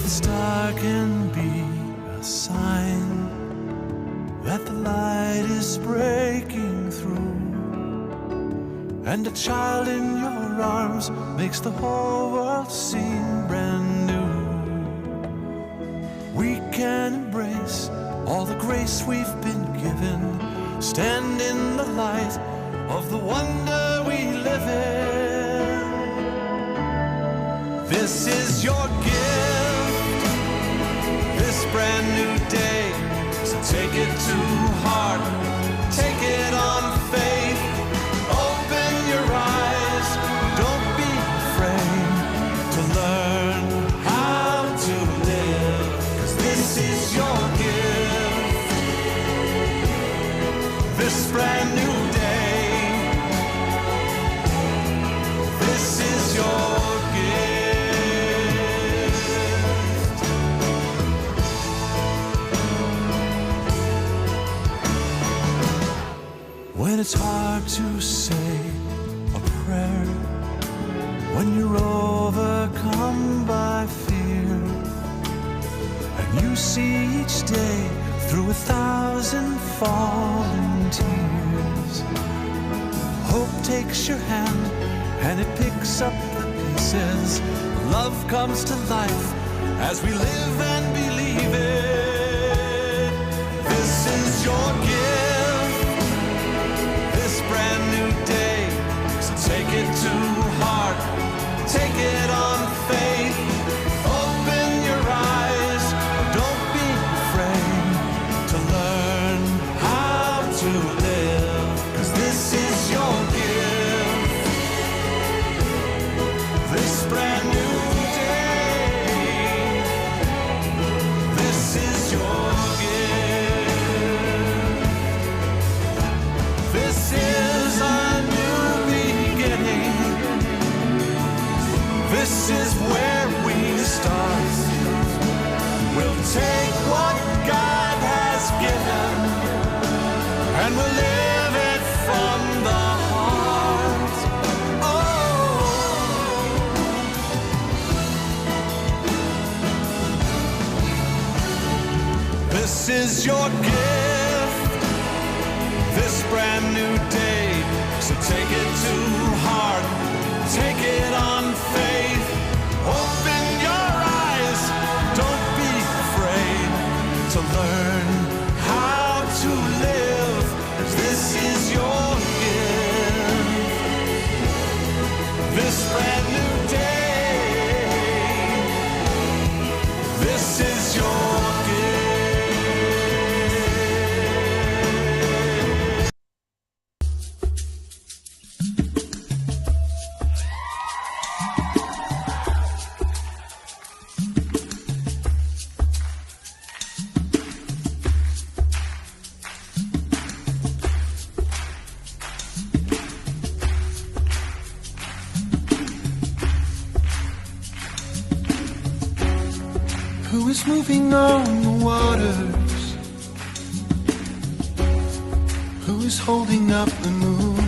the star can be a sign that the light is breaking through, and a child in your arms makes the whole world seem brand new. We can embrace all the grace we've been given, stand in the light of the wonder we live in. This is your gift, this brand new day. So take it to heart, take it on faith. Open your eyes, don't be afraid to learn how to live, 'cause this is your gift, this brand new day. This is your when it's hard to say a prayer, when you're overcome by fear, and you see each day through 1,000 falling tears, hope takes your hand and it picks up the pieces. Love comes to life as we live and believe it. This is your gift, brand new day. So take it to heart, take it on faith. Open your eyes, don't be afraid to learn how to live, 'cause this is your gift, this brand new day. This is your gift, this is a new beginning. This is where we start. We'll take what God has given and we'll live it from the heart. Oh, this is your gift, this brand new day. So take it to heart, take it on faith. Open your eyes, don't be afraid to learn how to live, 'cause this is your gift, this brand new day. This is your who is moving on the waters, who is holding up the moon,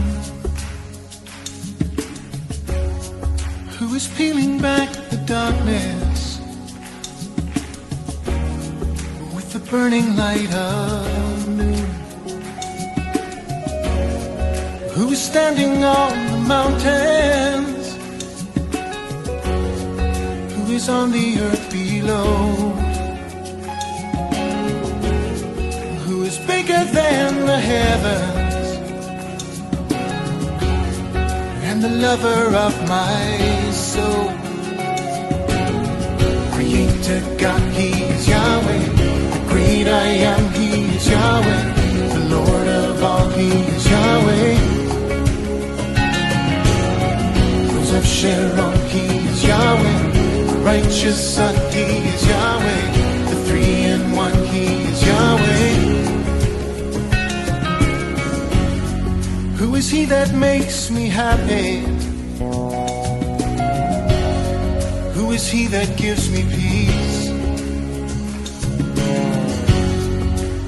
who is peeling back the darkness with the burning light of noon, who is standing on the mountains, who is on the earth below, who is bigger than the heavens, and the lover of my soul. Creator God, He is Yahweh. The great I am, He is Yahweh. The Lord of all, He is Yahweh. Rose of Sharon, He is Yahweh. Righteous Son, He is Yahweh. The 3-in-1, He is Yahweh. Who is He that makes me happy? Who is He that gives me peace?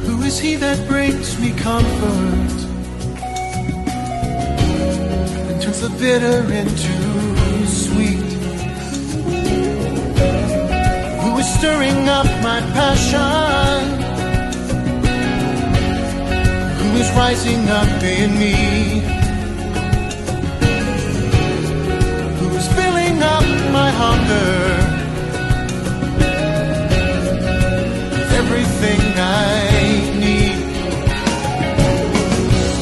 Who is He that brings me comfort and turns the bitter into sweet? my passion, who is rising up in me, who is filling up my hunger with everything I need.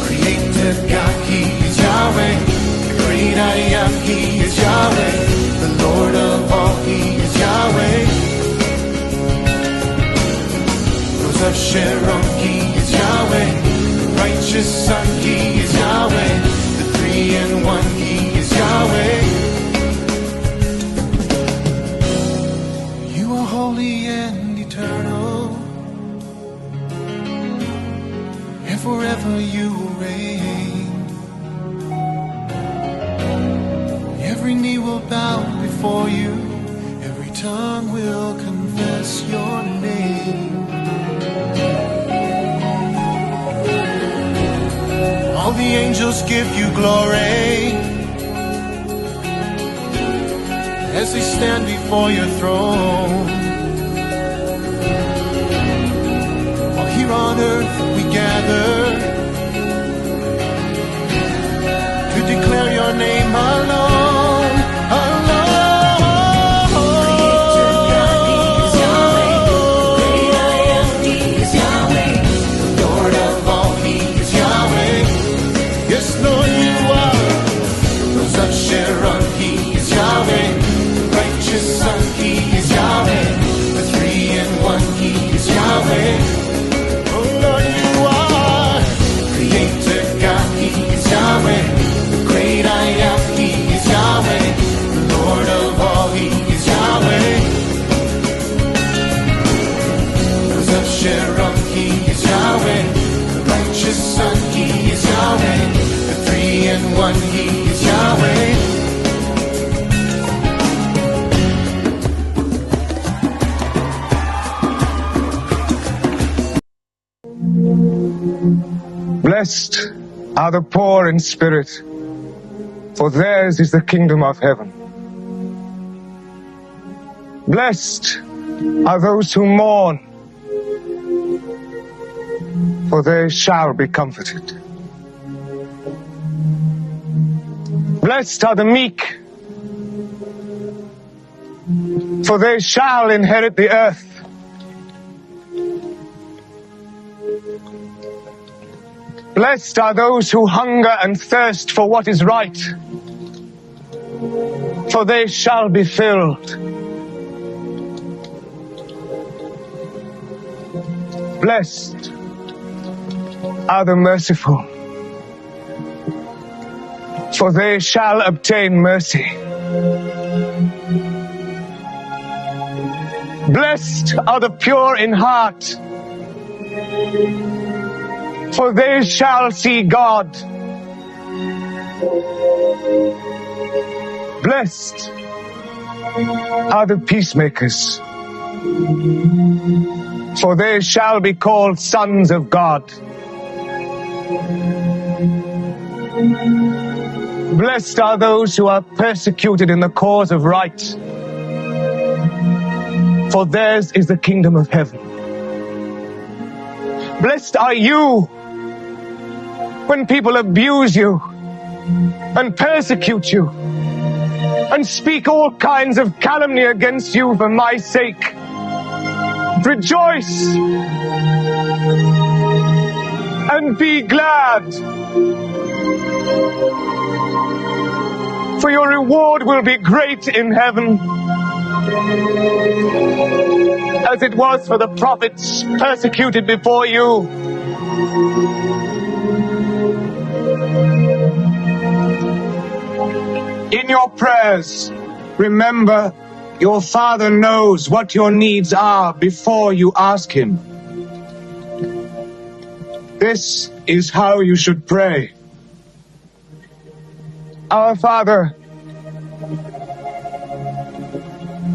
Creator God, He is Yahweh. The great I am, He is Yahweh. The Lord of all, He is Yahweh. Rose of Sharon, He is Yahweh. The righteous Son, He is Yahweh. The three-in-one, He is Yahweh. You are holy and eternal, and forever you will reign. Every knee will bow before you, every tongue will confess your name. All the angels give you glory as they stand before your throne. While here on earth we gather to declare your name alone, alone. Creator God, He is Yahweh. Great I am, He is Yahweh. The Lord of all, He is Yahweh. Yes, Lord, you are. Rose of Sharon, He is Yahweh. The righteous Son, He is Yahweh. The three-in-one, He is Yahweh. Oh Lord, you are. Creator God, He is Yahweh. The great I am, He is Yahweh. The Lord of all, He is Yahweh. Rose of Sharon, He is Yahweh. The righteous Son, He is Yahweh. The three-in-one, He is Yahweh. Blessed are the poor in spirit, for theirs is the kingdom of heaven. Blessed are those who mourn, for they shall be comforted. Blessed are the meek, for they shall inherit the earth. Blessed are those who hunger and thirst for what is right, for they shall be filled. Blessed are the merciful, for they shall obtain mercy. Blessed are the pure in heart, for they shall see God. Blessed are the peacemakers, for they shall be called sons of God. Blessed are those who are persecuted in the cause of right, for theirs is the kingdom of heaven. Blessed are you when people abuse you and persecute you and speak all kinds of calumny against you for my sake. Rejoice and be glad, for your reward will be great in heaven, as it was for the prophets persecuted before you. In your prayers, remember your Father knows what your needs are before you ask Him. This is how you should pray. Our Father,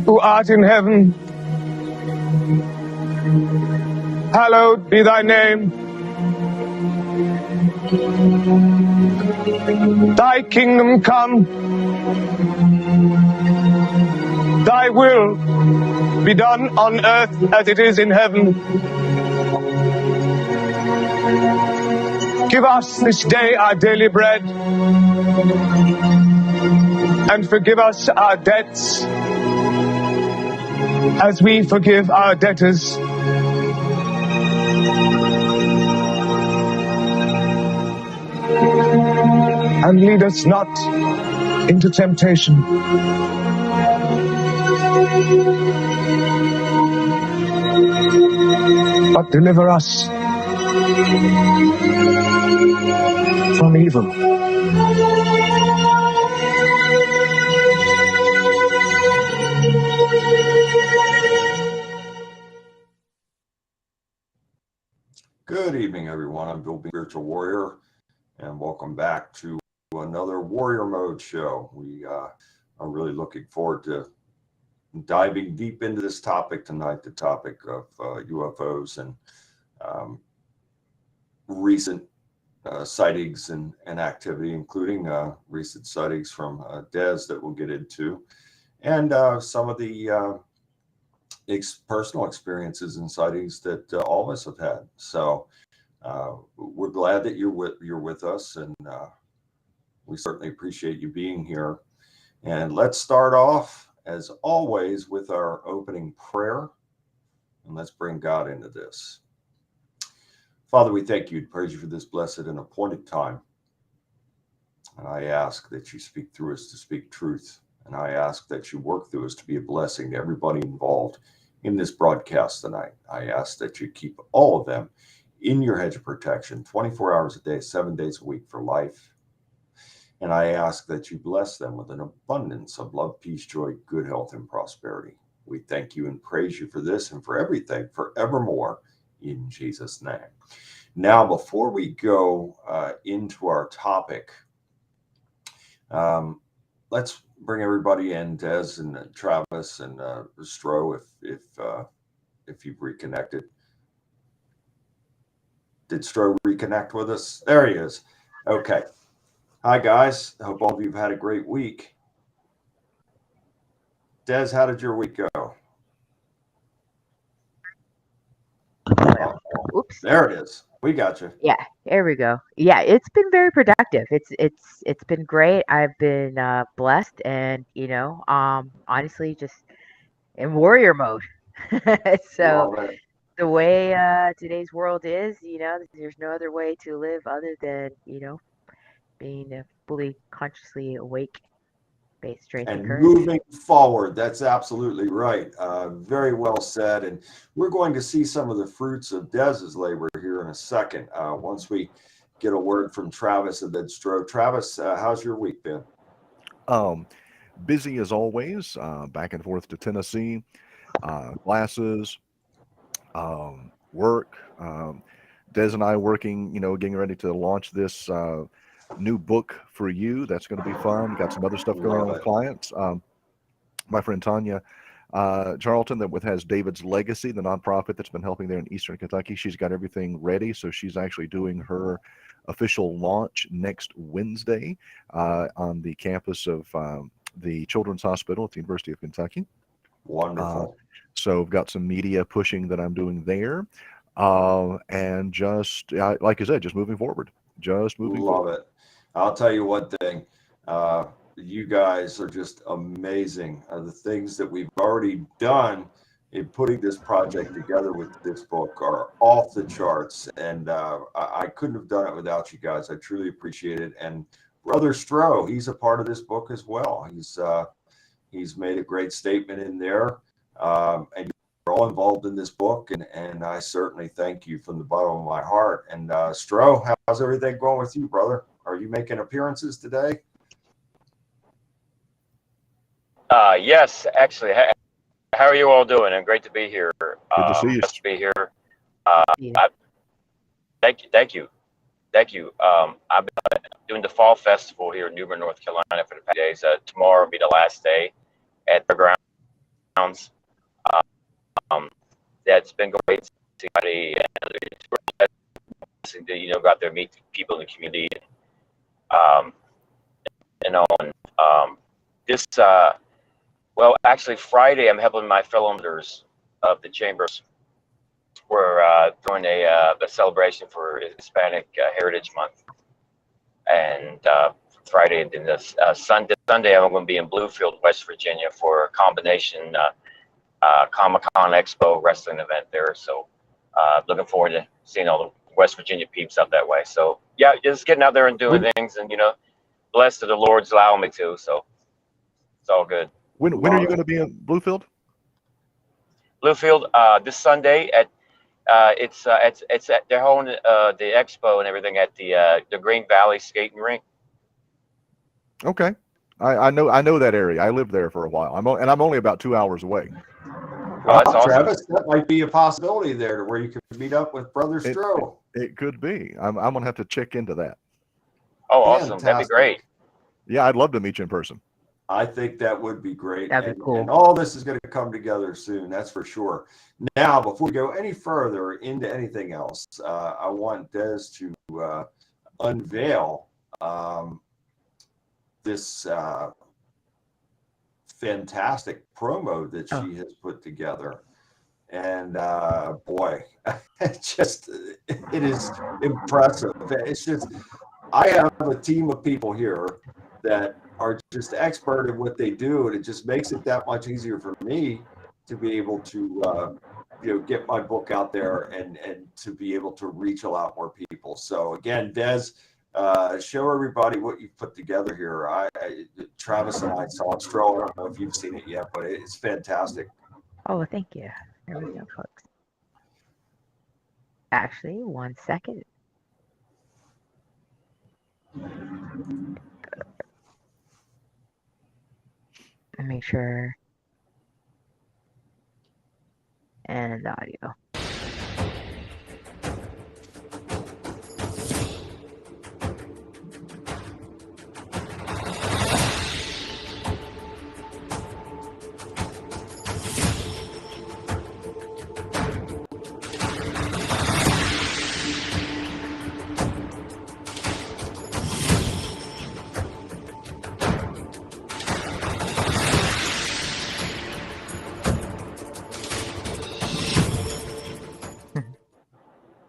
who art in heaven, hallowed be thy name. Thy kingdom come. Thy will be done on earth as it is in heaven. Give us this day our daily bread, and forgive us our debts as we forgive our debtors. And lead us not into temptation, but deliver us from evil. Good evening, everyone. I'm Bill B, Spiritual Warrior, and welcome back to another Warrior Mode show. We are really looking forward to diving deep into this topic tonight, the topic of UFOs and recent sightings and activity, including recent sightings from Des that we'll get into, and some of the personal experiences and sightings that all of us have had. So we're glad that you're with us, and we certainly appreciate you being here. And let's start off, as always, with our opening prayer, and let's bring God into this. Father, we thank you and praise you for this blessed and appointed time. And I ask that you speak through us to speak truth. And I ask that you work through us to be a blessing to everybody involved in this broadcast tonight. I ask that you keep all of them in your hedge of protection, 24 hours a day, 7 days a week for life. And I ask that you bless them with an abundance of love, peace, joy, good health, and prosperity. We thank you and praise you for this and for everything forevermore in Jesus' name. Now, before we go into our topic, let's bring everybody in, Des and Travis and Stro, if you've reconnected. Did Stro reconnect with us? There he is. Okay. Hi, guys. I hope all of you have had a great week. Des, how did your week go? Oops. There it is. We got you. Yeah, there we go. Yeah, it's been very productive. It's been great. I've been blessed, and honestly, just in warrior mode. So Love it. the way today's world is, there's no other way to live other than being fully consciously awake, faith, strength, and And courage. moving forward, that's absolutely right. Very well said. And we're going to see some of the fruits of Des's labor here in a second, once we get a word from Travis and then Stro. Travis, how's your week been? Busy as always, back and forth to Tennessee, classes, work. Des and I working, getting ready to launch this new book for you. That's going to be fun. Got some other stuff going on with clients. My friend Tanya Charlton, that has David's Legacy, the nonprofit that's been helping there in Eastern Kentucky. She's got everything ready, so she's actually doing her official launch next Wednesday on the campus of the Children's Hospital at the University of Kentucky. Wonderful. So I've got some media pushing that I'm doing there, and just like I said, just moving forward. Love it. I'll tell you one thing. You guys are just amazing. The things that we've already done in putting this project together with this book are off the charts. And I couldn't have done it without you guys. I truly appreciate it. And Brother Stro, he's a part of this book as well. He's made a great statement in there. And you're all involved in this book. And I certainly thank you from the bottom of my heart. And Stro, how's everything going with you, brother? Are you making appearances today? Yes, actually. How are you all doing? And great to be here. Good to see you. Just to be here. Yeah. Thank you. I've been doing the Fall Festival here in Newbern, North Carolina for the past days. Tomorrow will be the last day at the grounds. That's been great. To go out there and meet people in the community. This Well, actually, Friday I'm helping my fellow members of the chambers. We're throwing a celebration for Hispanic Heritage Month, and Friday, and then this Sunday I'm going to be in Bluefield, West Virginia, for a combination Comic-Con Expo wrestling event there. So looking forward to seeing all the West Virginia peeps up that way. So yeah, just getting out there and doing things, and blessed that the Lord's allowing me to. So it's all good. When are you going to be in Bluefield? Bluefield this Sunday at it's at they're holding the expo and everything at the Green Valley skating rink. Okay, I know that area. I lived there for a while. I'm only about 2 hours away. Well, that's awesome. Travis, that might be a possibility there to where you could meet up with Brother Stroh. It could be. I'm gonna have to check into that. Oh, awesome! That'd be great. Yeah, I'd love to meet you in person. I think that would be great. That'd be cool. And all this is going to come together soon, that's for sure. Now, before we go any further into anything else, I want Des to unveil this fantastic promo that she has put together. And boy, it is impressive. It's just, I have a team of people here that are just expert at what they do, and it just makes it that much easier for me to be able to get my book out there and to be able to reach a lot more people. So again, Des, show everybody what you've put together here. Travis and I saw it. Stroh, I don't know if you've seen it yet, but it's fantastic. Oh, thank you. There we go, folks. Actually, 1 second. Make sure. And the audio.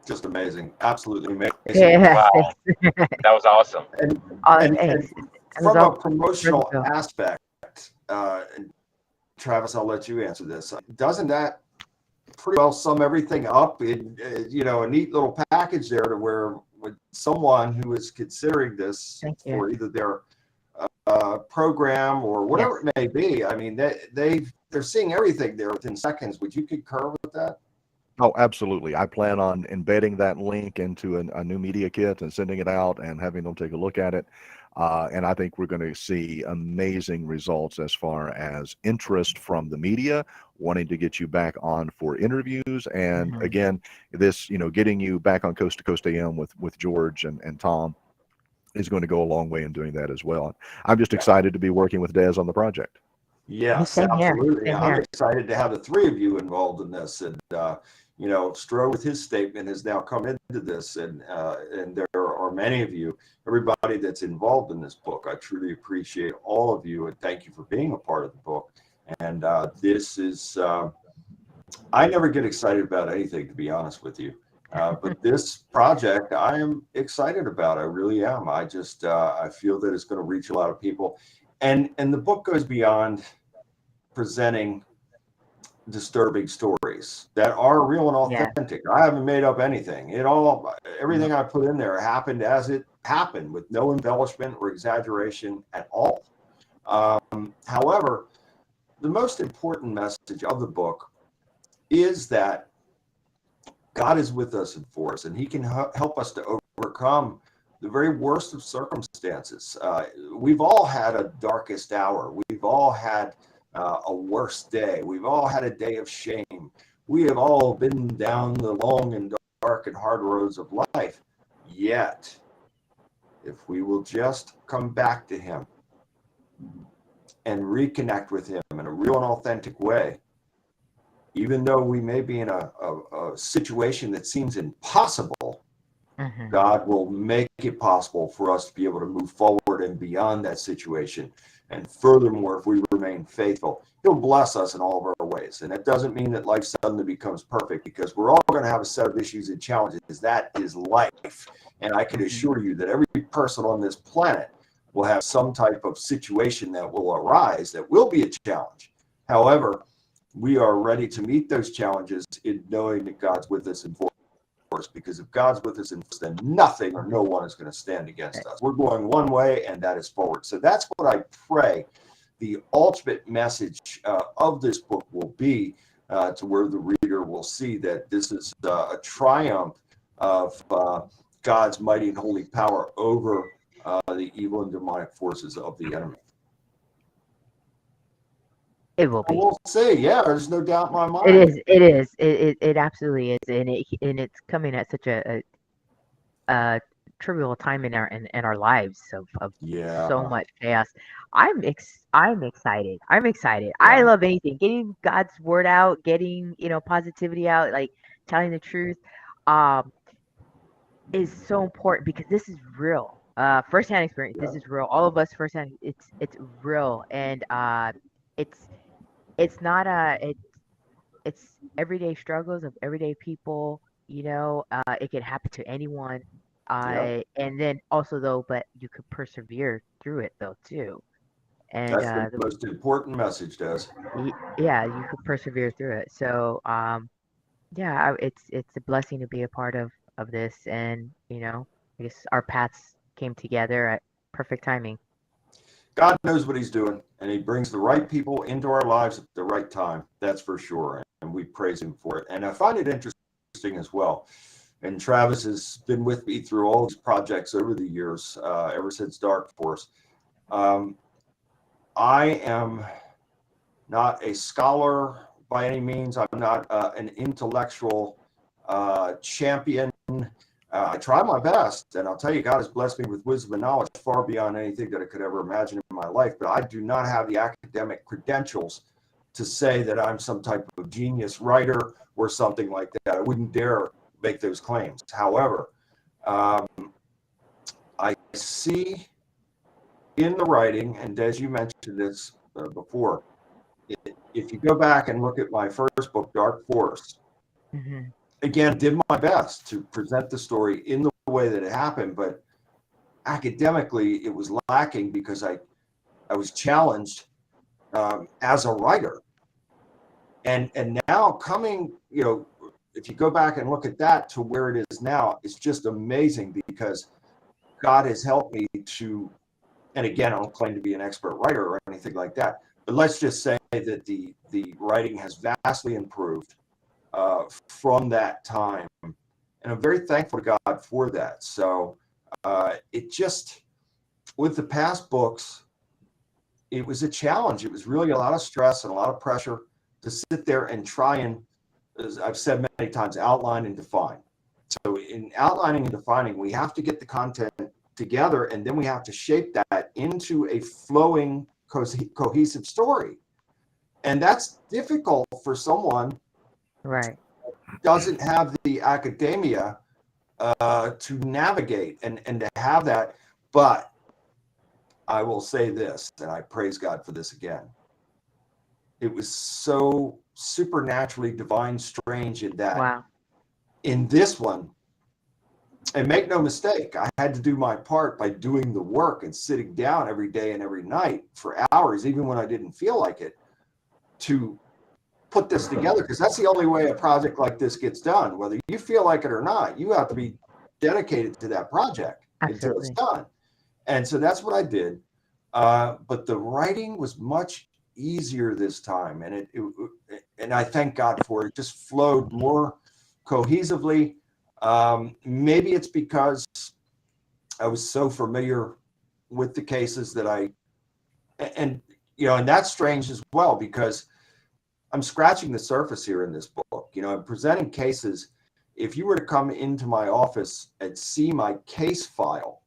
Just amazing, absolutely amazing. Yeah. Wow, that was awesome. And It was from all a promotional wonderful. aspect, and Travis, I'll let you answer this. Doesn't that pretty well sum everything up in a neat little package there, to where with someone who is considering this Thank you. for either their program or whatever it may be? I mean, they're seeing everything there within seconds. Would you concur with that? Oh, absolutely. I plan on embedding that link into a new media kit and sending it out and having them take a look at it. And I think we're going to see amazing results as far as interest from the media wanting to get you back on for interviews. And again, this, getting you back on Coast to Coast AM with George and Tom is going to go a long way in doing that as well. I'm just excited to be working with Des on the project. Yes, Same here. absolutely. Same I'm here. excited to have the three of you involved in this. And, Stroh with his statement has now come into this, and there are many of you, everybody that's involved in this book. I truly appreciate all of you, and thank you for being a part of the book. And this is, I never get excited about anything, to be honest with you. But this project, I am excited about. I really am. I just, I feel that it's going to reach a lot of people. And the book goes beyond presenting disturbing stories that are real and authentic. I haven't made up anything. Everything I put in there happened as it happened, with no embellishment or exaggeration at all. However, the most important message of the book is that God is with us and for us, and he can help us to overcome the very worst of circumstances. We've all had a darkest hour. We've all had a worse day. We've all had a day of shame. We have all been down the long and dark and hard roads of life. Yet, if we will just come back to him and reconnect with him in a real and authentic way, even though we may be in a situation that seems impossible, Mhm. God will make it possible for us to be able to move forward and beyond that situation. And furthermore, if we remain faithful, He'll bless us in all of our ways. And that doesn't mean that life suddenly becomes perfect, because we're all going to have a set of issues and challenges. That is life. And I can Mhm. assure you that every person on this planet will have some type of situation that will arise that will be a challenge. However, we are ready to meet those challenges in knowing that God's with us and for us, because if God's with us, then nothing or no one is going to stand against us. We're going one way, and that is forward. So that's what I pray the ultimate message of this book will be, to where the reader will see that this is a triumph of God's mighty and holy power over the evil and demonic forces of the enemy. It will be. We'll see. Yeah, there's no doubt in my mind. It is. It is. It absolutely is, and it's coming at such a trivial time in our lives of Yeah. so much chaos. I'm excited. I'm excited. Yeah. I love anything. Getting God's word out, getting, positivity out, like telling the truth, um, is so important because this is real. Firsthand experience. This Yeah. is real. All of us firsthand. It's real, and it's it's not it's everyday struggles of everyday people. It can happen to anyone. Yeah. And then also though, but you could persevere through it though too. And That's the most important message, Des. yeah, you could persevere through it. So yeah, it's a blessing to be a part of this, and I guess our paths came together at perfect timing. God knows what He's doing, and He brings the right people into our lives at the right time. That's for sure. And we praise Him for it. And I find it interesting as well. And Travis has been with me through all these projects over the years, ever since Dark Force. I am not a scholar by any means. I'm not an intellectual champion. I try my best, and I'll tell you, God has blessed me with wisdom and knowledge far beyond anything that I could ever imagine in my life. But I do not have the academic credentials to say that I'm some type of genius writer or something like that. I wouldn't dare make those claims. However, I see in the writing, and as you mentioned this before, if you go back and look at my first book, Dark Force, Hmm. again, did my best to present the story in the way that it happened, but academically it was lacking because I was challenged as a writer. And now coming, if you go back and look at that to where it is now, it's just amazing because God has helped me to, and again, I don't claim to be an expert writer or anything like that, but let's just say that the writing has vastly improved from that time. And I'm very thankful to God for that. So it just, with the past books, it was a challenge. It was really a lot of stress and a lot of pressure to sit there and try and, as I've said many times, outline and define. So in outlining and defining, we have to get the content together, and then we have to shape that into a flowing, cohesive story. And that's difficult for someone Right. doesn't have the academia to navigate and to have that. But I will say this, and I praise God for this again. It was so supernaturally divine, strange in that. Wow. In this one, and make no mistake, I had to do my part by doing the work and sitting down every day and every night for hours, even when I didn't feel like it, to put this together, because that's the only way a project like this gets done. Whether you feel like it or not, you have to be dedicated to that project until it's done. And so that's what I did. But the writing was much easier this time, and and I thank God for it. It just flowed more cohesively. Maybe it's because I was so familiar with the cases that and that's strange as well, because I'm scratching the surface here in this book. I'm presenting cases. If you were to come into my office and see my case file,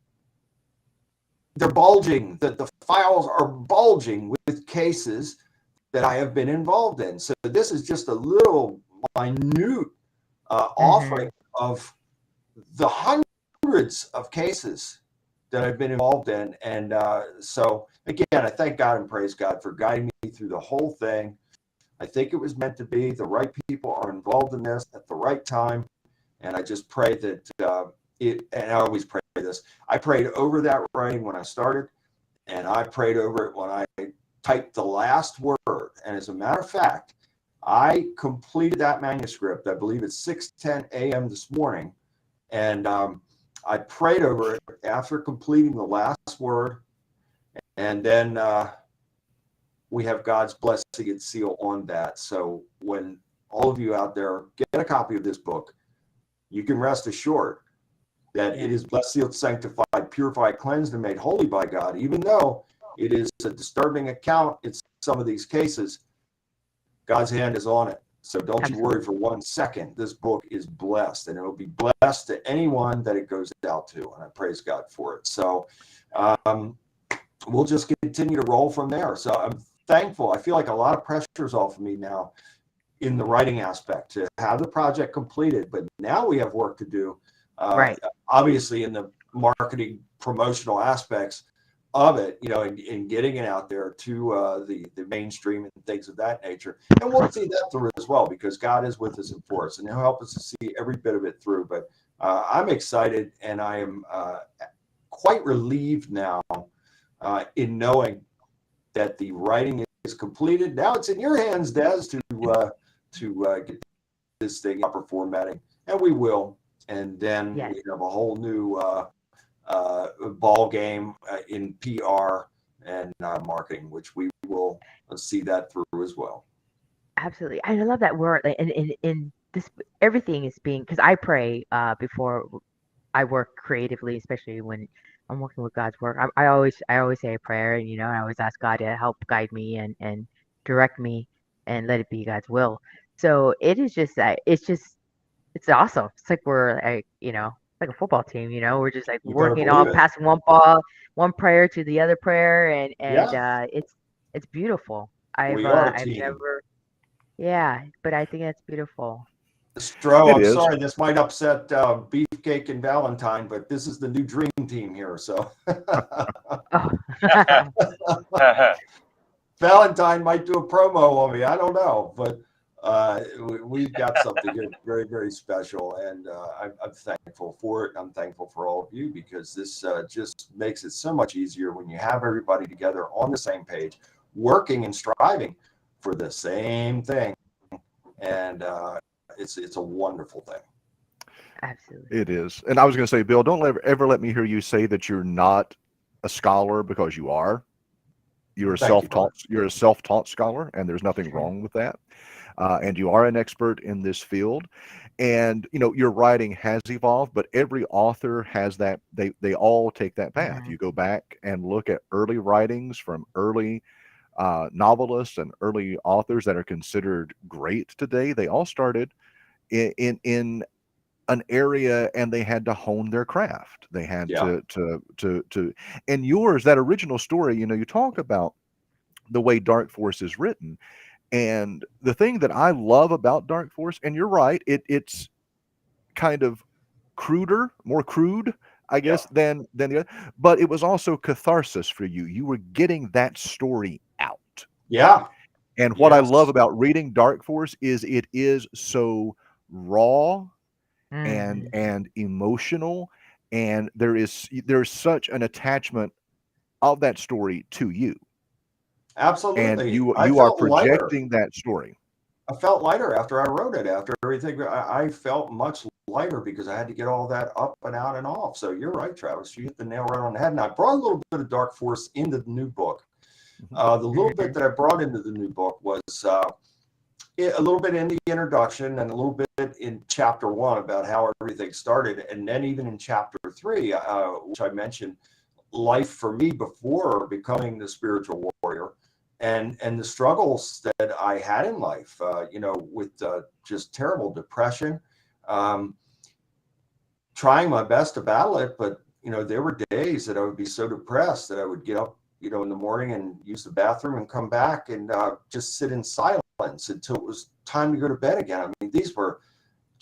they're bulging. The files are bulging with cases that I have been involved in. So this is just a little minute offering of the hundreds hundreds of cases that I've been involved in. And so again, I thank God and praise God for guiding me through the whole thing. I think it was meant to be. The right people are involved in this at the right time. And I just pray that and I always pray this. I prayed over that writing when I started, and I prayed over it when I typed the last word. And as a matter of fact, I completed that manuscript. I believe it's 6:10 a.m. this morning. And I prayed over it after completing the last word. And then we have God's blessing and seal on that. So when all of you out there get a copy of this book, you can rest assured that it is blessed, sealed, sanctified, purified, cleansed, and made holy by God. Even though it is a disturbing account in some of these cases, God's hand is on it. So don't you worry for 1 second. This book is blessed, and it will be blessed to anyone that it goes out to. And I praise God for it. So we'll just continue to roll from there. So I'm thankful. I feel like a lot of pressure is off of me now in the writing aspect to have the project completed. But now we have work to do, Right. obviously in the marketing promotional aspects of it, you know, and getting it out there to the mainstream and things of that nature. And we'll see that through as well, because God is with us and for us, and he'll help us to see every bit of it through. But I'm excited, and I am quite relieved now in knowing that the writing is completed. Now it's in your hands, Des, to get this thing proper formatting, and we will. And then we have a whole new ball game in PR and marketing, which we will see that through as well. Absolutely. I love that word. And this, everything is being, because I pray before I work creatively, especially when I'm working with God's work. I always say a prayer, and I always ask God to help guide me and direct me and let it be God's will. So it is just it's awesome. It's like we're like, like a football team, we're just like You better working on believe it. passing one ball, one prayer to the other prayer, and Yeah. it's beautiful. We are a I've team. never, but I think that's beautiful. Stro, It I'm is. sorry, this might upset Beefcake and Valentine, but this is the new dream team here. So Oh. Valentine might do a promo on me. I don't know, but we've got something here very, very special, and I'm thankful for it. I'm thankful for all of you, because this just makes it so much easier when you have everybody together on the same page, working and striving for the same thing, and it's a wonderful thing. Absolutely. It is. And I was going to say, Bill, don't ever let me hear you say that you're not a scholar, because you are. You're a Thank you, brother. You're a self-taught scholar, and there's nothing wrong with that. And you are an expert in this field. And your writing has evolved, but every author has that. They all take that path. Mhm. You go back and look at early writings from early novelists and early authors that are considered great today. They all started in an area, and they had to hone their craft. They had Yeah. to and yours, that original story, you talk about the way Dark Force is written. And the thing that I love about Dark Force, and you're right, it's kind of more crude, I guess, than the other, but it was also catharsis for you. You were getting that story out. Yeah. And what I love Yes. about reading Dark Force is it is so raw Mhm. and emotional, and there's such an attachment of that story to you, and Absolutely. I you are felt lighter. projecting that story. I felt lighter after I wrote it. After everything, I felt much lighter because I had to get all that up and out and off. So you're right, Travis. You hit the nail right on the head. And I brought a little bit of Dark Force into the new book. The little bit that I brought into the new book was a little bit in the introduction, and a little bit in chapter 1 about how everything started. And then even in chapter 3, which I mentioned, life for me before becoming the spiritual warrior, and the struggles that I had in life, with just terrible depression, trying my best to battle it. But, there were days that I would be so depressed that I would get up, in the morning and use the bathroom and come back and just sit in silence until it was time to go to bed again. I mean, these were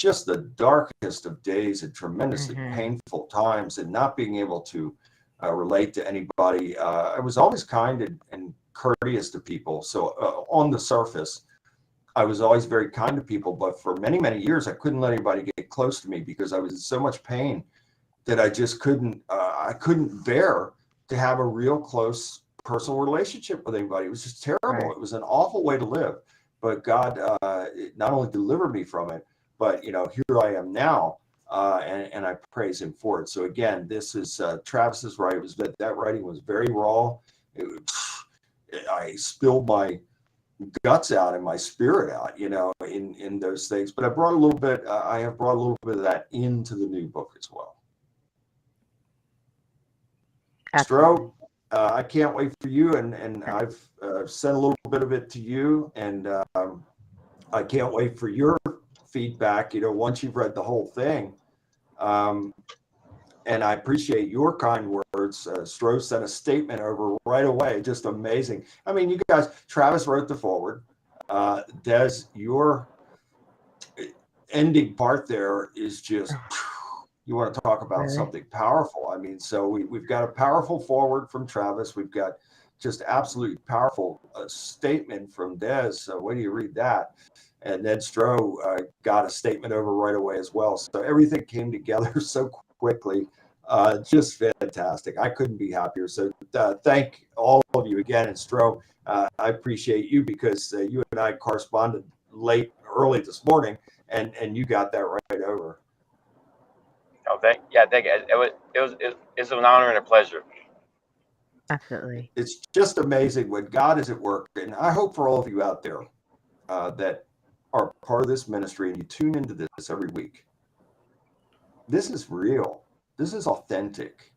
just the darkest of days and tremendously Mhm. painful times, and not being able to relate to anybody. I was always kind and courteous to people. So on the surface, I was always very kind to people, but for many, many years, I couldn't let anybody get close to me because I was in so much pain that I just I couldn't bear to have a real close personal relationship with anybody. It was just terrible. Right. It was an awful way to live, but God not only delivered me from it, but here I am now, and I praise Him for it. So again, this is Travis's writing. It was that writing was very raw. I spilled my guts out and my spirit out, in those things. But I have brought a little bit of that into the new book as well. Stro, I can't wait for you, and I've sent a little bit of it to you, and I can't wait for your feedback, once you've read the whole thing. And I appreciate your kind words. Stro sent a statement over right away, just amazing. I mean, you guys, Travis wrote the foreword. Des, your ending part there is just, you want to talk about something powerful. I mean, so we've got a powerful foreword from Travis. We've got just absolutely powerful statement from Des. So when you read that, and then Stro got a statement over right away as well. So everything came together so quickly. Just fantastic. I couldn't be happier. So thank all of you again. And Stro, I appreciate you because you and I corresponded early this morning, and you got that right over. Oh, thank you. It's an honor and a pleasure. Absolutely. It's just amazing when God is at work. And I hope for all of you out there that are part of this ministry and you tune into this every week. This is real. This is authentic.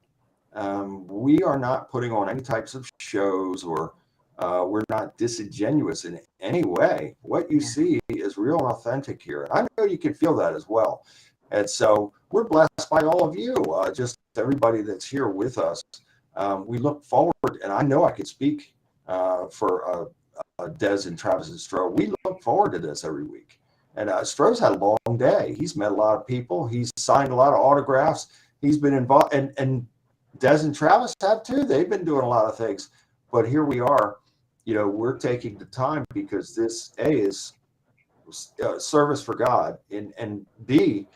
We are not putting on any types of shows, or we're not disingenuous in any way. What you see is real and authentic here. I know you can feel that as well. And so we're blessed by all of you, just everybody that's here with us. We look forward, and I know I could speak for Des and Travis and Stro. We look forward to this every week. And Stro's had a long day. He's met a lot of people. He's signed a lot of autographs. He's been involved, and Des and Travis have too. They've been doing a lot of things. But here we are, we're taking the time because this, A, is service for God, and B,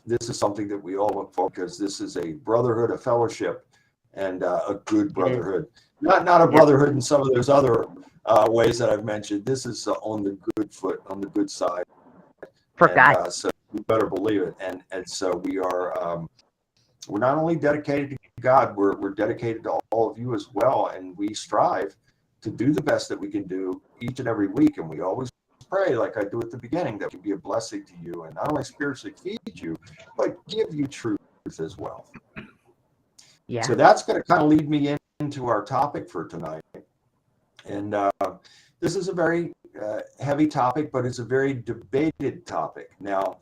this is something that we all look for because this is a brotherhood, a fellowship, and a good brotherhood. Not a brotherhood in some of those other ways that I've mentioned. This is on the good foot, on the good side. For God. So you better believe it. And so we are, we're not only dedicated to God, we're dedicated to all of you as well. And we strive to do the best that we can do each and every week. And we always pray, like I do at the beginning, that we can be a blessing to you and not only spiritually feed you, but give you truth as well. Yeah. So that's going to kind of lead me into our topic for tonight. And this is a very heavy topic, but it's a very debated topic. Now,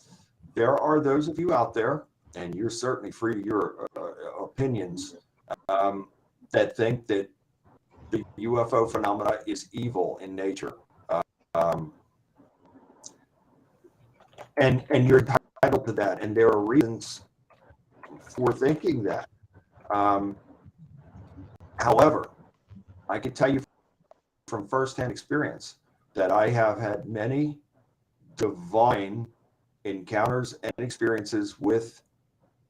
there are those of you out there, and you're certainly free to your opinions, that think that the UFO phenomena is evil in nature. And you're entitled to that. And there are reasons for thinking that. However, I can tell you from firsthand experience that I have had many divine encounters and experiences with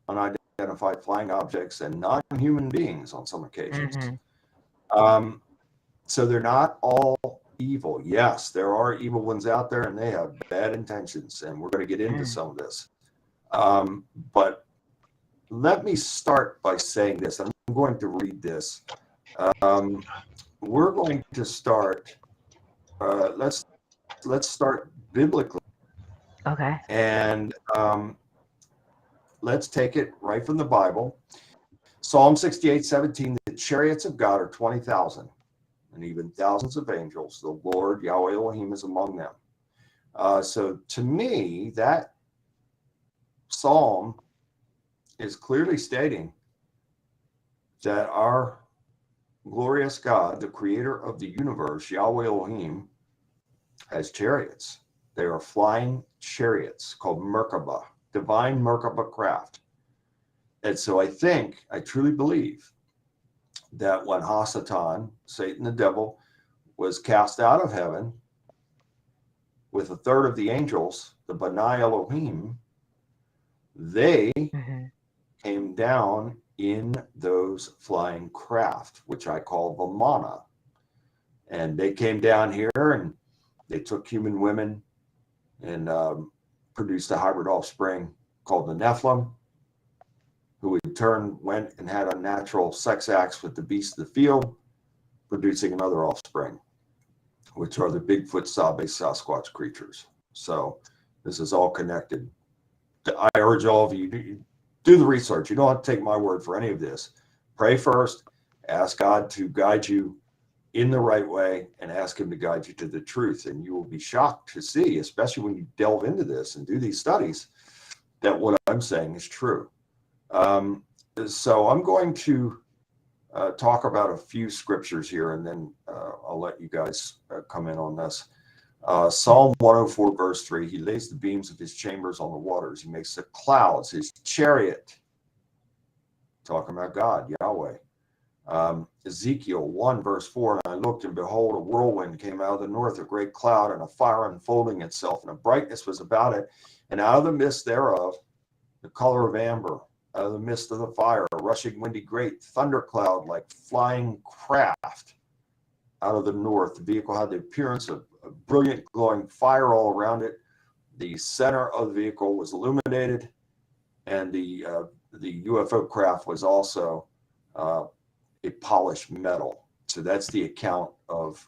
unidentified flying objects and non-human beings on some occasions. Mm-hmm. So they're not all evil. Yes, there are evil ones out there, and they have bad intentions, and we're going to get into some of this. But let me start by saying this. I'm going to read this. We're going to start. Let's start biblically. Okay. And let's take it right from the Bible. Psalm 68:17. The chariots of God are 20,000, and even thousands of angels. The Lord Yahweh Elohim is among them. So to me, that psalm is clearly stating that our glorious God, the creator of the universe, Yahweh Elohim, has chariots. They are flying chariots called Merkaba, divine Merkaba craft. And so I truly believe that when Hasatan, Satan the devil, was cast out of heaven with a third of the angels, the B'nai Elohim, they came down in those flying craft, which I call Vimana. And they came down here and they took human women and produced a hybrid offspring called the Nephilim, who in turn went and had unnatural sex acts with the beasts of the field, producing another offspring, which are the Bigfoot, Sabe, Sasquatch creatures. So this is all connected. I urge all of you to do the research. You don't have to take my word for any of this. Pray first, ask God to guide you in the right way, and ask him to guide you to the truth. And you will be shocked to see, especially when you delve into this and do these studies, that what I'm saying is true. So I'm going to talk about a few scriptures here, and then I'll let you guys come in on this. Psalm 104, verse 3, he lays the beams of his chambers on the waters. He makes the clouds his chariot. Talking about God, Yahweh. Ezekiel 1, verse 4, and I looked, and behold, a whirlwind came out of the north, a great cloud, and a fire unfolding itself, and a brightness was about it, and out of the midst thereof, the color of amber, out of the midst of the fire, a rushing windy great thundercloud like flying craft out of the north. The vehicle had the appearance of a brilliant glowing fire all around it. The center of the vehicle was illuminated, and the UFO craft was also a polished metal. So that's the account of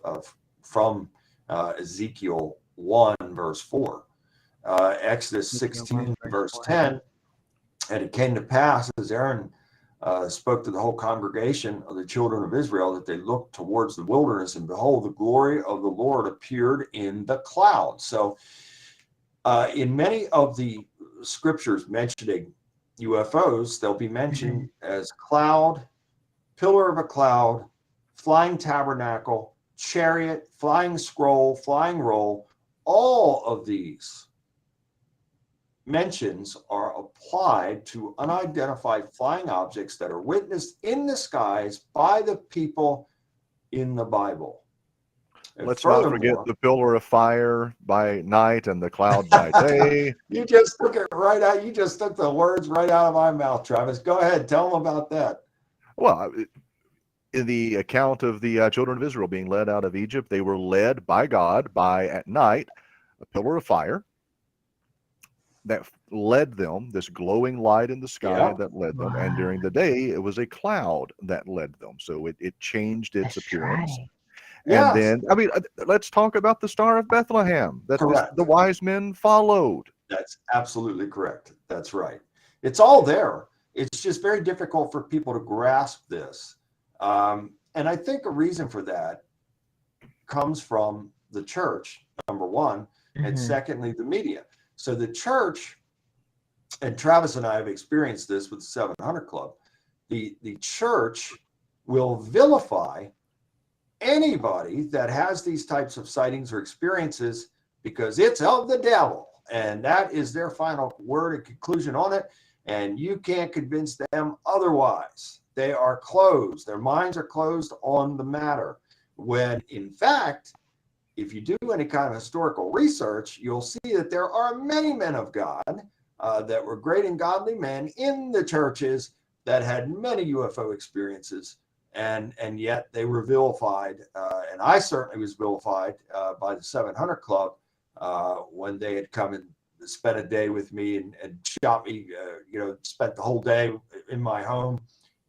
from Ezekiel 1, verse 4. Exodus 16, verse 10, and it came to pass as Aaron spoke to the whole congregation of the children of Israel that they looked towards the wilderness, and behold, the glory of the Lord appeared in the cloud. So in many of the scriptures mentioning UFOs, they'll be mentioned as cloud, pillar of a cloud, flying tabernacle, chariot, flying scroll, flying roll. All of these mentions are applied to unidentified flying objects that are witnessed in the skies by the people in the Bible. And let's not forget the pillar of fire by night and the cloud by day. You just took it right out. You just took the words right out of my mouth, Travis. Go ahead. Tell them about that. Well, in the account of the children of Israel being led out of Egypt, they were led by God by, at night, a pillar of fire that led them, this glowing light in the sky that led them. And during the day, it was a cloud that led them. So it changed its appearance. Right. And then, I mean, let's talk about the Star of Bethlehem that the wise men followed. That's absolutely correct. That's right. It's all there. It's just very difficult for people to grasp this. And I think a reason for that comes from the church, number one, and secondly, the media. So the church, and Travis and I have experienced this with the 700 Club, the church will vilify anybody that has these types of sightings or experiences because it's of the devil. And that is their final word and conclusion on it. And you can't convince them otherwise. They are closed. Their minds are closed on the matter. When in fact, if you do any kind of historical research, you'll see that there are many men of God that were great and godly men in the churches that had many UFO experiences, and yet they were vilified. And I certainly was vilified by the 700 Club when they had come and spent a day with me and shot me, spent the whole day in my home.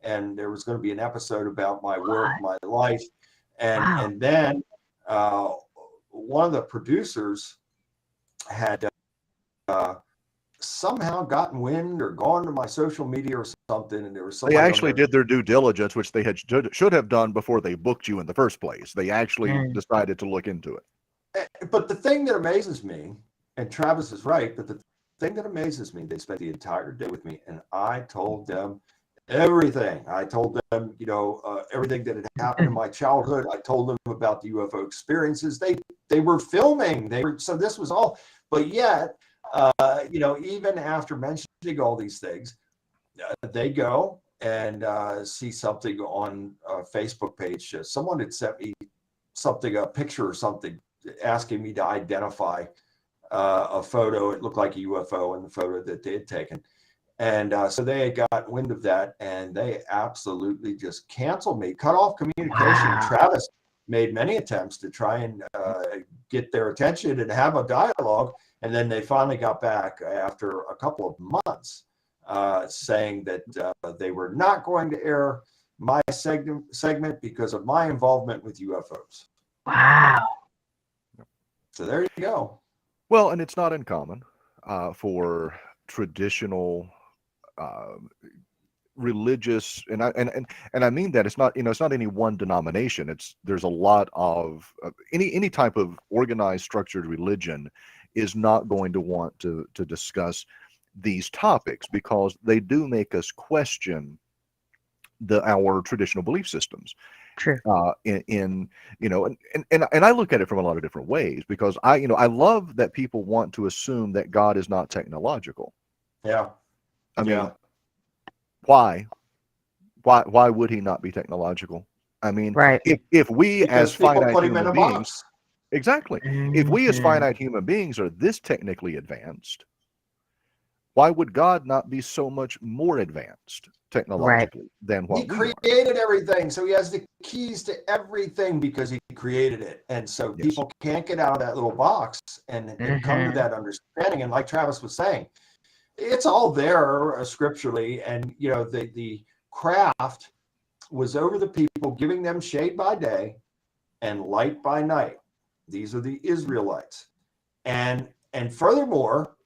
And there was going to be an episode about my work, my life. And then one of the producers had somehow gotten wind or gone to my social media or something, and there was something. They actually did their due diligence, which they should have done before they booked you in the first place. They actually decided to look into it. But the thing that amazes me, and Travis is right, but the thing that amazes me, they spent the entire day with me, and I told them everything. I told them, everything that had happened in my childhood. I told them about the UFO experiences. They were filming. So this was all. But yet, even after mentioning all these things, they go and see something on a Facebook page. Someone had sent me something, a picture or something, asking me to identify a photo. It looked like a UFO in the photo that they had taken. And so they got wind of that, and they absolutely just canceled me, cut off communication. Wow. Travis made many attempts to try and get their attention and have a dialogue. And then they finally got back after a couple of months saying that they were not going to air my segment because of my involvement with UFOs. Wow. So there you go. Well, and it's not uncommon for traditional religious, and I mean that it's not any one denomination. There's a lot of any type of organized, structured religion is not going to want to discuss these topics because they do make us question our traditional belief systems. True. And I look at it from a lot of different ways because I love that people want to assume that God is not technological. Yeah. I mean, why would he not be technological? I mean, Right. if we Because as people finite put him in human a beings, box. exactly, if we as Mhm. finite human beings are this technically advanced, why would God not be so much more advanced technologically than He what we are? created everything, so he has the keys to everything because he created it. And so Yes. people can't get out of that little box and come to Mhm. that understanding. And like Travis was saying, it's all there scripturally. And the craft was over the people, giving them shade by day and light by night. These are the Israelites. And furthermore,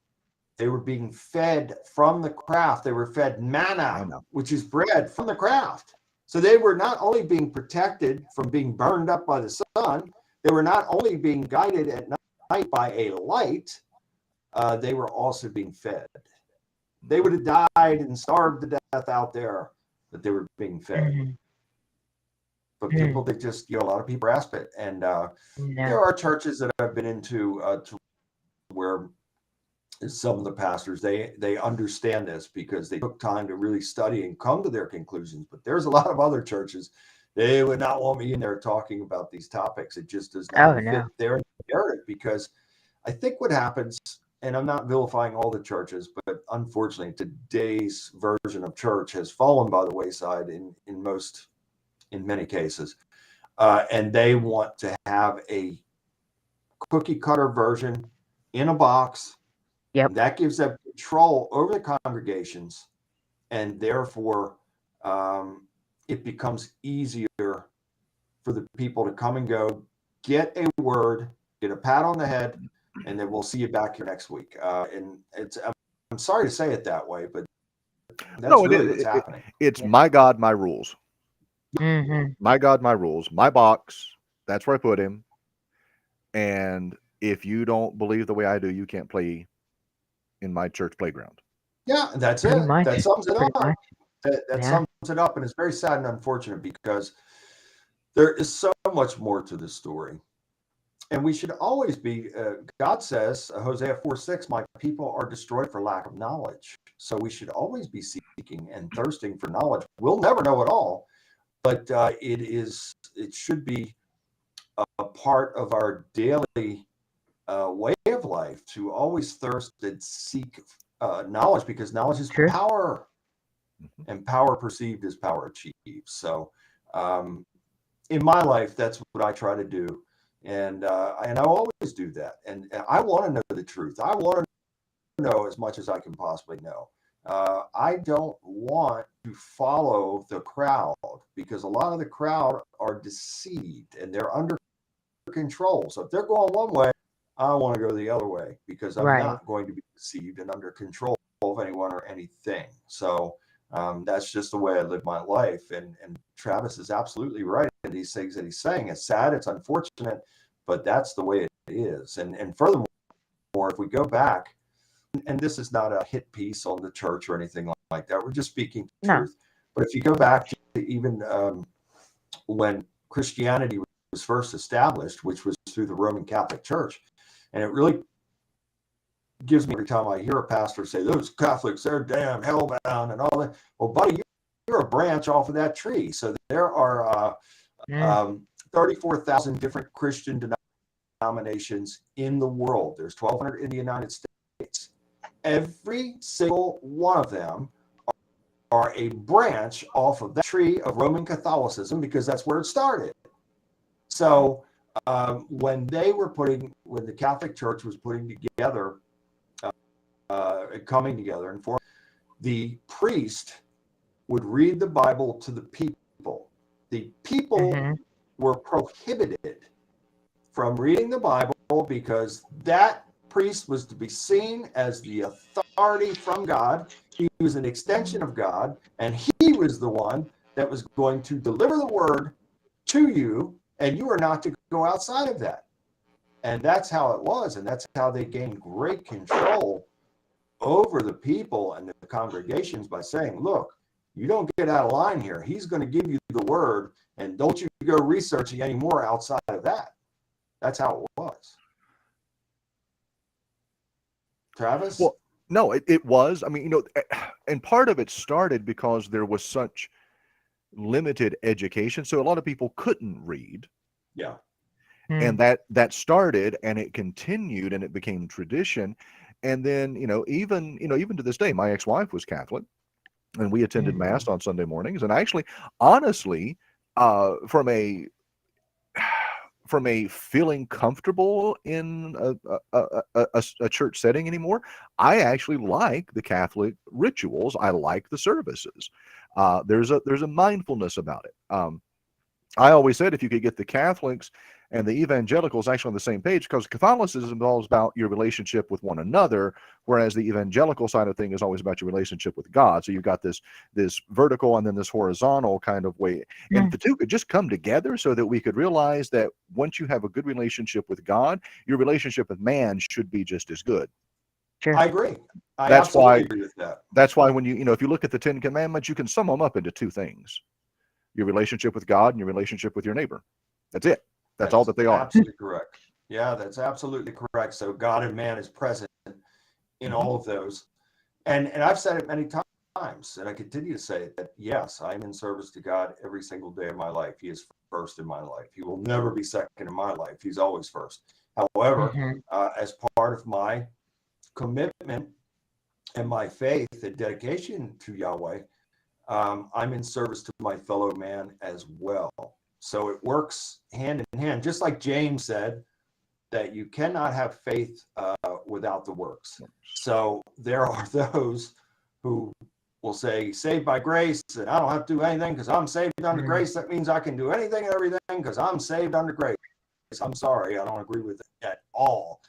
they were being fed from the craft. They were fed manna, which is bread from the craft. So they were not only being protected from being burned up by the sun, they were not only being guided at night by a light, they were also being fed. They would have died and starved to death out there, but they were being fed. Mhm. But people, they just, a lot of people grasp it. And there are churches that I've been into to where some of the pastors, they understand this because they took time to really study and come to their conclusions. But there's a lot of other churches, they would not want me in there talking about these topics. It just does not fit their narrative, because I think what happens, and I'm not vilifying all the churches, but unfortunately today's version of church has fallen by the wayside in many cases. And they want to have a cookie cutter version in a box. Yep. That gives them control over the congregations, and therefore it becomes easier for the people to come and go, get a word, get a pat on the head, and then we'll see you back here next week. And I'm sorry to say it that way, but that's really what's happening. It's my God, my rules. Mhm. My God, my rules. My box. That's where I put him. And if you don't believe the way I do, you can't play in my church playground. Yeah, that's Pretty it. much. That sums it Pretty up. much. That sums it up, and it's very sad and unfortunate because there is so much more to this story. And we should always be, God says, Hosea 4:6, my people are destroyed for lack of knowledge. So we should always be seeking and thirsting for knowledge. We'll never know it all, but it should be a part of our daily way of life to always thirst and seek knowledge, because knowledge is power, and power perceived is power achieved. So in my life, that's what I try to do. And I always do that. And I want to know the truth. I want to know as much as I can possibly know. I don't want to follow the crowd, because a lot of the crowd are deceived and they're under control. So if they're going one way, I want to go the other way, because I'm not going to be deceived and under control of anyone or anything. So that's just the way I live my life. And Travis is absolutely right in these things that he's saying. It's sad, it's unfortunate, but that's the way it is. And furthermore, if we go back, and this is not a hit piece on the church or anything like that, we're just speaking truth. But if you go back to even when Christianity was first established, which was through the Roman Catholic Church, and it really gives me every time I hear a pastor say, those Catholics, they're damn hellbound and all that. Well, buddy, you're a branch off of that tree. So there are 34,000 different Christian denominations in the world. There's 1,200 in the United States. Every single one of them are a branch off of that tree of Roman Catholicism, because that's where it started. So when the Catholic Church was putting together, coming together, and the priest would read the Bible to the people. The people were prohibited from reading the Bible because that priest was to be seen as the authority from God. He was an extension of God, and he was the one that was going to deliver the word to you, and you are not to go outside of that. And that's how it was, and that's how they gained great control over the people and the congregations by saying, look, you don't get out of line here. He's going to give you the word, and don't you go researching any more outside of that. That's how it was. Travis? Well, no, it was. I mean, and part of it started because there was such limited education. So a lot of people couldn't read. Yeah. And that started, and it continued, and it became tradition. And then, even to this day, my ex-wife was Catholic, and we attended Mass on Sunday mornings. And actually, honestly, from a feeling comfortable in a church setting anymore, I actually like the Catholic rituals. I like the services. There's a mindfulness about it. I always said if you could get the Catholics and the evangelicals actually on the same page, because Catholicism is all about your relationship with one another, whereas the evangelical side of things is always about your relationship with God. So you've got this vertical and then this horizontal kind of way. And if the two could just come together so that we could realize that once you have a good relationship with God, your relationship with man should be just as good. Sure. I agree. That's why agree with that. That's why when if you look at the 10 Commandments, you can sum them up into two things: your relationship with God and your relationship with your neighbor. That's it. That's all that they are. Absolutely correct. Yeah, that's absolutely correct. So God and man is present in all of those. And I've said it many times, and I continue to say it, that yes, I'm in service to God every single day of my life. He is first in my life. He will never be second in my life. He's always first. However, as part of my commitment and my faith and dedication to Yahweh, I'm in service to my fellow man as well. So it works hand in hand, just like James said, that you cannot have faith without the works. So there are those who will say, saved by grace, and I don't have to do anything because I'm saved under grace. That means I can do anything and everything because I'm saved under grace. I'm sorry, I don't agree with it at all.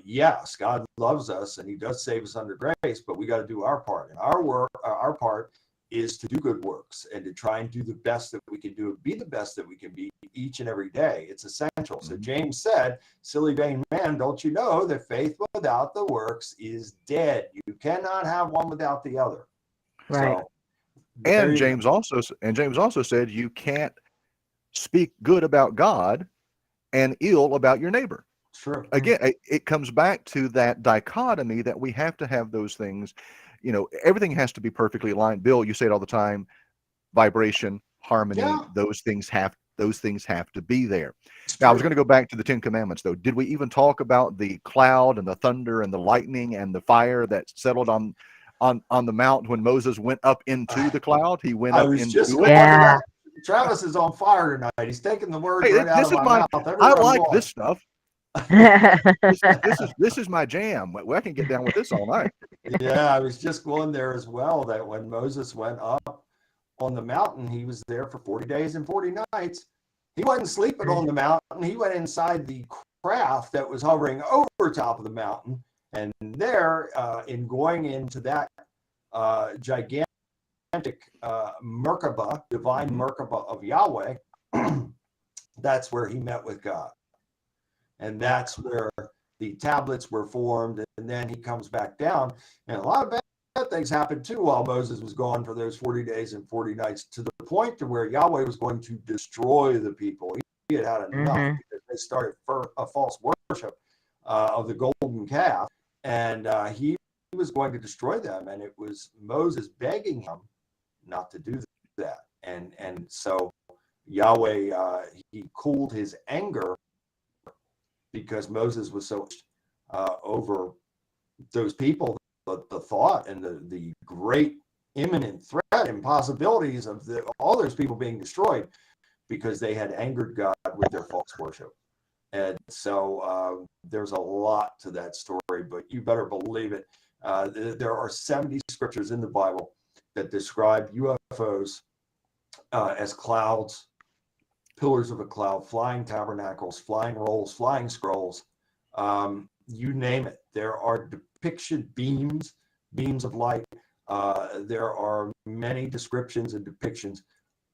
Yes, God loves us and he does save us under grace, but we got to do our part. And our part is to do good works and to try and do the best that we can do, be the best that we can be each and every day. It's essential. So James said, silly vain man, don't you know that faith without the works is dead? You cannot have one without the other. Right. So, And James also said you can't speak good about God and ill about your neighbor. True. Again, it comes back to that dichotomy that we have to have those things. Everything has to be perfectly aligned. Bill, you say it all the time: vibration, harmony. Yeah. Those things have to be there. Now, I was going to go back to the 10 Commandments, though. Did we even talk about the cloud and the thunder and the lightning and the fire that settled on the mount when Moses went up into the cloud? He went up into it. Yeah. Travis is on fire tonight. He's taking the words right out of my mouth. I like this stuff. This is my jam. I can get down with this all night. Yeah, I was just going there as well, that when Moses went up on the mountain, he was there for 40 days and 40 nights. He wasn't sleeping on the mountain. He went inside the craft that was hovering over top of the mountain. And there, in going into that gigantic Merkabah, divine Merkabah of Yahweh, that's where he met with God. And that's where the tablets were formed. And then he comes back down. And a lot of bad things happened too while Moses was gone for those 40 days and 40 nights, to the point to where Yahweh was going to destroy the people. He had had enough because they started a false worship of the golden calf, and he was going to destroy them. And it was Moses begging him not to do that. And so Yahweh, he cooled his anger because Moses was so over those people, the thought and the great imminent threat and possibilities of all those people being destroyed because they had angered God with their false worship. And so there's a lot to that story, but you better believe it. There are 70 scriptures in the Bible that describe UFOs as clouds, pillars of a cloud, flying tabernacles, flying rolls, flying scrolls, you name it. There are depiction beams of light. There are many descriptions and depictions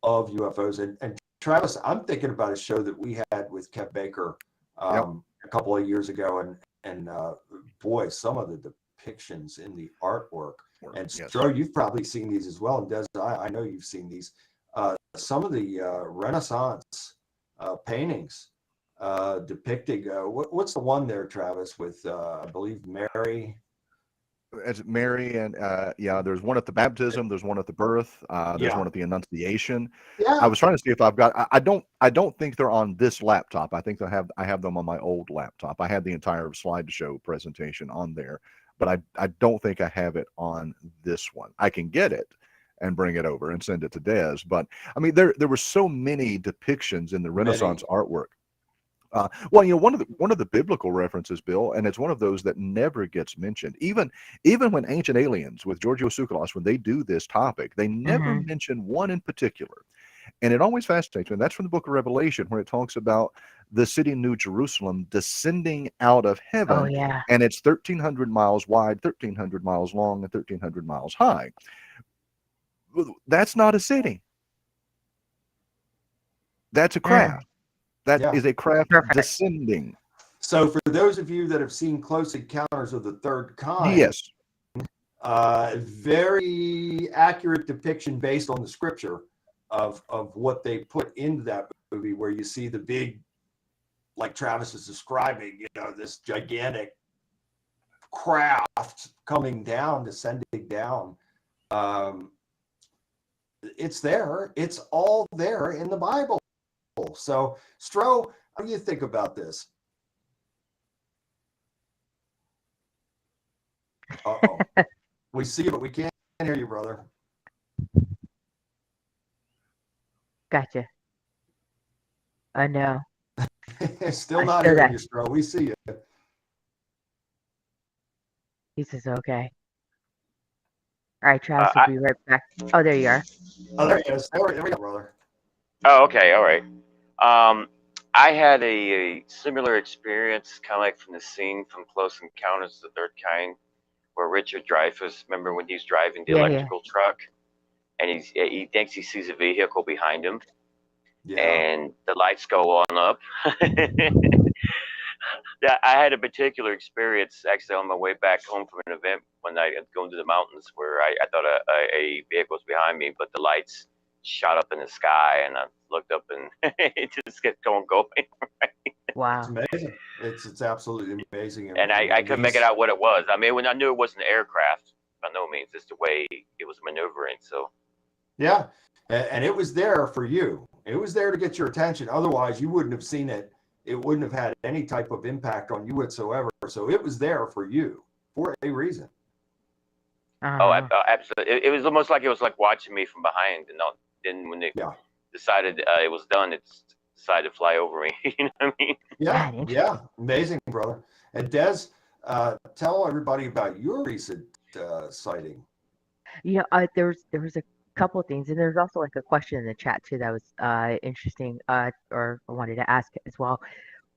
of UFOs. And Travis, I'm thinking about a show that we had with Kev Baker a couple of years ago, and boy, some of the depictions in the artwork. And Stro, you've probably seen these as well. And Des, I know you've seen these. Some of the Renaissance paintings depicting what's the one there, Travis, with I believe Mary. It's Mary, and there's one at the baptism, there's one at the birth, there's one at the Annunciation. I was trying to see if I've got. I don't think they're on this laptop. I think I have them on my old laptop. I had the entire slideshow presentation on there, but I don't think I have it on this one. I can get it and bring it over and send it to Des. But I mean, there were so many depictions in the Renaissance artwork. Well, one of the biblical references, Bill, and it's one of those that never gets mentioned. Even when Ancient Aliens with Giorgio Tsoukalos, when they do this topic, they never mention one in particular. And it always fascinates me. And that's from the book of Revelation, where it talks about the city New Jerusalem descending out of heaven. Oh, yeah. And it's 1,300 miles wide, 1,300 miles long, and 1,300 miles high. That's not a city. That's a craft. That is a craft descending. So for those of you that have seen Close Encounters of the Third Kind, yes, very accurate depiction based on the scripture of what they put into that movie, where you see the big, like Travis is describing, this gigantic craft coming down, descending down. It's there. It's all there in the Bible. So, Stro, how do you think about this? Uh-oh. We see you, but we can't hear you, brother. Gotcha. I know. Still not hearing you, Stro. We see you. He says, okay. All right, Travis, we'll be right back. Oh, there you are. Oh, there he is. There we go, brother. Oh, okay. All right. I had a similar experience, kind of like from the scene from Close Encounters of the Third Kind, where Richard Dreyfuss, remember when he's driving the electrical truck, and he thinks he sees a vehicle behind him, and the lights go on up. Yeah, I had a particular experience actually on my way back home from an event when I had gone to the mountains, where I thought a vehicle was behind me, but the lights shot up in the sky, and I looked up and it just kept going. Right? Wow. It's amazing. It's absolutely amazing. And I couldn't make it out what it was. I mean, when I knew it wasn't an aircraft, by no means, it's the way it was maneuvering. So yeah, and it was there for you. It was there to get your attention. Otherwise, you wouldn't have seen it. It wouldn't have had any type of impact on you whatsoever. So it was there for you for a reason. Oh, absolutely. It was almost like it was like watching me from behind. And then when they decided it was done, it decided to fly over me. You know what I mean? Yeah. Amazing, brother. And Des, tell everybody about your recent sighting. Yeah, there was a couple of things, and there's also like a question in the chat too that was interesting, or I wanted to ask as well.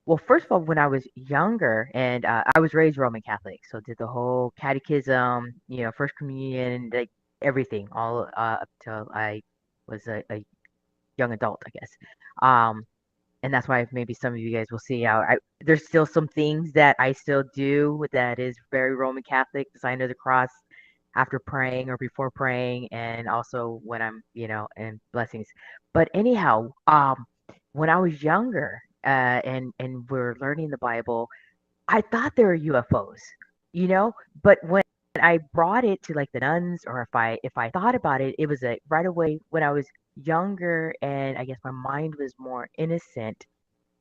Well, first of all, when I was younger, and I was raised Roman Catholic, so did the whole catechism, First Communion, like everything, all up till I was a young adult, I guess. And that's why maybe some of you guys will see how there's still some things that I still do that is very Roman Catholic, the sign of the cross, after praying or before praying, and also when I'm, in blessings. But anyhow, when I was younger, and we're learning the Bible, I thought they were UFOs, but when I brought it to like the nuns, or if I thought about it, it was right away when I was younger, and I guess my mind was more innocent.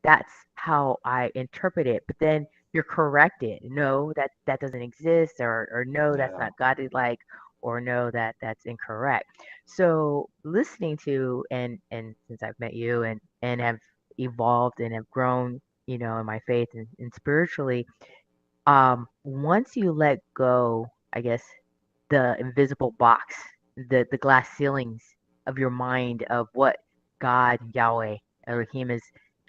That's how I interpret it. But then you're corrected. No, that doesn't exist, or no, that's Yeah. not godly like, or no, that's incorrect. So listening to, and since I've met you, and have evolved and have grown, in my faith, and spiritually, once you let go, I guess, the invisible box, the glass ceilings of your mind of what God, Yahweh, Elohim is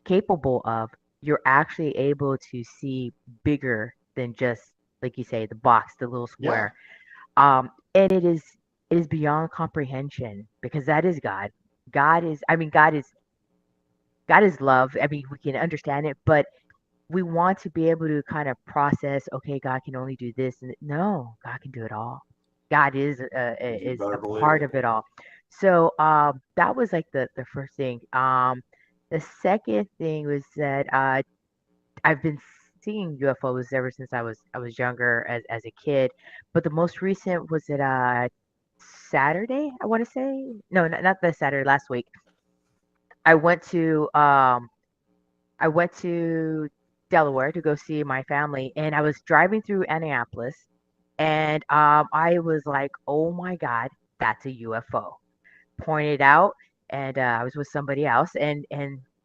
capable of, you're actually able to see bigger than just, like you say, the box, the little Yeah. square. And it is beyond comprehension, because that is God. God is love. I mean, we can understand it, but we want to be able to kind of process, okay, God can only do this, and no, God can do it all. God is You is better a believe part it. of it all. So that was like the first thing. The second thing was that I've been seeing UFOs ever since I was younger, as a kid, but the most recent was at Saturday, I want to say. No, not the Saturday, last week. I went to um I went to Delaware to go see my family, and I was driving through Annapolis, and I was like, "Oh my God, that's a UFO!" Pointed out, and I was with somebody else, and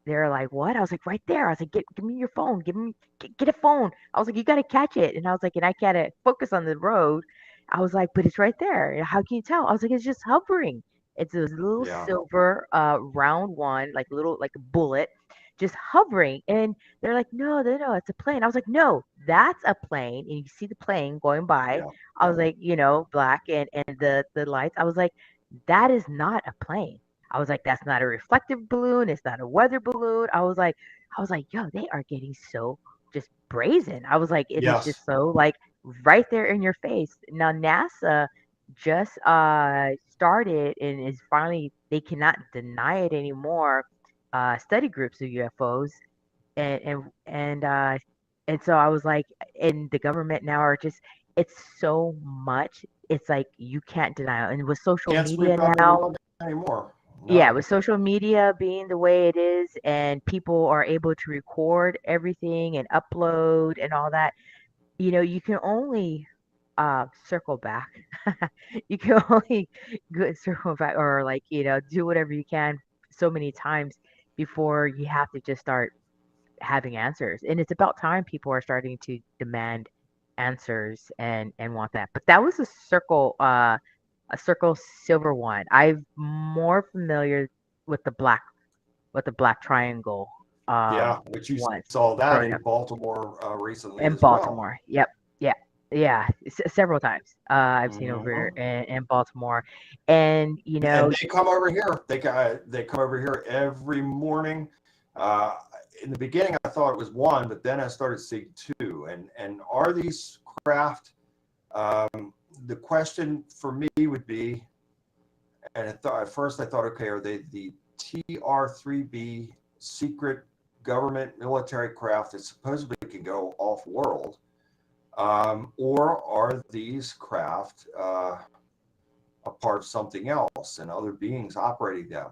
they're like, "What?" I was like, "Right there." I was like, "Give me your phone. Get a phone." I was like, "You got to catch it," and I was like, "And I can't focus on the road." I was like, "But it's right there. How can you tell?" I was like, "It's just hovering. It's this little Yeah. silver round one, like little like a bullet, just hovering." And they're like, "No, no, no, it's a plane." I was like, "No, that's a plane." And you see the plane going by. Yeah. I was like, black, and the lights. I was like, that is not a plane. I was like, that's not a reflective balloon. It's not a weather balloon. I was like, yo, they are getting so just brazen. I was like, it is Yes. just so like right there in your face. Now NASA just started, and is finally, they cannot deny it anymore. Study groups of UFOs, and so I was like, and the government now are just, it's so much. It's like you can't deny it. And with social Can't media sweep under the now, rug anymore. yeah, No. with social media being the way it is, and people are able to record everything and upload and all that, you can only circle back. You can only circle back, or like, do whatever you can so many times before you have to just start having answers. And it's about time people are starting to demand answers, and want that. But that was a circle silver one. I'm more familiar with the black triangle Yeah. Which you ones saw that growing in up Baltimore recently in as well. Baltimore. Yep. Yeah. Yeah. Several times. I've seen over Hmm. in Baltimore. And And they come over here. They come over here every morning. Uh, in the beginning, I thought it was one, but then I started seeing two. And are these craft? The question for me would be, and at first I thought, okay, are they the TR-3B secret government military craft that supposedly can go off world, or are these craft a part of something else and other beings operating them?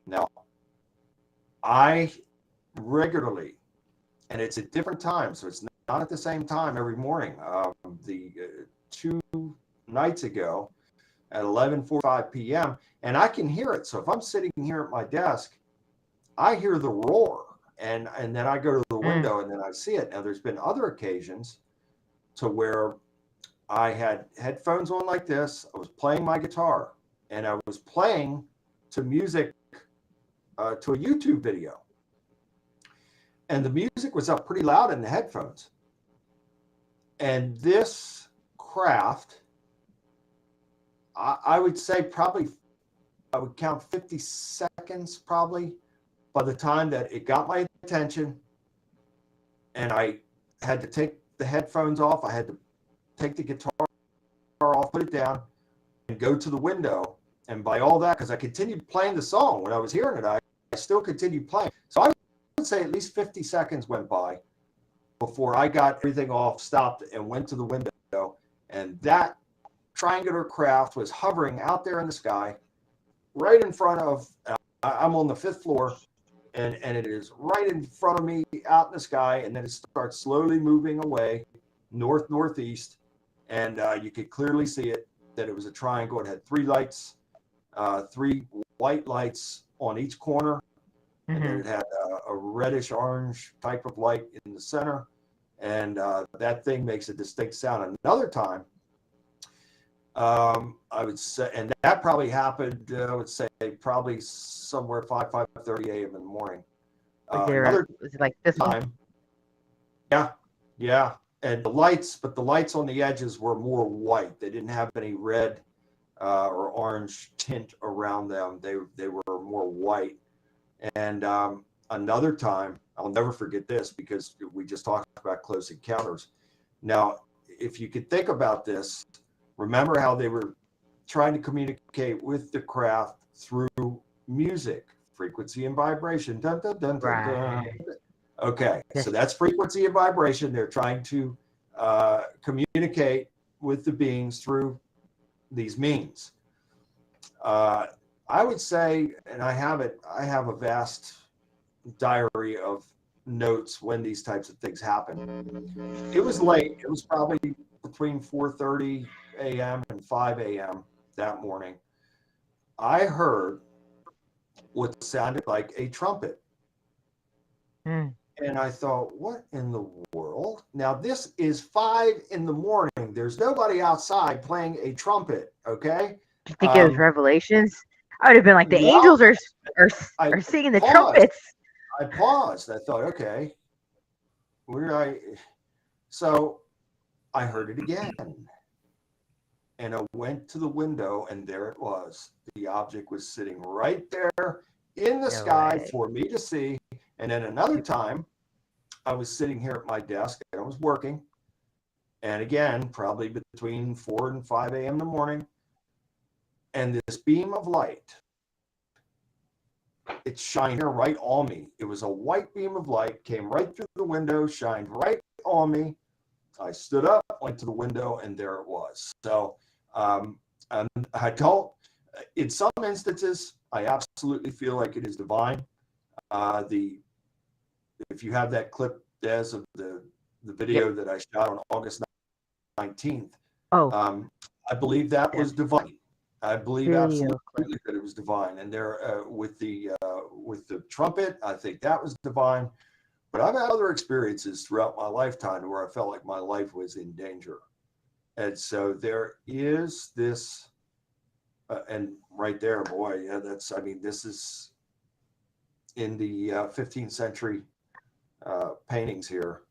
Now, I regularly, and it's at different times, so it's not at the same time every morning. The 2 nights ago at 11:45 p.m., and I can hear it. So if I'm sitting here at my desk, I hear the roar, and then I go to the mm, window and then I see it. Now, there's been other occasions to where I had headphones on like this. I was playing my guitar, and I was playing to music, to a YouTube video, and the music was up pretty loud in the headphones. And this craft, I would say probably, I would count 50 seconds probably by the time that it got my attention, and I had to take the headphones off. I had to take the guitar off, put put it down and go to the window. And by all that, because I continued playing the song when I was hearing it, I still continued playing. So I would say at least 50 seconds went by before I got everything off, stopped, and went to the window. And that triangular craft was hovering out there in the sky, right in front of, I'm on the 5th floor, and it is right in front of me out in the sky. And then it starts slowly moving away, northeast. And you could clearly see it, that it was a triangle. It had 3 lights, 3 white lights on each corner. And then it had a reddish orange type of light in the center. And that thing makes a distinct sound. Another time, I would say, and that probably happened, I would say probably somewhere 5:30 a.m. in the morning. Was it like this one? Time, yeah. And the lights on the edges were more white. They didn't have any red or orange tint around them. They were more white. And another time, I'll never forget this because we just talked about close encounters. Now, if you could think about this, remember how they were trying to communicate with the craft through music, frequency and vibration. Dun, dun, dun, dun, dun. Okay, so that's frequency and vibration. They're trying to communicate with the beings through these means. I would say, and I have a vast diary of notes when these types of things happen. It was late. It was probably between 4:30 a.m. and 5 a.m. that morning. I heard what sounded like a trumpet. And I thought, what in the world? Now, this is 5 in the morning. There's nobody outside playing a trumpet, okay? Do you think it was Revelations? I would have been like, the angels are singing the trumpets. I paused. I thought, okay, so I heard it again. And I went to the window, and there it was. The object was sitting right there in the sky for me to see. And then another time, I was sitting here at my desk, and I was working. And again, probably between 4 and 5 a.m. in the morning. And this beam of light, it shined right on me. It was a white beam of light, came right through the window, shined right on me. I stood up, went to the window, and there it was. So and I don't, in some instances, I absolutely feel like it is divine. If you have that clip, Des, of the video that I shot on August 19th, I believe that was divine. I believe absolutely that it was divine. And there, with the trumpet, I think that was divine. But I've had other experiences throughout my lifetime where I felt like my life was in danger. And so there is this, and right there, boy, yeah, this is in the 15th century paintings here,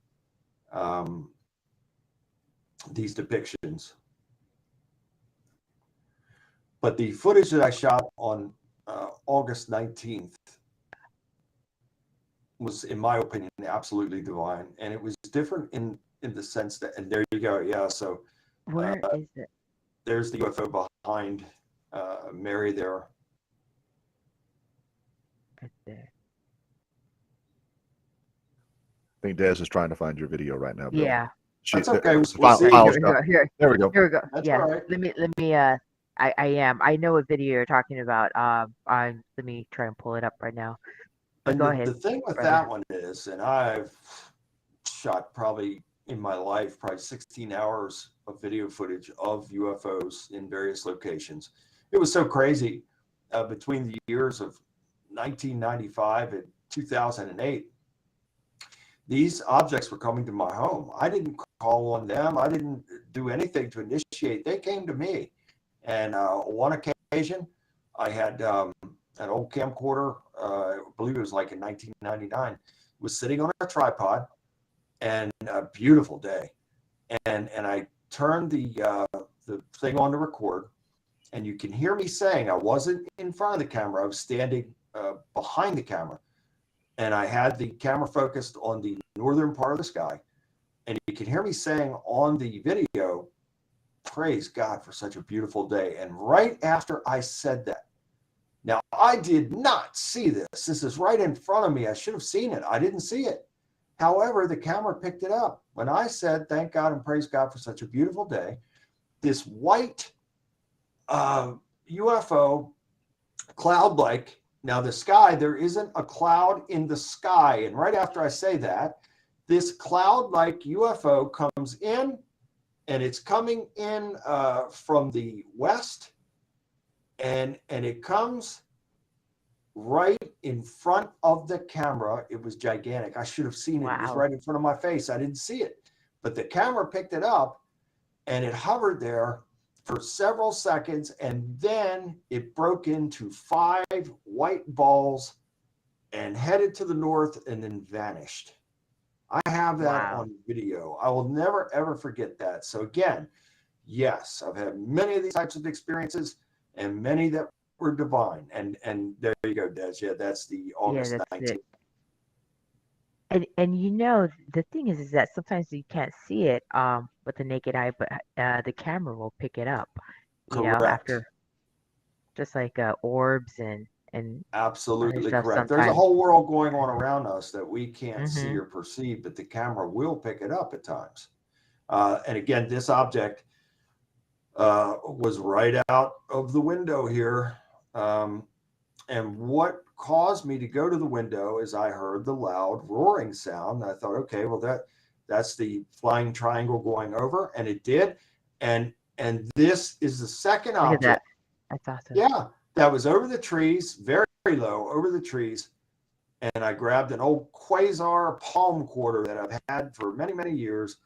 these depictions. But the footage that I shot on August 19th was, in my opinion, absolutely divine. And it was different in the sense that, and there you go. Yeah. So where is it? There's the UFO behind Mary there. Right there. I think Des is trying to find your video right now, Bill. Yeah. That's okay. There we go. Here we go. That's Yeah. all right. Let me I know what video you're talking about. Let me try and pull it up right now. And Go ahead. The thing with brother. that one is, and I've shot probably in my life, probably 16 hours of video footage of UFOs in various locations. It was so crazy between the years of 1995 and 2008. These objects were coming to my home. I didn't call on them. I didn't do anything to initiate. They came to me. And on one occasion, I had an old camcorder, I believe it was like in 1999, was sitting on a tripod, and a beautiful day. And I turned the thing on to record, and you can hear me saying, I wasn't in front of the camera, I was standing behind the camera. And I had the camera focused on the northern part of the sky. And you can hear me saying on the video, praise God for such a beautiful day. And right after I said that, now I did not see this. This is right in front of me. I should have seen it. I didn't see it. However, the camera picked it up. When I said, thank God and praise God for such a beautiful day, this white UFO cloud-like, now the sky, there isn't a cloud in the sky. And right after I say that, this cloud-like UFO comes in, and it's coming in from the west, and it comes right in front of the camera. It was gigantic. I should have seen it. It was Wow. right in front of my face. I didn't see it, but the camera picked it up, and it hovered there for several seconds, and then it broke into 5 white balls and headed to the north and then vanished. I have that Wow. on video. I will never, ever forget that. So again, yes, I've had many of these types of experiences and many that were divine. And there you go, Des. Yeah, that's the Yeah, August that's 19th. it. And you know, the thing is that sometimes you can't see it with the naked eye, but the camera will pick it up, you know, Correct. after just like orbs and other Absolutely stuff correct. There's a sometimes. whole world going on around us that we can't see Mm-hmm. or perceive, but the camera will pick it up at times. And again, this object was right out of the window here. And what caused me to go to the window is I heard the loud roaring sound. I thought, okay, well that's the flying triangle going over, and it did. And this is the second Look at that. object. That's awesome. Yeah, that was over the trees, very, very low over the trees. And I grabbed an old Quasar palm quarter that I've had for many, many years.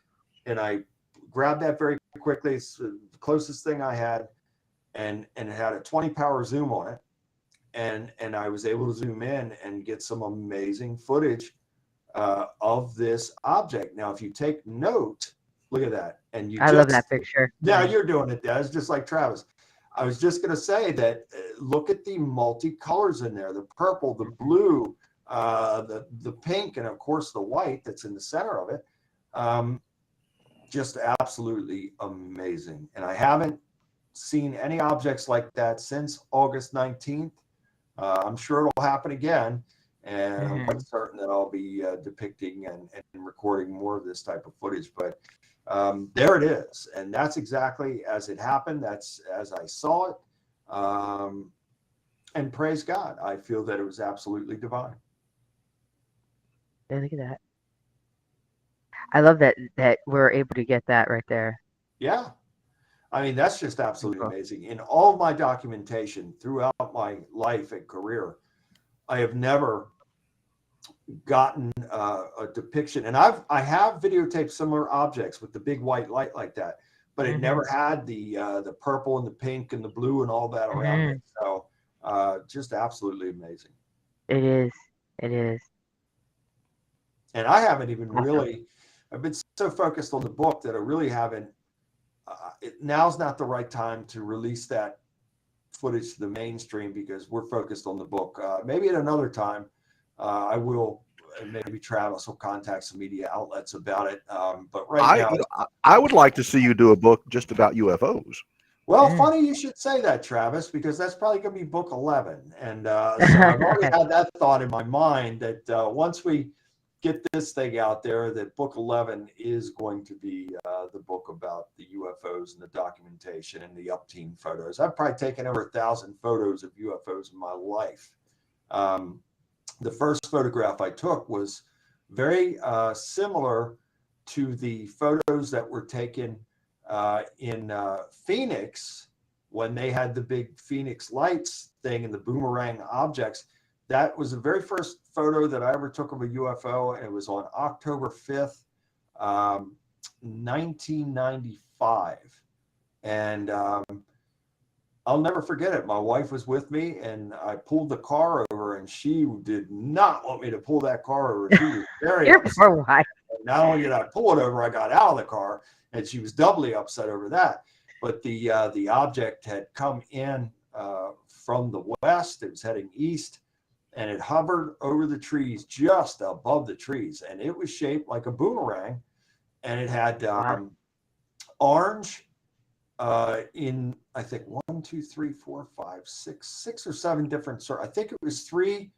And I grabbed that very quickly. It's the closest thing I had. And it had a 20 power zoom on it. And I was able to zoom in and get some amazing footage of this object. Now, if you take note, look at that. And you I love that picture. now you're doing it, Des, just like Travis. I was just going to say that look at the multicolors in there, the purple, the blue, the pink, and of course the white that's in the center of it. Just absolutely amazing. And I haven't seen any objects like that since August 19th. I'm sure it'll happen again. And I'm quite certain that I'll be depicting and recording more of this type of footage. But there it is. And that's exactly as it happened. That's as I saw it. And praise God, I feel that it was absolutely divine. Yeah, look at that. I love that we're able to get that right there. Yeah. I mean, that's just absolutely Cool. amazing. In all of my documentation throughout my life and career, I have never gotten a depiction, and I have videotaped similar objects with the big white light like that, but it never had the purple and the pink and the blue and all that around it. So just absolutely amazing. It is. It is. And I haven't even Awesome. really, I've been so focused on the book that I really haven't, now's not the right time to release that footage to the mainstream because we're focused on the book. Maybe at another time, I will, and maybe Travis will contact some media outlets about it. But right now, I would like to see you do a book just about UFOs. well, funny you should say that, Travis, because that's probably going to be book 11. And so I've already had that thought in my mind that once we get this thing out there, that book 11 is going to be the book about the UFOs and the documentation and the up-team photos. I've probably taken over 1,000 photos of UFOs in my life. The first photograph I took was very similar to the photos that were taken in Phoenix when they had the big Phoenix lights thing and the boomerang objects. That was the very first photo that I ever took of a UFO, and it was on October 5th, 1995. And I'll never forget it. My wife was with me, and I pulled the car over, and she did not want me to pull that car over. She was very Your upset. poor wife. Not only did I pull it over, I got out of the car, and she was doubly upset over that. But the object had come in from the west. It was heading east, and it hovered over the trees, just above the trees, and it was shaped like a boomerang, and it had orange in, I think, 1, 2, 3, 4, 5, 6 or 7 different, I think it was three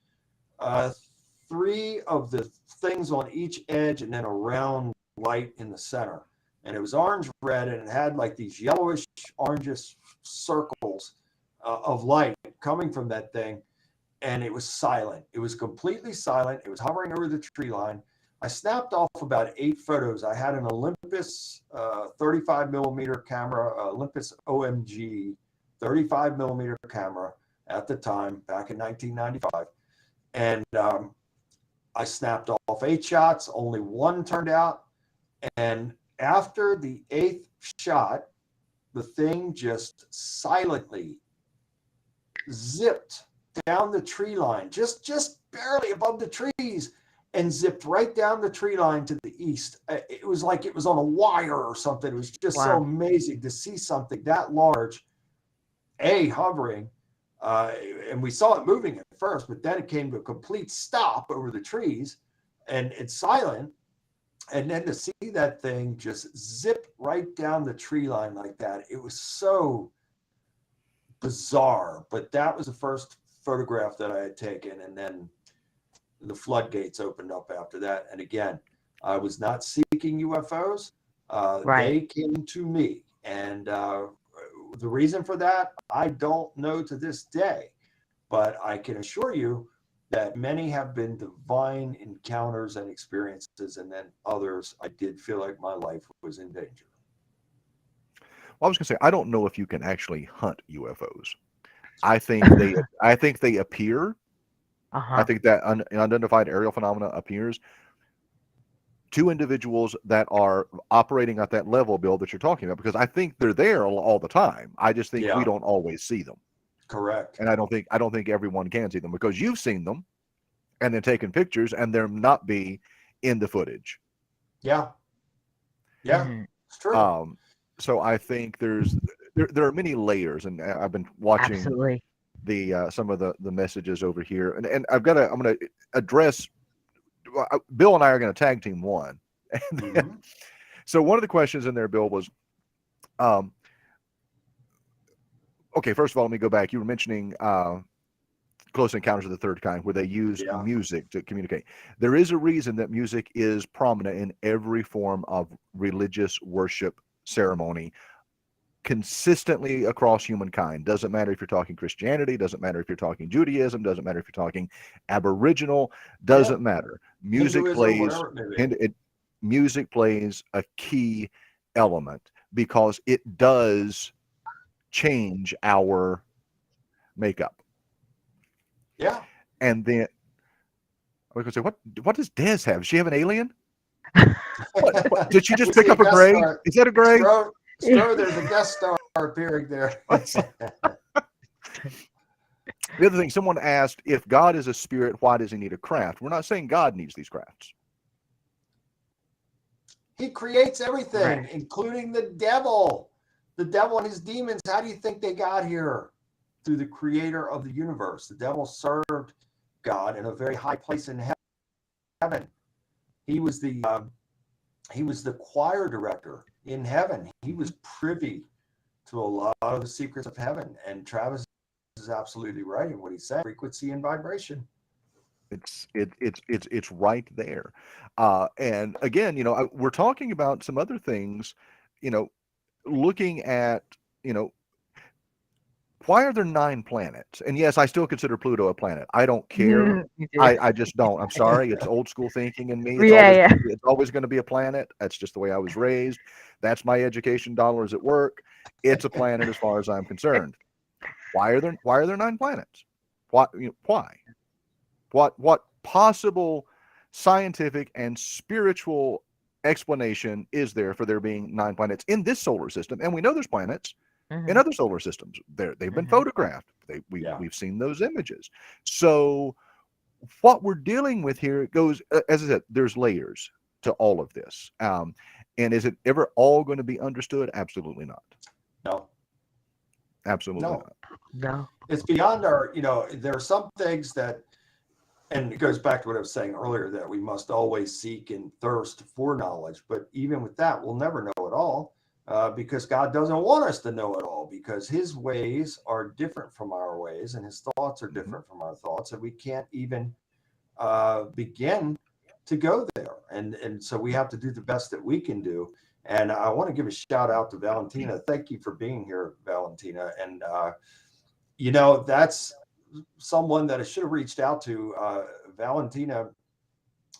of the things on each edge and then a round light in the center. And it was orange red, and it had like these yellowish orangish circles of light coming from that thing. And it was silent. It was completely silent. It was hovering over the tree line. I snapped off about 8 photos. I had an Olympus 35 millimeter camera, Olympus OMG 35 millimeter camera at the time, back in 1995. And I snapped off 8 shots. Only 1 turned out. And after the 8th shot, the thing just silently zipped down the tree line, just barely above the trees, and zipped right down the tree line to the east. It was like it was on a wire or something. It was just so amazing to see something that large, hovering, and we saw it moving at first, but then it came to a complete stop over the trees, and it's silent. And then to see that thing just zip right down the tree line like that, it was so bizarre. But that was the first photograph that I had taken, and then the floodgates opened up after that. And again, I was not seeking UFOs. They came to me. And the reason for that, I don't know to this day. But I can assure you that many have been divine encounters and experiences, and then others, I did feel like my life was in danger. Well, I was going to say, I don't know if you can actually hunt UFOs. I think they appear. I think that unidentified aerial phenomena appears to individuals that are operating at that level, Bill, that you're talking about, because I think they're there all the time. I just think we don't always see them. Correct. And I don't think everyone can see them, because you've seen them and then taken pictures and there not be in the footage. Yeah. It's true. So I think there are many layers, and I've been watching the some of the messages over here, and I'm going to address. Bill and I are going to tag team one. And then, so one of the questions in there, Bill, was, okay, first of all, let me go back. You were mentioning Close Encounters of the Third Kind, where they use music to communicate. There is a reason that music is prominent in every form of religious worship ceremony consistently across humankind. Doesn't matter if you're talking Christianity, doesn't matter if you're talking Judaism, doesn't matter if you're talking Aboriginal, doesn't matter. Music music plays a key element, because it does change our makeup. Yeah. And then I was going to say, what does Des have? Does she have an alien? What? Did she just pick up a gray? Is that a gray? There's a guest star appearing there. The other thing, someone asked, if God is a spirit, why does he need a craft? We're not saying God needs these crafts. He creates everything, including the devil. The devil and his demons, how do you think they got here? Through the creator of the universe. The devil served God in a very high place in heaven. He was the choir director in heaven. He was privy to a lot of the secrets of heaven. And Travis is absolutely right in what he said. Frequency and vibration. It's right there. And again, we're talking about some other things, looking at, why are there 9 planets? And yes, I still consider Pluto a planet. I don't care. I just don't. I'm sorry. It's old school thinking in me. It's always going to be a planet. That's just the way I was raised. That's my education dollars at work. It's a planet as far as I'm concerned. Why are there 9 planets? Why? What possible scientific and spiritual explanation is there for there being 9 planets in this solar system? And we know there's planets in other solar systems. They've been photographed. We've seen those images. So what we're dealing with here goes, as I said, there's layers to all of this. And is it ever all going to be understood? Absolutely not. No. Absolutely not. No. It's beyond our, there are some things that, and it goes back to what I was saying earlier, that we must always seek and thirst for knowledge. But even with that, we'll never know it all. because God doesn't want us to know it all, because his ways are different from our ways and his thoughts are different from our thoughts, and we can't even begin to go there. And so we have to do the best that we can do. And I want to give a shout out to Valentina. Thank you for being here, Valentina. And, that's someone that I should have reached out to. Valentina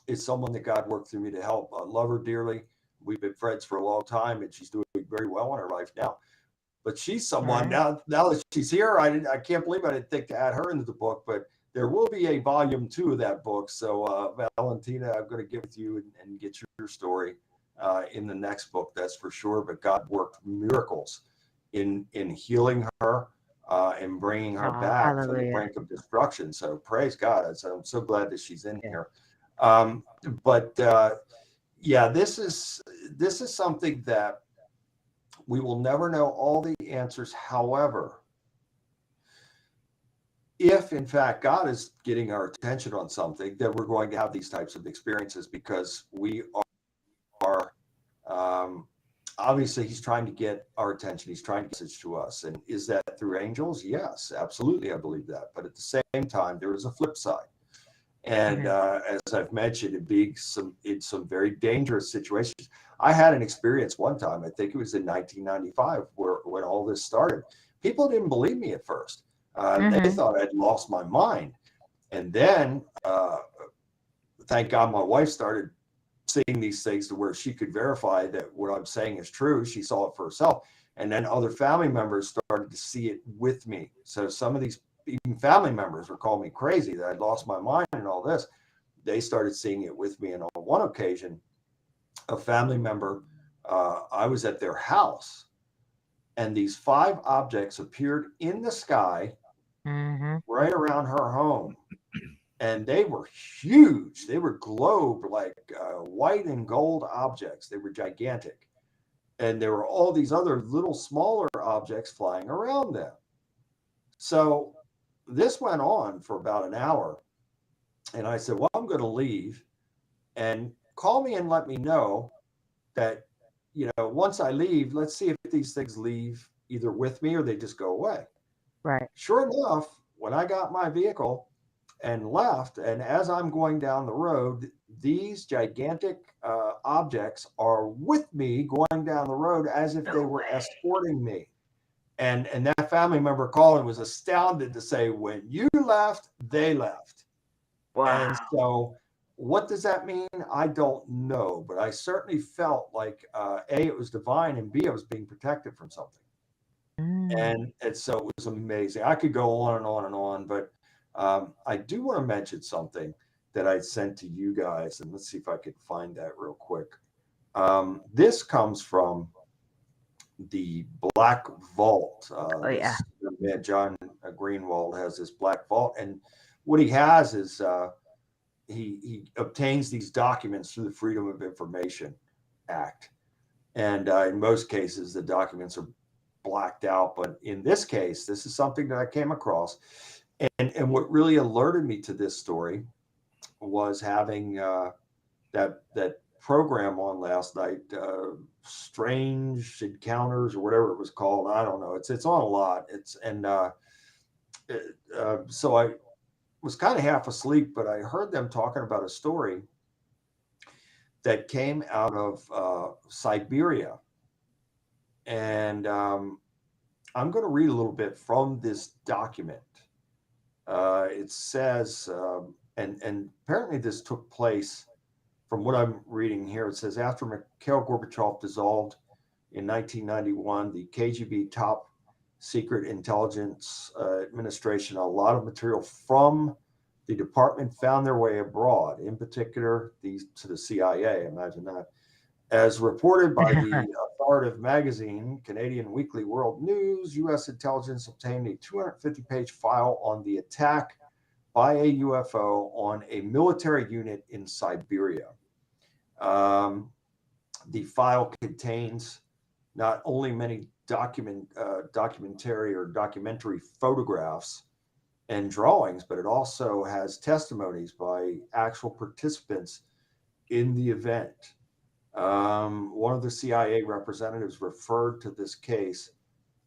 is someone that God worked through me to help. I love her dearly. We've been friends for a long time, and she's doing very well in her life now. But she's someone now that she's here. I can't believe I didn't think to add her into the book, but there will be a volume 2 of that book. So Valentina, I'm going to give it to you and get your story in the next book, that's for sure. But God worked miracles in healing her and bringing her back from the brink of destruction. So praise God. I'm so glad that she's in here. This is something that we will never know all the answers. However, if in fact God is getting our attention on something, then we're going to have these types of experiences, because we are obviously he's trying to get our attention. He's trying to get a message to us. And is that through angels? Yes, absolutely. I believe that. But at the same time, there is a flip side. And as I've mentioned, in some very dangerous situations. I had an experience one time, I think it was in 1995, when all this started. People didn't believe me at first. They thought I'd lost my mind. And then, thank God, my wife started seeing these things to where she could verify that what I'm saying is true. She saw it for herself. And then other family members started to see it with me. So some of these even family members were calling me crazy that I'd lost my mind and all this. They started seeing it with me. And on one occasion, a family member, I was at their house, and these 5 objects appeared in the sky right around her home. And they were huge. They were globe, like white and gold objects. They were gigantic. And there were all these other little smaller objects flying around them. So this went on for about an hour. And I said, well, I'm going to leave, and call me and let me know that, once I leave, let's see if these things leave either with me or they just go away. Right. Sure enough, when I got my vehicle and left, and as I'm going down the road, these gigantic objects are with me going down the road as if they were escorting me. And that family member called and was astounded to say, when you left, they left. Wow. And so what does that mean? I don't know, but I certainly felt like A, it was divine, and B, I was being protected from something. And so it was amazing. I could go on and on and on, but I do want to mention something that I sent to you guys, and let's see if I can find that real quick. This comes from the Black Vault. John Greenwald has this Black Vault, and what he has is he obtains these documents through the Freedom of Information Act, and in most cases the documents are blacked out, but in this case, this is something that I came across, and what really alerted me to this story was having that program on last night, Strange Encounters or whatever it was called. I don't know. It's on a lot. So I was kind of half asleep, but I heard them talking about a story that came out of Siberia. And I'm going to read a little bit from this document. It says, and apparently this took place, from what I'm reading here, it says, after Mikhail Gorbachev dissolved in 1991, the KGB top secret intelligence administration, a lot of material from the department found their way abroad, in particular to the CIA, imagine that. As reported by the authoritative magazine, Canadian Weekly World News, U.S. intelligence obtained a 250-page file on the attack by a UFO on a military unit in Siberia. The file contains not only many documentary photographs and drawings, but it also has testimonies by actual participants in the event. One of the CIA representatives referred to this case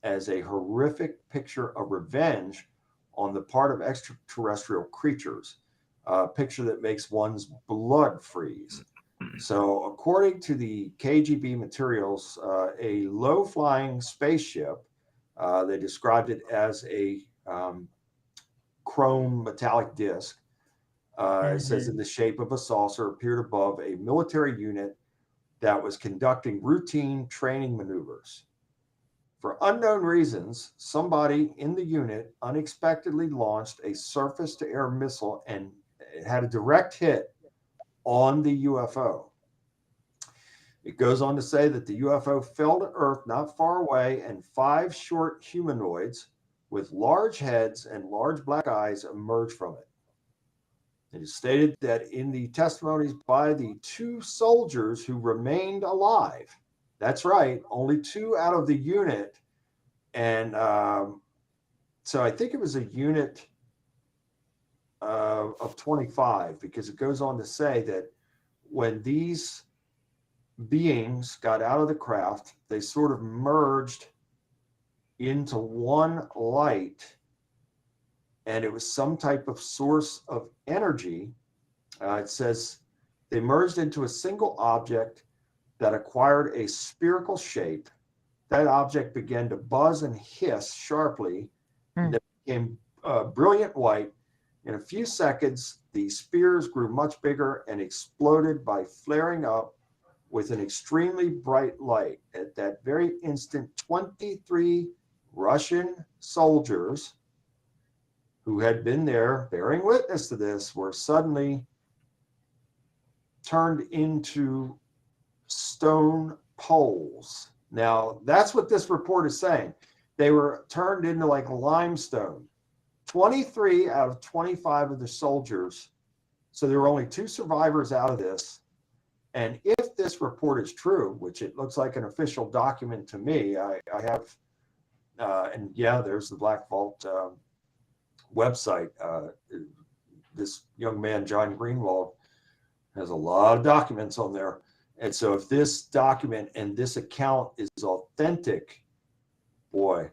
as a horrific picture of revenge on the part of extraterrestrial creatures, a picture that makes one's blood freeze. So, according to the KGB materials, a low-flying spaceship, they described it as a chrome metallic disc. It says in the shape of a saucer, appeared above a military unit that was conducting routine training maneuvers. For unknown reasons, somebody in the unit unexpectedly launched a surface-to-air missile, and it had a direct hit on the UFO. It goes on to say that the UFO fell to Earth not far away, and 5 short humanoids with large heads and large black eyes emerged from it. It is stated that in the testimonies by the 2 soldiers who remained alive, that's right, only 2 out of the unit, and so I think it was a unit of 25, because it goes on to say that when these beings got out of the craft, they sort of merged into one light, and it was some type of source of energy. It says they merged into a single object that acquired a spherical shape. That object began to buzz and hiss sharply, and it became brilliant white. In a few seconds, the spheres grew much bigger and exploded by flaring up with an extremely bright light. At that very instant, 23 Russian soldiers who had been there bearing witness to this were suddenly turned into stone poles. Now, that's what this report is saying. They were turned into like limestone. 23 out of 25 of the soldiers. So there were only 2 survivors out of this. And if this report is true, which it looks like an official document to me, I have, and yeah, there's the Black Vault website. This young man, John Greenwald, has a lot of documents on there. And so if this document and this account is authentic, boy,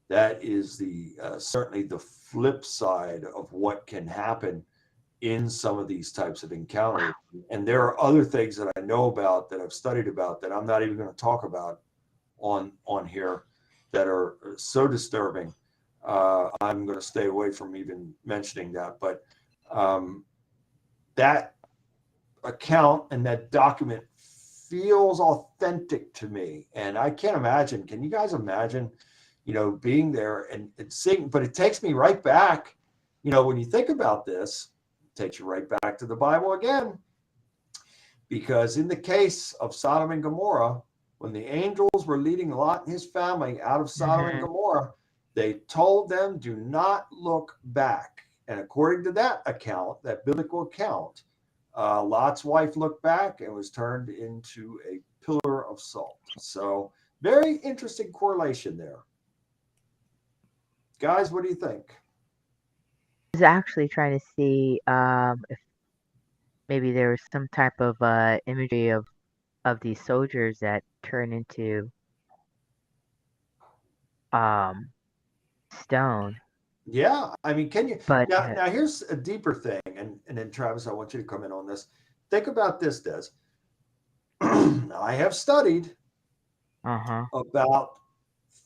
that is the certainly the flip side of what can happen in some of these types of encounters. And there are other things that I know about, that I've studied about, that I'm not even going to talk about on here, that are so disturbing. I'm going to stay away from even mentioning that. But that account and that document feels authentic to me. And I can't imagine, can you guys imagine, being there and seeing, but it takes me right back, when you think about this, it takes you right back to the Bible again. Because in the case of Sodom and Gomorrah, when the angels were leading Lot and his family out of Sodom and Gomorrah, they told them, do not look back. And according to that account, that biblical account, Lot's wife looked back and was turned into a pillar of salt. So very interesting correlation there. Guys, what do you think? I was actually trying to see if maybe there was some type of imagery of these soldiers that turn into stone. Yeah, I mean, can you? But Now here's a deeper thing, and then Travis, I want you to come in on this. Think about this, Des. I have studied about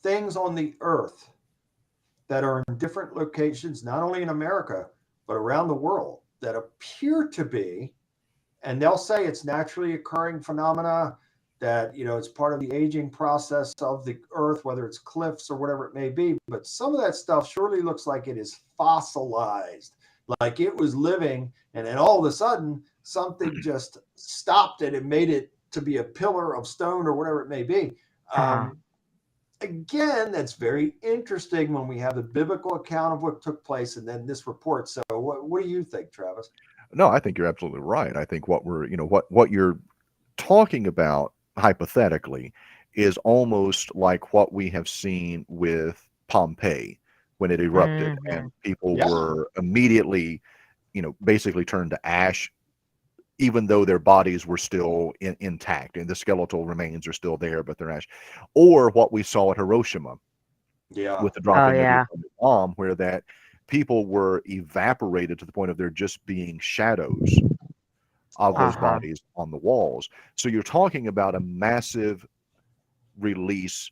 things on the earth that are in different locations, not only in America, but around the world, that appear to be, and they'll say it's naturally occurring phenomena, that, it's part of the aging process of the earth, whether it's cliffs or whatever it may be. But some of that stuff surely looks like it is fossilized, like it was living, and then all of a sudden something just stopped it and made it to be a pillar of stone or whatever it may be. Again, that's very interesting when we have the biblical account of what took place and then this report. So what do you think, Travis? No, I think you're absolutely right. I think what we're, what you're talking about hypothetically is almost like what we have seen with Pompeii when it erupted and people were immediately, basically turned to ash even though their bodies were still intact and the skeletal remains are still there, but they're ash. Or what we saw at Hiroshima Yeah. with the dropping of the yeah. atomic bomb, where that people were evaporated to the point of there just being shadows of those Uh-huh. bodies on the walls. So you're talking about a massive release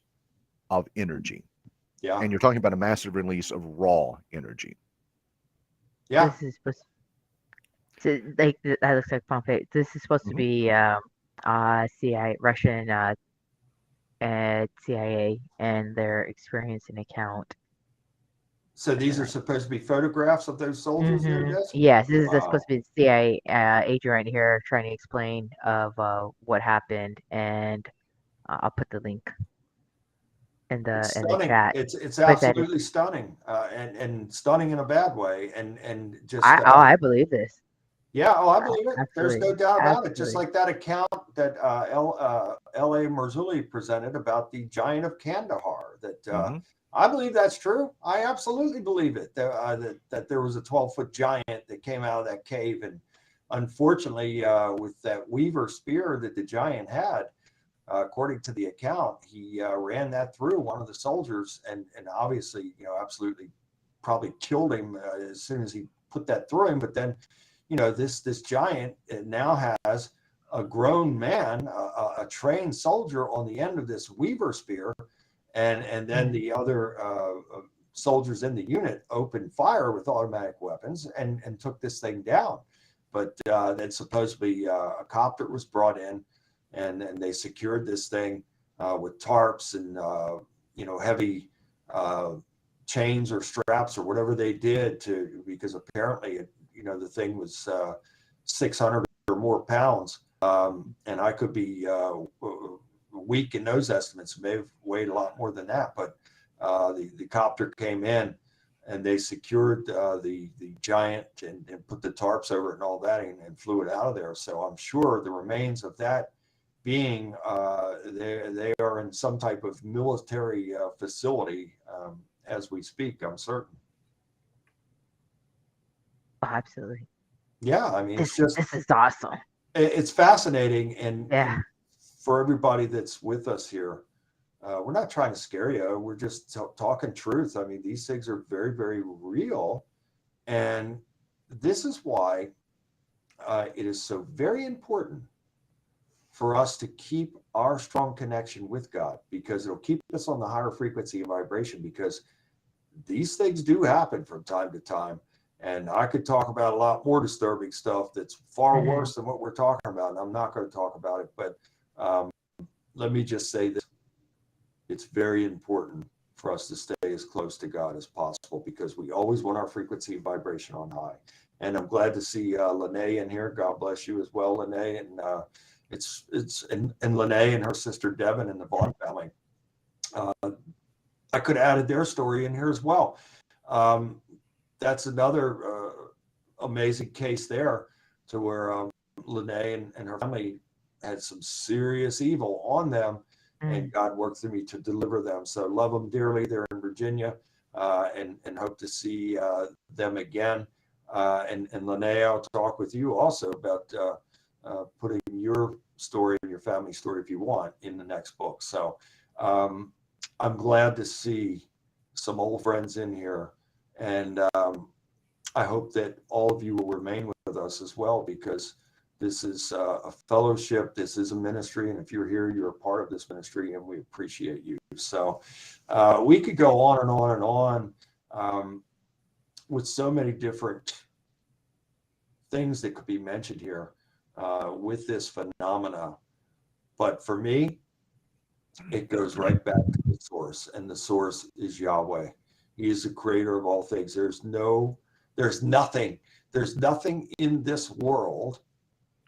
of energy, Yeah. and you're talking about a massive release of raw energy. Yeah. This is supposed to, like that looks like Pompeii. This is supposed to Mhm. be CIA, Russian CIA, and their experience and account. So these are supposed to be photographs of those soldiers there, Des? Yes, this is Wow. supposed to be the CIA agent right here trying to explain of what happened, and I'll put the link It's in the stunning. chat. It's But that is, absolutely stunning, and stunning in a bad way, and just I believe this. yeah. Oh, I believe it. There's no Absolutely, doubt about it. Just absolutely. like that account that L.A. Marzulli presented about the giant of Kandahar. That Mhm. I believe that's true. I absolutely believe it. That there was a 12-foot giant that came out of that cave, and unfortunately, with that Weaver spear that the giant had. According to the account, he ran that through one of the soldiers, and obviously, absolutely, probably killed him as soon as he put that through him. But then, this giant now has a grown man, a trained soldier on the end of this Weaver spear, and then the other soldiers in the unit opened fire with automatic weapons and took this thing down. But then supposedly a copter was brought in. And they secured this thing with tarps and heavy chains or straps or whatever they did because apparently the thing was 600 or more pounds, and I could be weak in those estimates. May have weighed a lot more than that, but the copter came in and they secured the giant and put the tarps over it and all that and flew it out of there. So I'm sure the remains of that being they are in some type of military facility as we speak, I'm certain. Oh, absolutely. Yeah, I mean, This is awesome. It's fascinating, and for everybody that's with us here, we're not trying to scare you. We're just talking truth. I mean, these things are very, very real, and this is why it is so very important for us to keep our strong connection with God, because it'll keep us on the higher frequency of vibration, because these things do happen from time to time. And I could talk about a lot more disturbing stuff that's far worse than what we're talking about. And I'm not going to talk about it, but let me just say that it's very important for us to stay as close to God as possible, because we always want our frequency of vibration on high. And I'm glad to see Lene in here. God bless you as well, Lene. And and Lene and her sister Devin and the Vaughn family. I could have added their story in here as well. That's another amazing case there, to where Lene and her family had some serious evil on them, and God worked through me to deliver them. So love them dearly. They're in Virginia, and hope to see them again. And Lene, I'll talk with you also about putting your story and your family story, if you want, in the next book. So I'm glad to see some old friends in here, and I hope that all of you will remain with us as well, because this is a fellowship, this is a ministry, and if you're here, you're a part of this ministry, and we appreciate you. So we could go on and on and on with so many different things that could be mentioned here with this phenomena. But for me, it goes right back to the source, and the source is Yahweh. He is the creator of all things. There's nothing in this world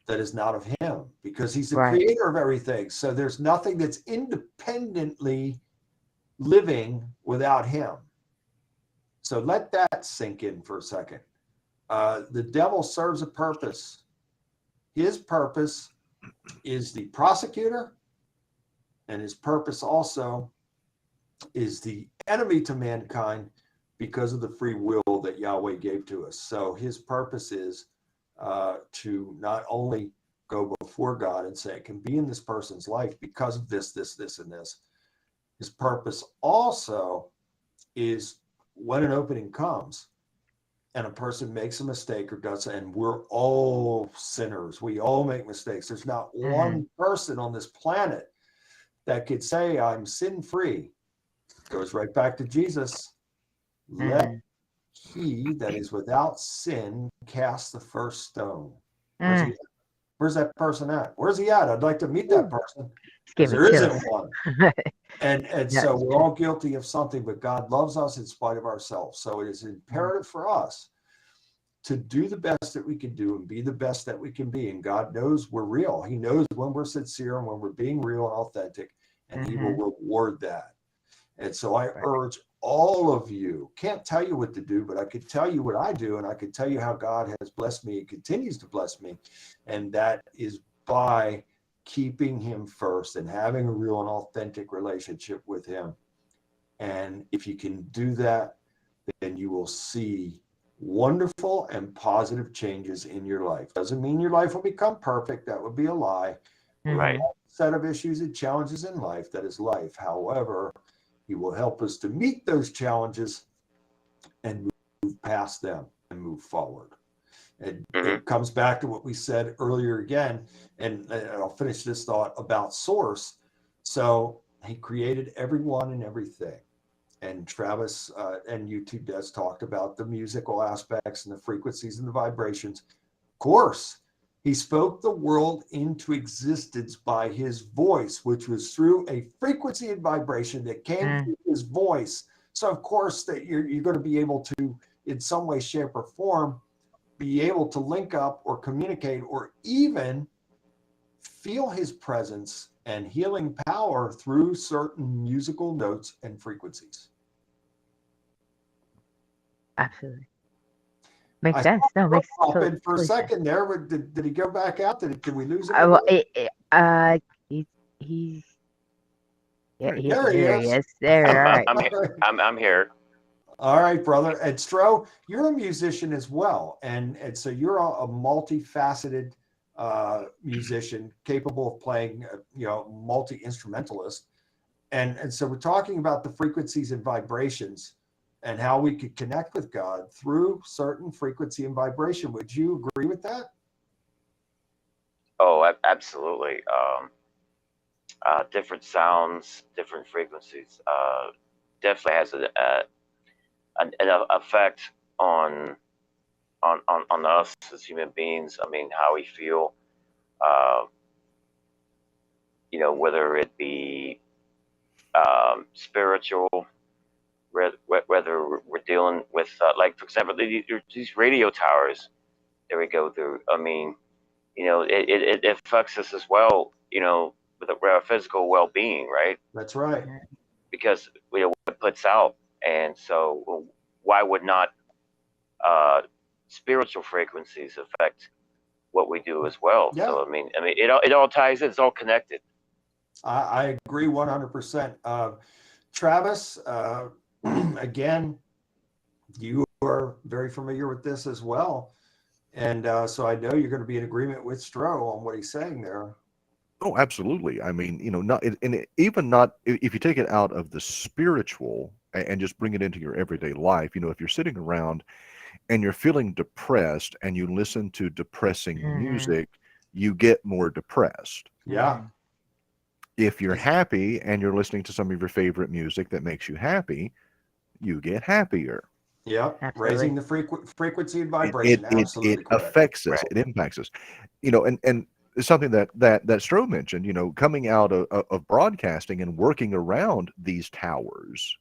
that is not of him, because he's the creator of everything. So there's nothing that's independently living without him. So let that sink in for a second. The devil serves a purpose. His purpose is the prosecutor, and his purpose also is the enemy to mankind, because of the free will that Yahweh gave to us. So his purpose is to not only go before God and say, it can be in this person's life because of this, and this. His purpose also is when an opening comes and a person makes a mistake or does, and we're all sinners. We all make mistakes. There's not one person on this planet that could say, I'm sin free. Goes right back to Jesus. Let he that is without sin cast the first stone. Where's he at? Where's that person at? Where's he at? I'd like to meet that person. Because there isn't one. And so we're all guilty of something, but God loves us in spite of ourselves. So it is imperative for us to do the best that we can do and be the best that we can be. And God knows we're real. He knows when we're sincere and when we're being real and authentic, and he will reward that. And so I urge all of you, can't tell you what to do, but I could tell you what I do, and I could tell you how God has blessed me and continues to bless me. And that is by keeping him first and having a real and authentic relationship with him. And if you can do that, then you will see wonderful and positive changes in your life. Doesn't mean your life will become perfect. That would be a lie. Right. Set of issues and challenges in life. That is life. However, he will help us to meet those challenges and move past them and move forward. And it comes back to what we said earlier again, and I'll finish this thought about source. So he created everyone and everything. And Travis and you two, Des, talked about the musical aspects and the frequencies and the vibrations. Of course, he spoke the world into existence by his voice, which was through a frequency and vibration that came through his voice. So of course that you're going to be able to, in some way, shape, or form, be able to link up or communicate or even feel his presence and healing power through certain musical notes and frequencies. Absolutely. Makes sense. No, makes Pop totally, in for a totally sense. second there. But did he go back out? Did we lose him? Well, he's yeah, There he there he is. is. There, all right. I'm here. All right, brother. And Stro, you're a musician as well, and so you're a multifaceted musician, capable of playing, multi-instrumentalist, and so we're talking about the frequencies and vibrations and how we could connect with God through certain frequency and vibration. Would you agree with that? Oh, absolutely. Different sounds, different frequencies, definitely has an effect on us as human beings. I mean, how we feel. Whether it be spiritual, whether we're dealing with, like, for example, these radio towers that we go through. I mean, it affects us as well, with our physical well-being, right? That's right. Because what it puts out. And so why would not spiritual frequencies affect what we do as well? Yeah. So, I mean, it all ties in. It's all connected. I agree 100%. Travis, again, you are very familiar with this as well. And so I know you're going to be in agreement with Stro on what he's saying there. Oh, absolutely. I mean, even not if you take it out of the spiritual and just bring it into your everyday life. If you're sitting around and you're feeling depressed and you listen to depressing music, you get more depressed. Yeah. If you're happy and you're listening to some of your favorite music that makes you happy, you get happier. Yeah, Absolutely. raising the frequency and vibration. It affects us. It impacts us. And something that Stro mentioned, coming out of broadcasting and working around these towers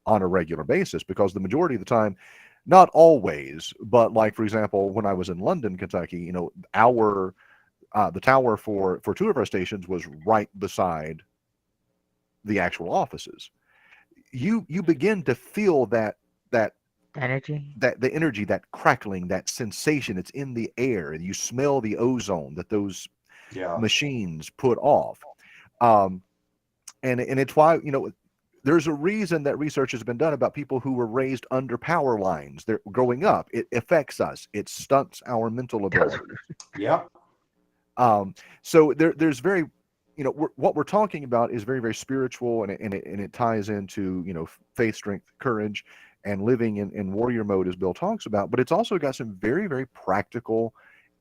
on a regular basis, because the majority of the time, not always, but like, for example, when I was in London, Kentucky, the tower for two of our stations was right beside the actual offices. You begin to feel that Energy. the energy, that crackling, that sensation. It's in the air, and you smell the ozone that those machines put off. And it's why there's a reason that research has been done about people who were raised under power lines. They're growing up. It affects us. It stunts our mental ability. Yep. So there's very, what we're talking about is very, very spiritual, and it ties into, faith, strength, courage, and living in warrior mode, as Bill talks about. But it's also got some very, very practical,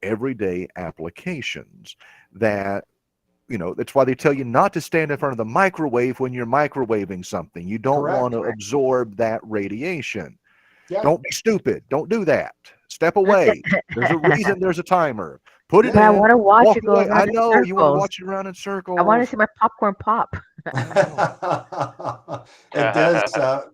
everyday applications that, that's why they tell you not to stand in front of the microwave when you're microwaving something. You don't Correct. want to absorb that radiation. Yeah. Don't be stupid. Don't do that. Step away. There's a reason there's a timer. Put it But I in. want to watch Walk it go away. I around in know you want to circles. watch it around in circles. I want to see my popcorn pop. And Des,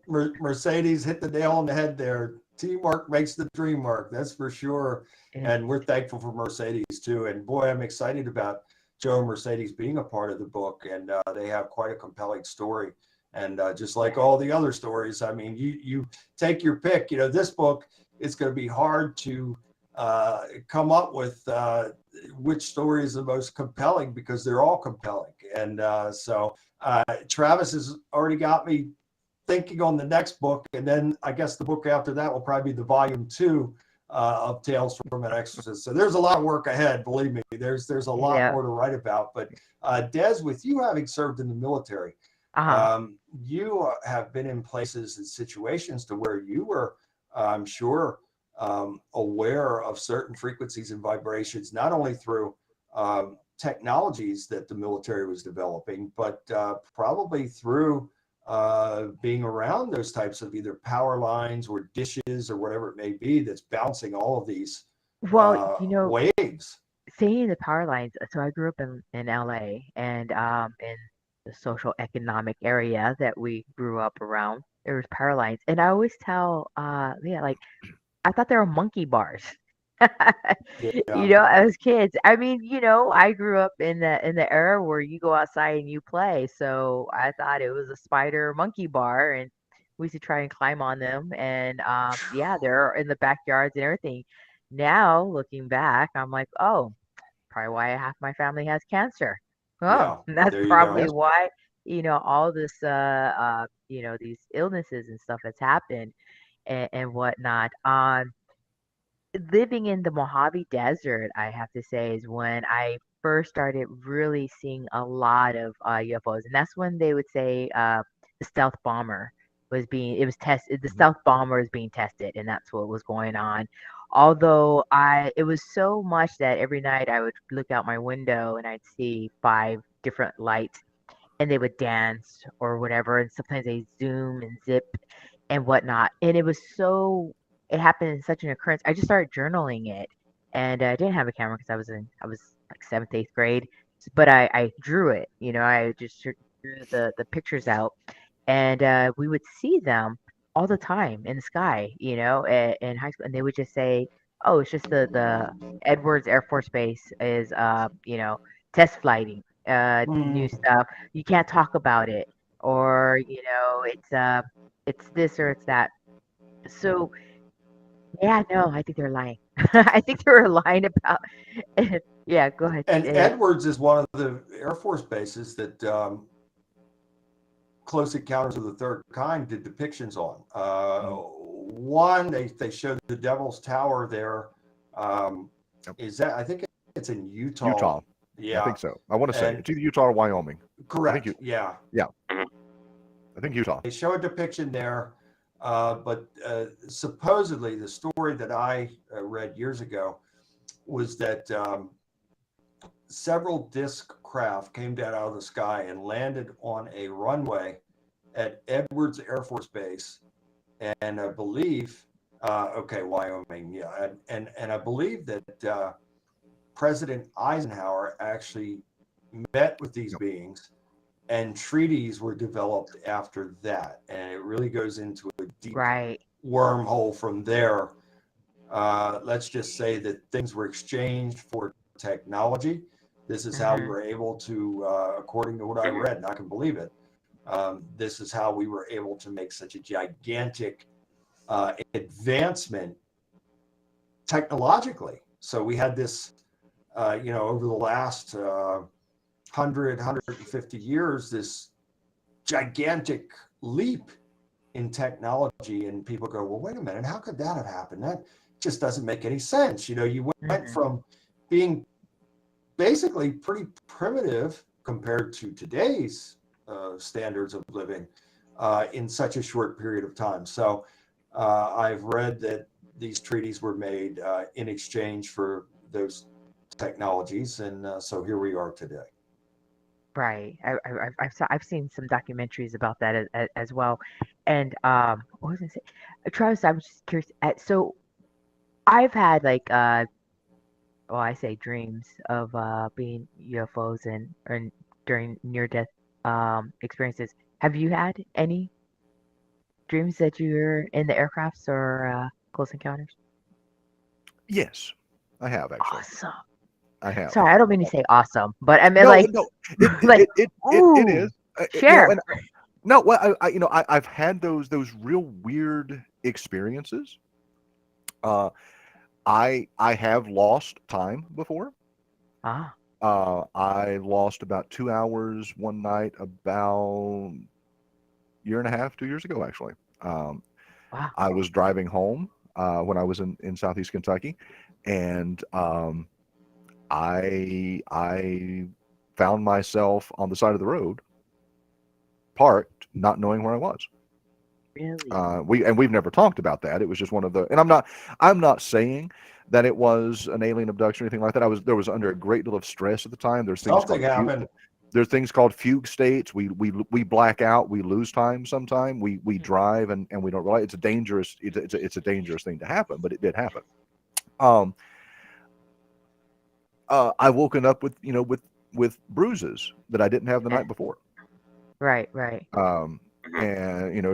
Mercedes hit the nail on the head there. Teamwork makes the dream work. That's for sure. Yeah. And we're thankful for Mercedes too. And boy, I'm excited about Joe and Mercedes being a part of the book. And they have quite a compelling story. And just like all the other stories, I mean, you take your pick. This book, it's going to be hard to come up with which story is the most compelling, because they're all compelling. And so Travis has already got me thinking on the next book. And then I guess the book after that will probably be the volume 2 of Tales from an Exorcist. So there's a lot of work ahead. Believe me, there's a lot more to write about. But Des, with you having served in the military, you have been in places and situations to where you were, I'm sure, aware of certain frequencies and vibrations, not only through technologies that the military was developing, but probably through being around those types of either power lines or dishes or whatever it may be that's bouncing all of these Well, waves. saying the power lines. So I grew up in LA, and in the social economic area that we grew up around, there was power lines, and I always tell, like, I thought they were monkey bars. Yeah. As kids. I mean, I grew up in the era where you go outside and you play. So I thought it was a spider monkey bar, and we used to try and climb on them. And they're in the backyards and everything. Now looking back, I'm like, oh, probably why half my family has cancer. Yeah, Oh, that's there you probably go. why, all this these illnesses and stuff that's happened, and whatnot. Living in the Mojave Desert, I have to say, is when I first started really seeing a lot of UFOs, and that's when they would say the stealth bomber was tested. The stealth bomber is being tested, and that's what was going on. Although it was so much that every night I would look out my window and I'd see 5 different lights, and they would dance or whatever, and sometimes they zoom and zip and whatnot. And it happened in such an occurrence. I just started journaling it, and I didn't have a camera because I was like 7th, 8th grade, but I drew it. I just drew the pictures out, and we would see them all the time in the sky. In high school, and they would just say, "Oh, it's just the Edwards Air Force Base is test flighting new stuff. You can't talk about it, or it's this or it's that." So yeah, no, I think they're lying. I think they were lying about. Yeah, go ahead. And Edwards is one of the Air Force bases that Close Encounters of the Third Kind did depictions on. One, they showed the Devil's Tower there. Is that, I think it's in Utah. Utah. Yeah. I think so. I want to say And- it's either Utah or Wyoming. Correct. you- Yeah. I think Utah. They show a depiction there, but supposedly the story that I read years ago was that several disc craft came down out of the sky and landed on a runway at Edwards Air Force Base, and I believe, Wyoming, yeah, and I believe that President Eisenhower actually met with these beings, and treaties were developed after that, and it really goes into a deep Right. wormhole from there. Let's just say that things were exchanged for technology. This is how we were able to, according to what I read, and I can believe it, this is how we were able to make such a gigantic advancement technologically. So we had this, over the last 150 years, this gigantic leap in technology, and people go, well, wait a minute, how could that have happened? That just doesn't make any sense. You know, you went from being basically pretty primitive compared to today's standards of living in such a short period of time. So I've read that these treaties were made in exchange for those technologies, and so here we are today. Right. I've seen some documentaries about that as well. And what was I say? Travis, I was just curious. So I've had like well, I say dreams of being UFOs and during near death experiences. Have you had any dreams that you're in the aircrafts or close encounters? Yes, I have actually. Awesome. I have. Sorry, I don't mean to say awesome, but I mean No, like no, like it ooh, is. You know, share. and no, well, you know, I've had those real weird experiences. Uh, I have lost time before. Ah, I lost about 2 hours one night about year and a half, 2 years ago, actually. wow. I was driving home when I was in Southeast Kentucky, and I found myself on the side of the road, parked, not knowing where I was. Really? We've never talked about that. It was just one of the, and I'm not saying that it was an alien abduction or anything like that. There was under a great deal of stress at the time. Something happened. There's things called fugue states. We black out. We lose time sometime. We drive and we don't realize it's a dangerous dangerous thing to happen, but it did happen. I woken up with with bruises that I didn't have the night before. Right, right, And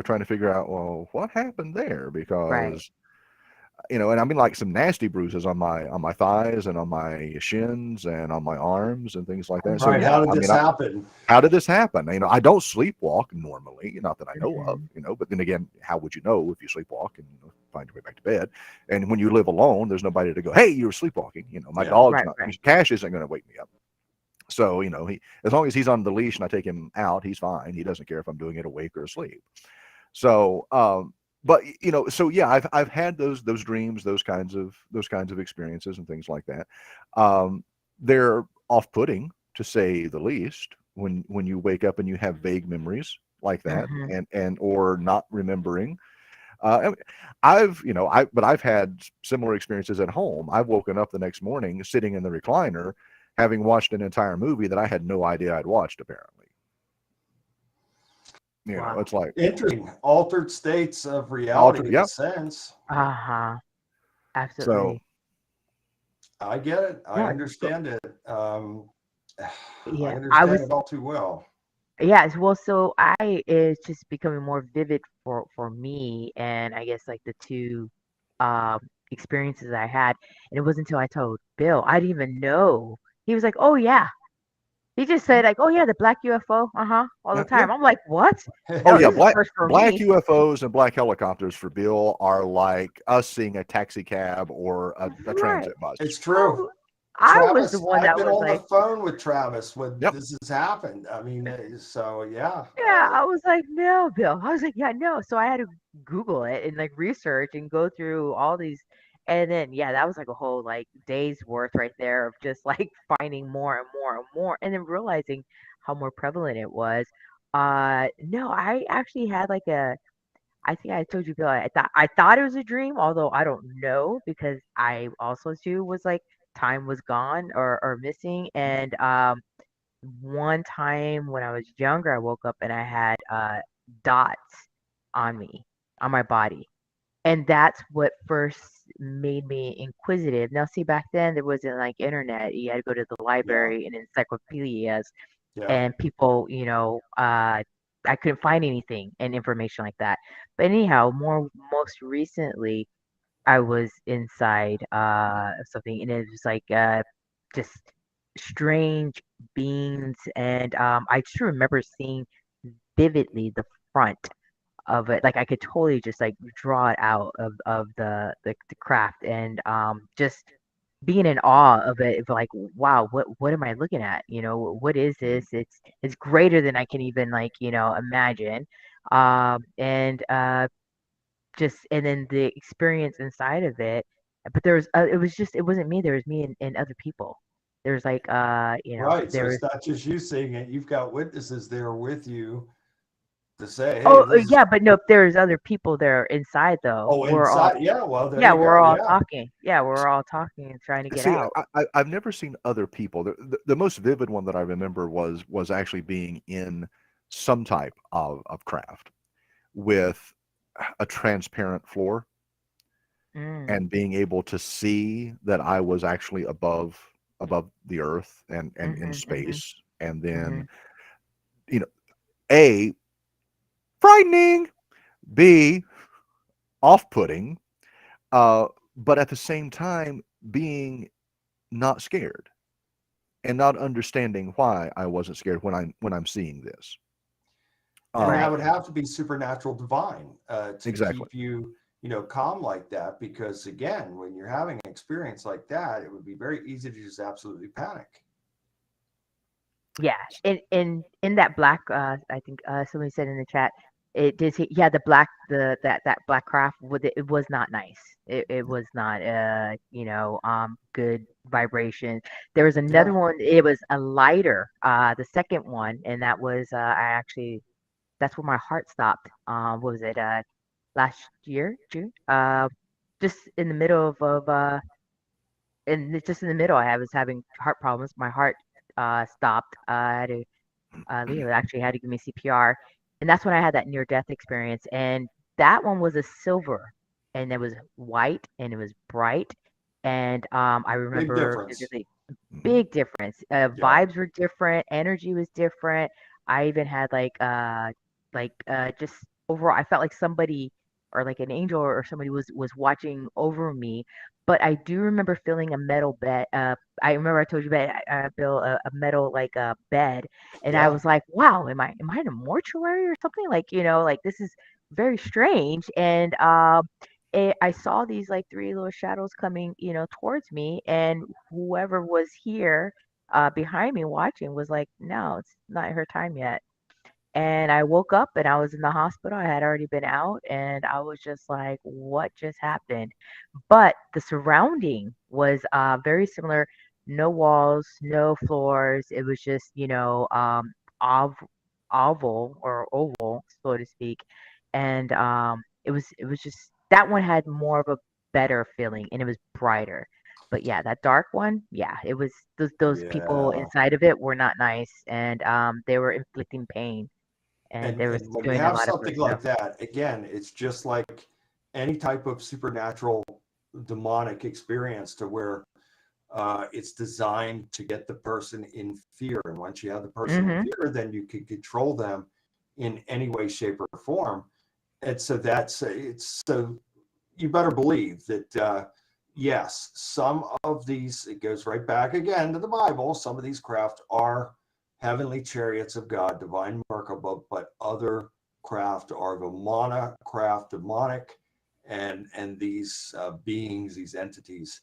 trying to figure out, well, what happened there, right. because and I mean, like, some nasty bruises on my thighs and on my shins and on my arms and things like that. So Right. yeah, How did I this mean, happen? how did this happen? I don't sleepwalk normally, not that I know of, Mhm. but then again, how would you know if you sleepwalk and find your way back to bed? And when you live alone, there's nobody to go, hey, you were sleepwalking. My Yeah. dog's Right, not, right. Cash isn't going to wake me up. So, he, as long as he's on the leash and I take him out, he's fine. He doesn't care if I'm doing it awake or asleep. So, but so yeah, I've had those dreams, those kinds of experiences and things like that. They're off-putting, to say the least, when you wake up and you have vague memories like that, Mhm. and or not remembering. I mean, I've had similar experiences at home. I've woken up the next morning sitting in the recliner, having watched an entire movie that I had no idea I'd watched, apparently. Wow. It's like Interesting. Altered states of reality, in yeah. a sense. Uh-huh. So Absolutely. I get it. I Yeah. understand it. I Yeah. understand it all too well. Yes, well, so it's just becoming more vivid for me, and I guess like the two um experiences I had, and it wasn't until I told Bill, I didn't even know. He was like, "Oh yeah." He just said like, "Oh yeah, the black UFO, uh-huh, all the yeah, yeah. time." I'm like, "What?" Oh Oh, yeah, this is black first for black me. UFOs and black helicopters for Bill are like us seeing a taxi cab or a Right. transit bus. It's I, true. w- I was the Travis, one I've that been was on the like, phone with Travis when Yep. this has happened. I mean, so yeah. yeah, I was like, "No, Bill." I was like, "Yeah, no." So I had to Google it and like research and go through all these, and then yeah, that was like a whole like day's worth right there of just like finding more and more and more, and then realizing how more prevalent it was. No, I actually had like I think I told you, Bill. I thought it was a dream, although I don't know because I also too was like time was gone or missing, and one time when I was younger, I woke up and I had dots on me, on my body. And that's what first made me inquisitive. Now, see, back then there wasn't like internet. You had to go to the Yeah. library and encyclopedias, Yeah. and people, I couldn't find anything and information like that. But anyhow, most recently, I was inside of something, and it was like just strange beings, and I just remember seeing vividly the front of it. Like I could totally just like draw it out of the craft, and just being in awe of it. Of like, wow, what am I looking at? What is this? It's greater than I can even like imagine. and just and then the experience inside of it. But there was it was just it wasn't me. There was me and other people. There was like Right. So there was it's not just you seeing it. You've got witnesses there with you to say, hey, oh this is yeah, but no, there's other people there inside though. oh We're all inside. Yeah, well, there yeah, you we're go. all Yeah. talking. Yeah, we're all talking and trying to get See, out. I've never seen other people. The most vivid one that I remember was actually being in some type of craft with a transparent floor Mm, and being able to see that I was actually above the earth and in mhm, mhm, space, and mhm. then you know, A, frightening, B, off-putting, uh, but at the same time being not scared and not understanding why I wasn't scared when I'm seeing this. And that Right. would have to be supernatural divine to Exactly. keep you, calm like that. Because again, when you're having an experience like that, it would be very easy to just absolutely panic. Yeah, in that black, I think somebody said in the chat, it did say, yeah, the black, that black craft with it, it was not nice. It was not, good vibration. There was Yeah. another one. It was a lighter, the second one, and that was, I actually, that's where my heart stopped. What was it? Last year, June. Just in the middle just in the middle, I was having heart problems. My heart stopped. I had to Leo actually had to give me CPR, and that's when I had that near death experience. And that one was a silver, and it was white, and it was bright, and I Big remember difference. vividly. Mhm. Big difference. Yeah. Vibes were different, energy was different. I even had just overall, I felt like somebody or like an angel or somebody was watching over me. But I do remember feeling a metal bed. I remember I told you about Bill, a metal like bed, and I Yeah. was like, wow, am I in a mortuary or something? Like like this is very strange. And I saw these like three little shadows coming, towards me, and whoever was here behind me watching was like, no, it's not her time yet. And I woke up and I was in the hospital. I had already been out, and I was just like, what just happened? But the surrounding was very similar. No walls, no floors. It was just, ov oval or oval, so to speak. And it was just that one had more of a better feeling, and it was brighter. But yeah, that dark one, yeah, it was those people Yeah. inside of it were not nice, and they were inflicting pain, and And they was and when you doing a have lot of other something stuff. like that, again, it's just like any type of supernatural demonic experience to where it's designed to get the person in fear. And once you have the person in Mhm. fear, then you can control them in any way, shape, or form. And so it's so you better believe that yes, some of these, it goes right back again to the Bible. Some of these craft are heavenly chariots of God, divine Merkaba, but other craft are Vimana craft, demonic, and these beings, these entities,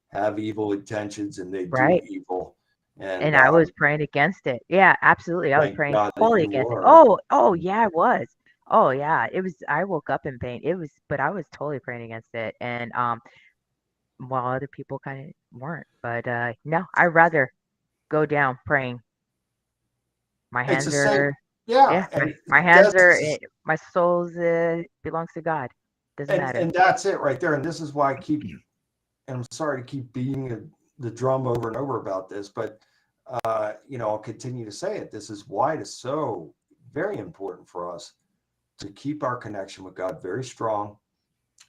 have evil intentions and they do Right. evil. And And I was praying against it. Yeah, absolutely. I was thank praying God that totally you against it. were. Oh, yeah, I was. Oh, yeah. It was I woke up in pain. But I was totally praying against it. And while other people kind of weren't. But no, I'd rather go down praying. My It's the hands same. are Yeah. yeah, And my hands that's are my soul's belongs to God. Doesn't matter. and that's it right there. And this is why I keep, and I'm sorry to keep beating the drum over and over about this, but I'll continue to say it. This is why it is so very important for us to keep our connection with God very strong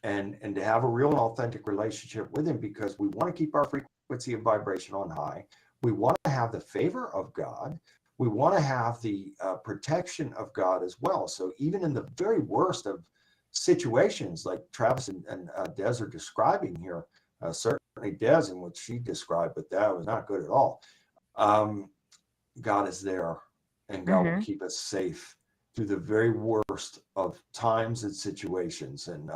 and to have a real and authentic relationship with him, because we want to keep our frequency and vibration on high. We want to have the favor of God. We want to have the protection of God as well. So even in the very worst of situations like Travis and Des are describing here, certainly Des and what she described, but that was not good at all. God is there, and God will Mhm. keep us safe through the very worst of times and situations. And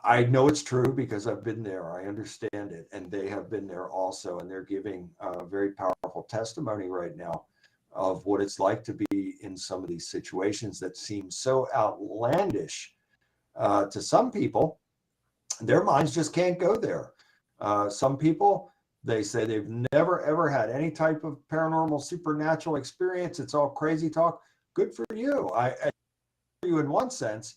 I know it's true because I've been there. I understand it, and they have been there also, and they're giving a very powerful testimony right now of what it's like to be in in some of these situations that seem so outlandish to some people. Their minds just can't go there. Some people, they say they've never ever had any type of paranormal supernatural experience. It's all crazy talk. Good for you. I you in one sense.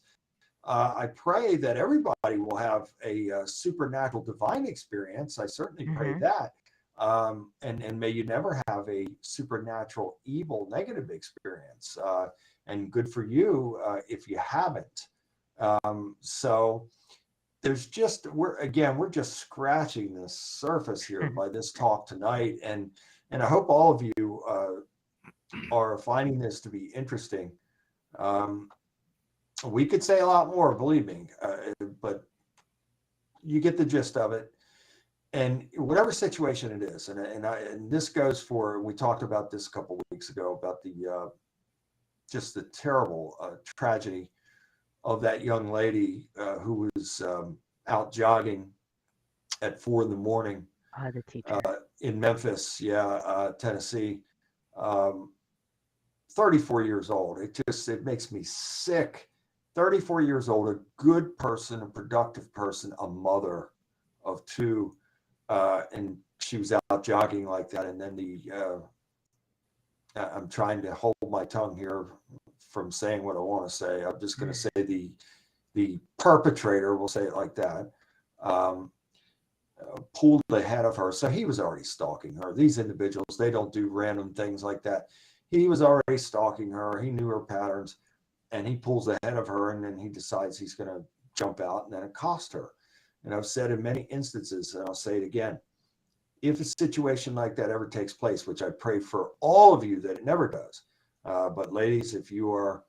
I pray that everybody will have a supernatural divine experience. I certainly pray that. And may you never have a supernatural evil negative experience. And good for you if you haven't. So there's just, we're just scratching the surface here by this talk tonight. And I hope all of you are finding this to be interesting. We could say a lot more, believe me, but you get the gist of it. And whatever situation it is, and this goes for, we talked about this a couple of weeks ago about the just the terrible tragedy of that young lady who was out jogging at 4 a.m. The teacher. In Memphis, Tennessee. 34 years old. It makes me sick. 34 years old, a good person, a productive person, a mother of 2, and she was out jogging like that. And then I'm trying to hold my tongue here from saying what I want to say. I'm just going to say the perpetrator, we'll say it like that, pulled ahead of her. So he was already stalking her. These individuals, they don't do random things like that. He was already stalking her. He knew her patterns. And he pulls ahead of her, and then he decides he's going to jump out and then accost her. And I've said in many instances, and I'll say it again, if a situation like that ever takes place, which I pray for all of you that it never does, but ladies, if you are,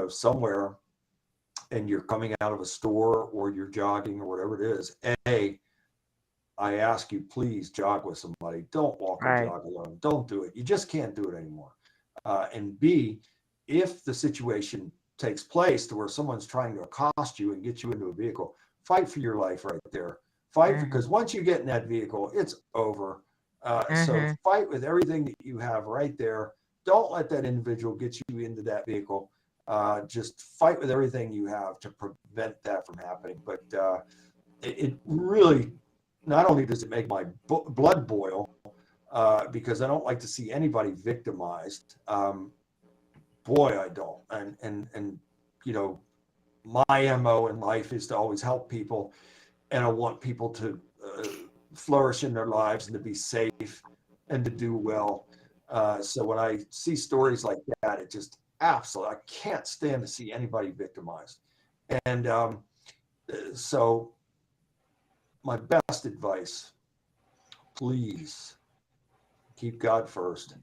somewhere and you're coming out of a store or you're jogging or whatever it is, I ask you, please jog with somebody. Don't walk or jog alone. Don't do it. You just can't do it anymore. And B, if the situation takes place to where someone's trying to accost you and get you into a vehicle, fight for your life right there. Fight, because once you get in that vehicle, it's over. So fight with everything that you have right there. Don't let that individual get you into that vehicle. Just fight with everything you have to prevent that from happening. But it really, not only does it make my blood boil, because I don't like to see anybody victimized. Boy, I don't. And my MO in life is to always help people, and I want people to flourish in their lives and to be safe and to do well. So when I see stories like that, it just absolutely, I can't stand to see anybody victimized. And so my best advice, please keep God first.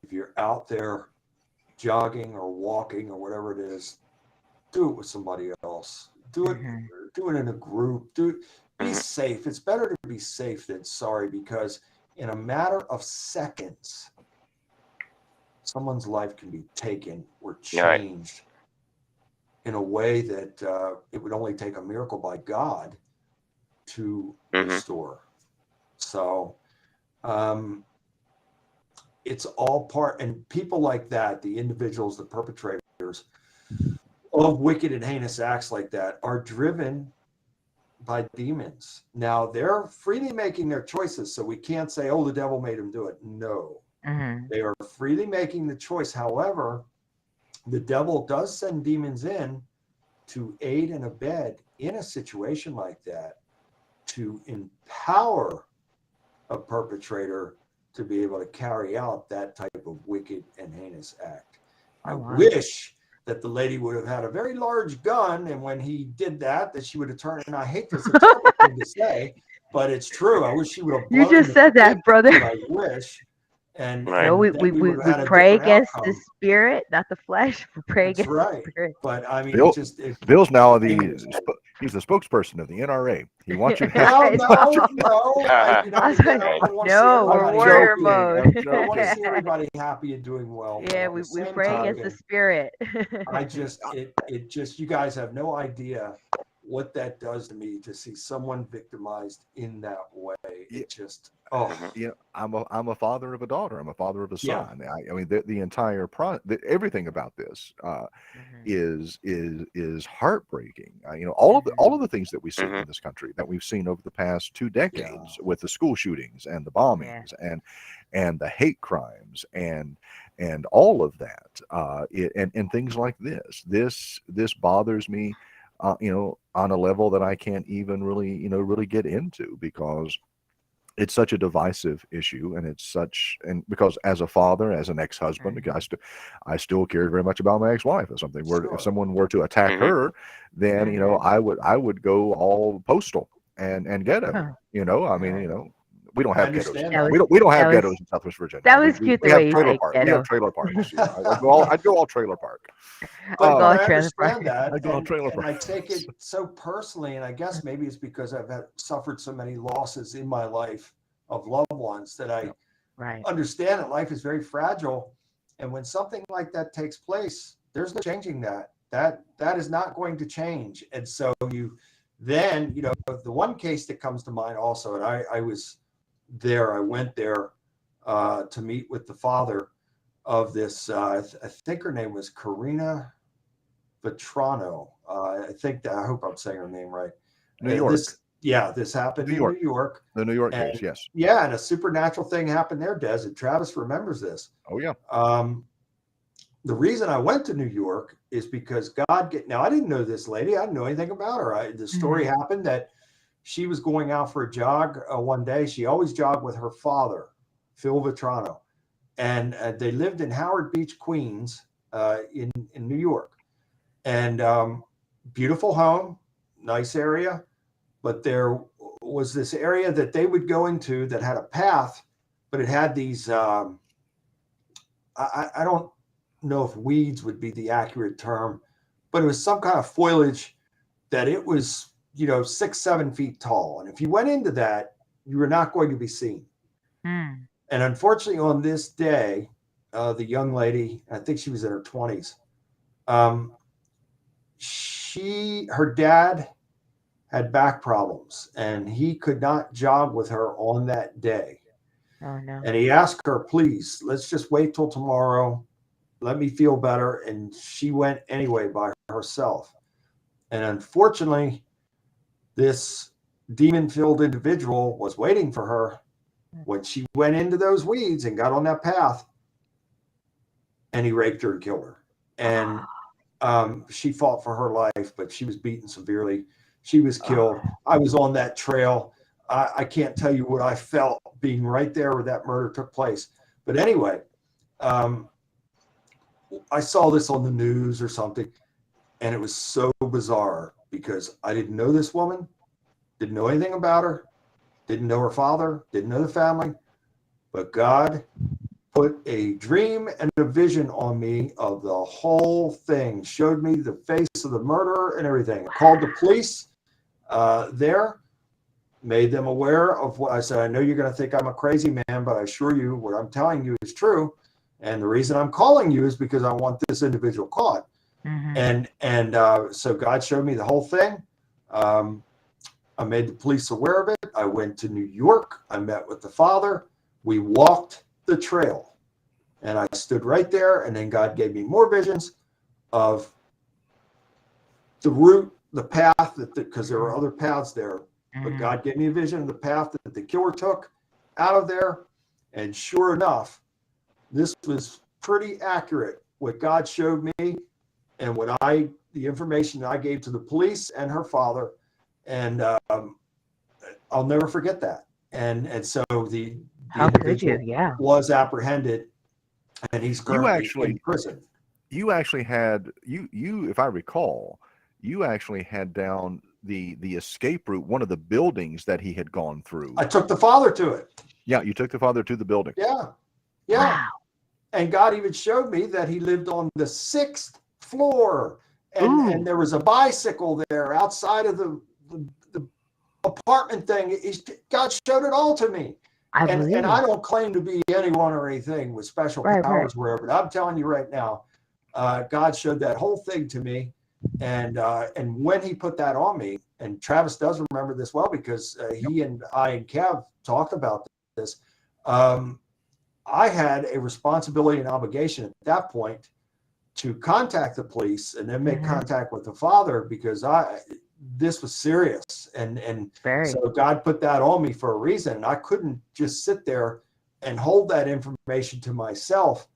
If you're out there jogging or walking or whatever it is, do it with somebody else. Do it in a group. Be safe. It's better to be safe than sorry, because in a matter of seconds, someone's life can be taken or changed in a way that it would only take a miracle by God to restore. So it's all part, and people like that, the individuals, the perpetrators of wicked and heinous acts like that, are driven by demons. Now, they're freely making their choices, so we can't say, oh, the devil made them do it. No. They are freely making the choice. However, the devil does send demons in to aid and abet in a situation like that, to empower a perpetrator to be able to carry out that type of wicked and heinous act. I wish that the lady would have had a very large gun, and when he did that, that she would have turned, and I hate this, it's a terrible thing to say, but it's true. I wish she would have. You just said that, brother. I wish. And we pray against the spirit, not the flesh. We pray against the spirit. But I mean, Bill's now he's the spokesperson of the NRA. He wants you. No, we're warrior mode. I want to see everybody happy and doing well. Yeah, we pray against the spirit. It just, you guys have no idea what that does to me, to see someone victimized in that way. It just, Oh, You know, I'm a father of a daughter. I'm a father of a Yeah. son. I mean, the entire everything about this Mhm. is heartbreaking. You know, all of the things that we see Mhm. in this country that we've seen over the past 2 Yeah. decades with the school shootings and the Yeah. bombings and the hate crimes and all of that and things like this bothers me. You know, on a level that I can't even really get into because it's such a divisive issue and because as a father, as an ex-husband, Mhm. I still care very much about my ex-wife. If Sure. someone were to attack Mhm. her, then Mhm. I would go all postal and ghetto. Huh. I mean, we don't I have ghettos. understand That that. was We don't that have was ghettos in Southwest Virginia. that was cute We the have way you trailer said park. We have ghetto. trailer parks. I'd go all trailer park. I'd But go all I trailer park. understand that, I'd go all trailer and I parks. take it so personally, and I guess maybe it's because I've suffered so many losses in my life of loved ones that I Right. understand that life is very fragile, and when something like that takes place, there's no changing that. That is not going to change, and so the one case that comes to mind also, and I was there. I went there to meet with the father of this. I think her name was Karina Vetrano. I hope I'm saying her name right. New York. This happened New in York. New York. The New York And case, yes. yeah, and a supernatural thing happened there, Des, and Travis remembers this. Oh yeah. The reason I went to New York is because now I didn't know this lady. I didn't know anything about her. The story happened that she was going out for a jog one day. She always jogged with her father, Phil Vetrano, and they lived in Howard Beach, Queens, in New York. And beautiful home, nice area, but there was this area that they would go into that had a path, but it had these. I don't know if weeds would be the accurate term, but it was some kind of foliage that it was 6-7 feet tall, and if you went into that, you were not going to be seen. Mm. And unfortunately, on this day, the young lady, I think she was in her 20s, her dad had back problems and he could not jog with her on that day. Oh no. And he asked her, please, let's just wait till tomorrow. Let me feel better. And she went anyway by herself. And unfortunately, this demon-filled individual was waiting for her when she went into those weeds and got on that path, and he raped her and killed her. And she fought for her life, but she was beaten severely. She was killed. I was on that trail. I can't tell you what I felt being right there where that murder took place. But anyway, I saw this on the news or something, and it was so bizarre because I didn't know this woman, didn't know anything about her, didn't know her father, didn't know the family, but God put a dream and a vision on me of the whole thing, showed me the face of the murderer and everything. I called the police there, made them aware of what I said. I know you're going to think I'm a crazy man, but I assure you what I'm telling you is true. And the reason I'm calling you is because I want this individual caught. Mhm. And so God showed me the whole thing. I made the police aware of it. I went to New York. I met with the father. We walked the trail, and I stood right there. And then God gave me more visions of the route, the path because there were other paths there. But God gave me a vision of the path that the killer took out of there. And sure enough, this was pretty accurate. What God showed me and the information I gave to the police and her father. And I'll never forget that. And so the How could individual you? Yeah. was apprehended, and he's currently actually- in prison. You actually had if I recall, you actually had down the escape route, one of the buildings that he had gone through. I took the father to it. Yeah, you took the father to the building. Yeah. Wow. And God even showed me that he lived on the 6th floor, Ooh. and there was a bicycle there outside of the apartment thing. God showed it all to me. I And believe. I don't claim to be anyone or anything with special Right, powers, wherever. But I'm telling you right now, God showed that whole thing to me, and when He put that on me, and Travis does remember this well because he and I and Kev talked about this. I had a responsibility and obligation at that point to contact the police and then make contact with the father, because this was serious, and Very. so God put that on me for a reason, and I couldn't just sit there and hold that information to myself.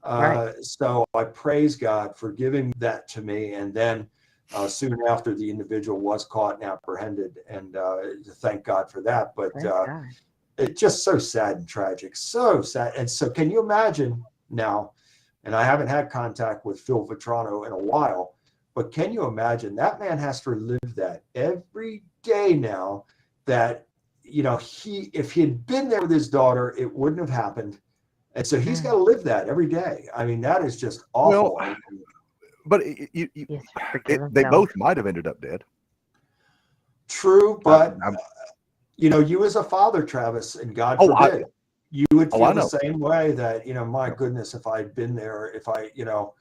Right. So I praise God for giving that to me, and then soon after, the individual was caught and apprehended, and thank God for that. But Praise God. it's just so sad and tragic, so sad. And so, can you imagine now? And I haven't had contact with Phil Vetrano in a while, but can you imagine that man has to live that every day now? That, you know, if he had been there with his daughter, it wouldn't have happened, and so he's got to live that every day. I mean, that is just awful. Well, but Yes, forgive they himself. both might have ended up dead. True, but I'm- you know, you as a father, Travis, and God Oh, forbid, you would Oh, feel I the know. same way. That, you know, my goodness, if I'd been there, if I, you know,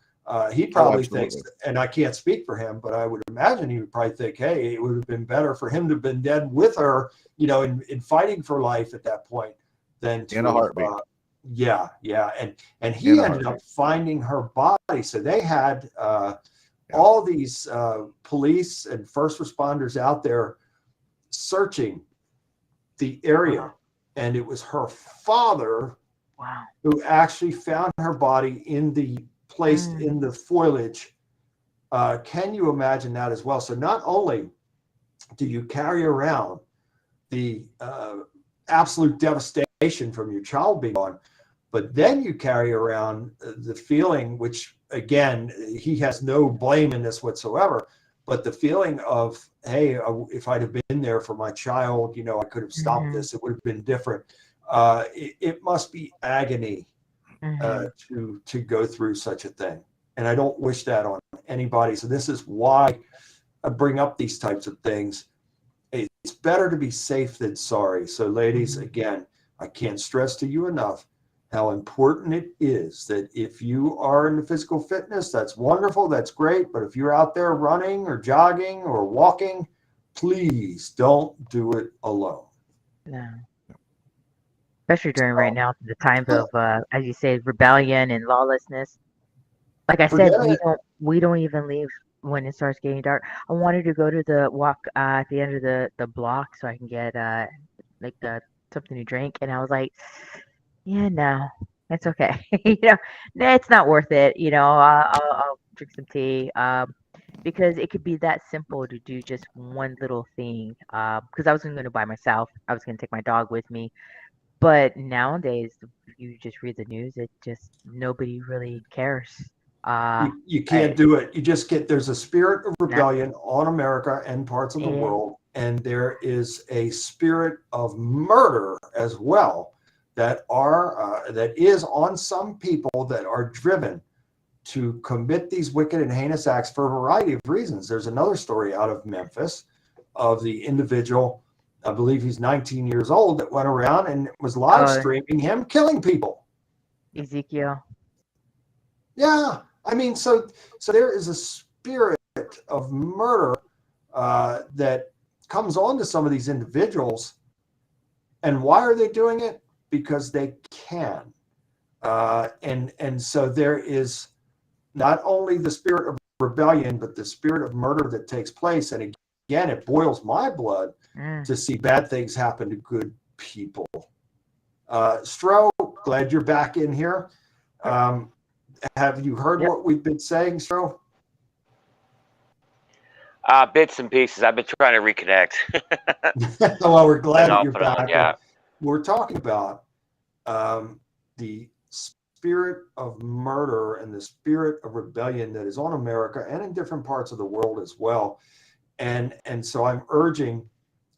he probably thinks, absolutely. and I can't speak for him, but I would imagine he would probably think, hey, it would have been better for him to have been dead with her, you know, in fighting for life at that point, than to In a heartbeat. yeah, and he In a ended up heartbeat. finding her body. So they had all these police and first responders out there searching the area, and it was her father Wow. who actually found her body placed in the foliage. Can you imagine that as well? So not only do you carry around the absolute devastation from your child being gone, but then you carry around the feeling, which again, he has no blame in this whatsoever, but the feeling of, hey, if I'd have been there for my child, you know, I could have stopped this. It would have been different. It must be agony to go through such a thing. And I don't wish that on anybody. So this is why I bring up these types of things. It's better to be safe than sorry. So ladies, again, I can't stress to you enough how important it is that if you are into physical fitness, that's wonderful, that's great. But if you're out there running or jogging or walking, please don't do it alone. No. Especially during right now, the times of, as you say, rebellion and lawlessness. Like I said, Forget it. we don't even leave when it starts getting dark. I wanted to go to the walk at the end of the block so I can get like something to drink, and I was like, yeah, no, it's okay. You know, no, it's not worth it. You know, I'll drink some tea. Because it could be that simple to do just one little thing. Because I wasn't going to by myself. I was going to take my dog with me. But nowadays, you just read the news. It just nobody really cares. You can't do it. You just there's a spirit of No. rebellion on America and parts of the Yeah. world, and there is a spirit of murder as well that is on some people that are driven to commit these wicked and heinous acts for a variety of reasons. There's another story out of Memphis of the individual, I believe he's 19 years old, that went around and was live streaming him killing people. Ezekiel. Yeah, I mean, so there is a spirit of murder that comes on to some of these individuals, and why are they doing it? Because they can, and so there is not only the spirit of rebellion, but the spirit of murder that takes place. And again, it boils my blood to see bad things happen to good people. Stro, glad you're back in here. Have you heard what we've been saying, Stro? Bits and pieces. I've been trying to reconnect. Well, we're glad that you're Off and on, back. yeah. We're talking about the spirit of murder and the spirit of rebellion that is on America and in different parts of the world as well. And so I'm urging,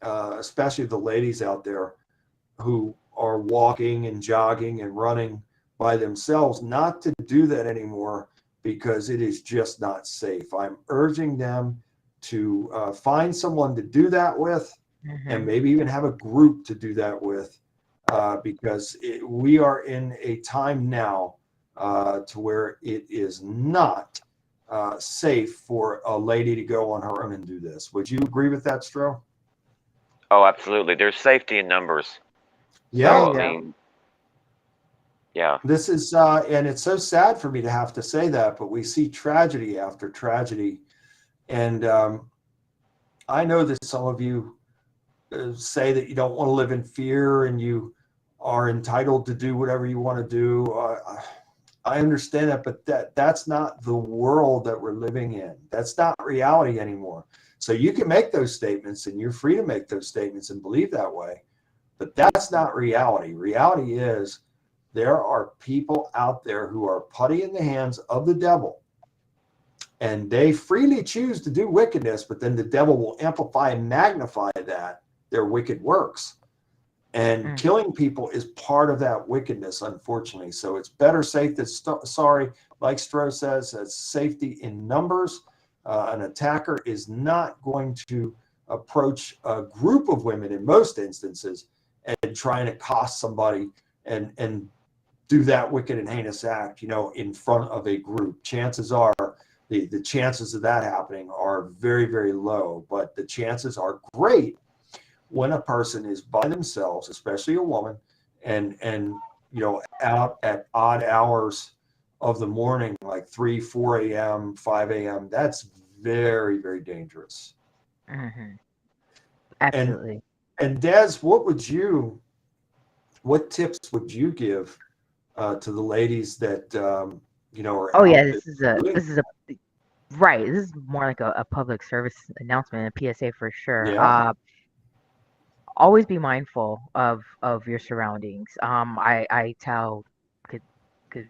especially the ladies out there who are walking and jogging and running by themselves, not to do that anymore, because it is just not safe. I'm urging them to find someone to do that with, and maybe even have a group to do that with, because we are in a time now to where it is not safe for a lady to go on her own and do this. Would you agree with that, Stro? Oh, absolutely. There's safety in numbers. Yeah. There So you I go. mean, yeah, This is, and it's so sad for me to have to say that, but we see tragedy after tragedy. And I know that some of you say that you don't want to live in fear and you are entitled to do whatever you want to do. I understand that, but that's not the world that we're living in. That's not reality anymore. So you can make those statements and you're free to make those statements and believe that way, but that's not reality. Reality is there are people out there who are putty in the hands of the devil, and they freely choose to do wickedness, but then the devil will amplify and magnify that, their wicked works. And killing people is part of that wickedness, unfortunately. So it's better safe than sorry. Like Stroh says, it's safety in numbers. An attacker is not going to approach a group of women in most instances and try and accost somebody and do that wicked and heinous act, in front of a group. Chances are the chances of that happening are very, very low, but the chances are great when a person is by themselves, especially a woman, and out at odd hours of the morning, like 3, 4 a.m., 5 a.m. That's very, very dangerous. Mm-hmm. Absolutely. And Des, what tips would you give to the ladies that are Oh out yeah, there this is a right. This is more like a public service announcement, a PSA for sure. Yeah, Always be mindful of your surroundings. I tell could could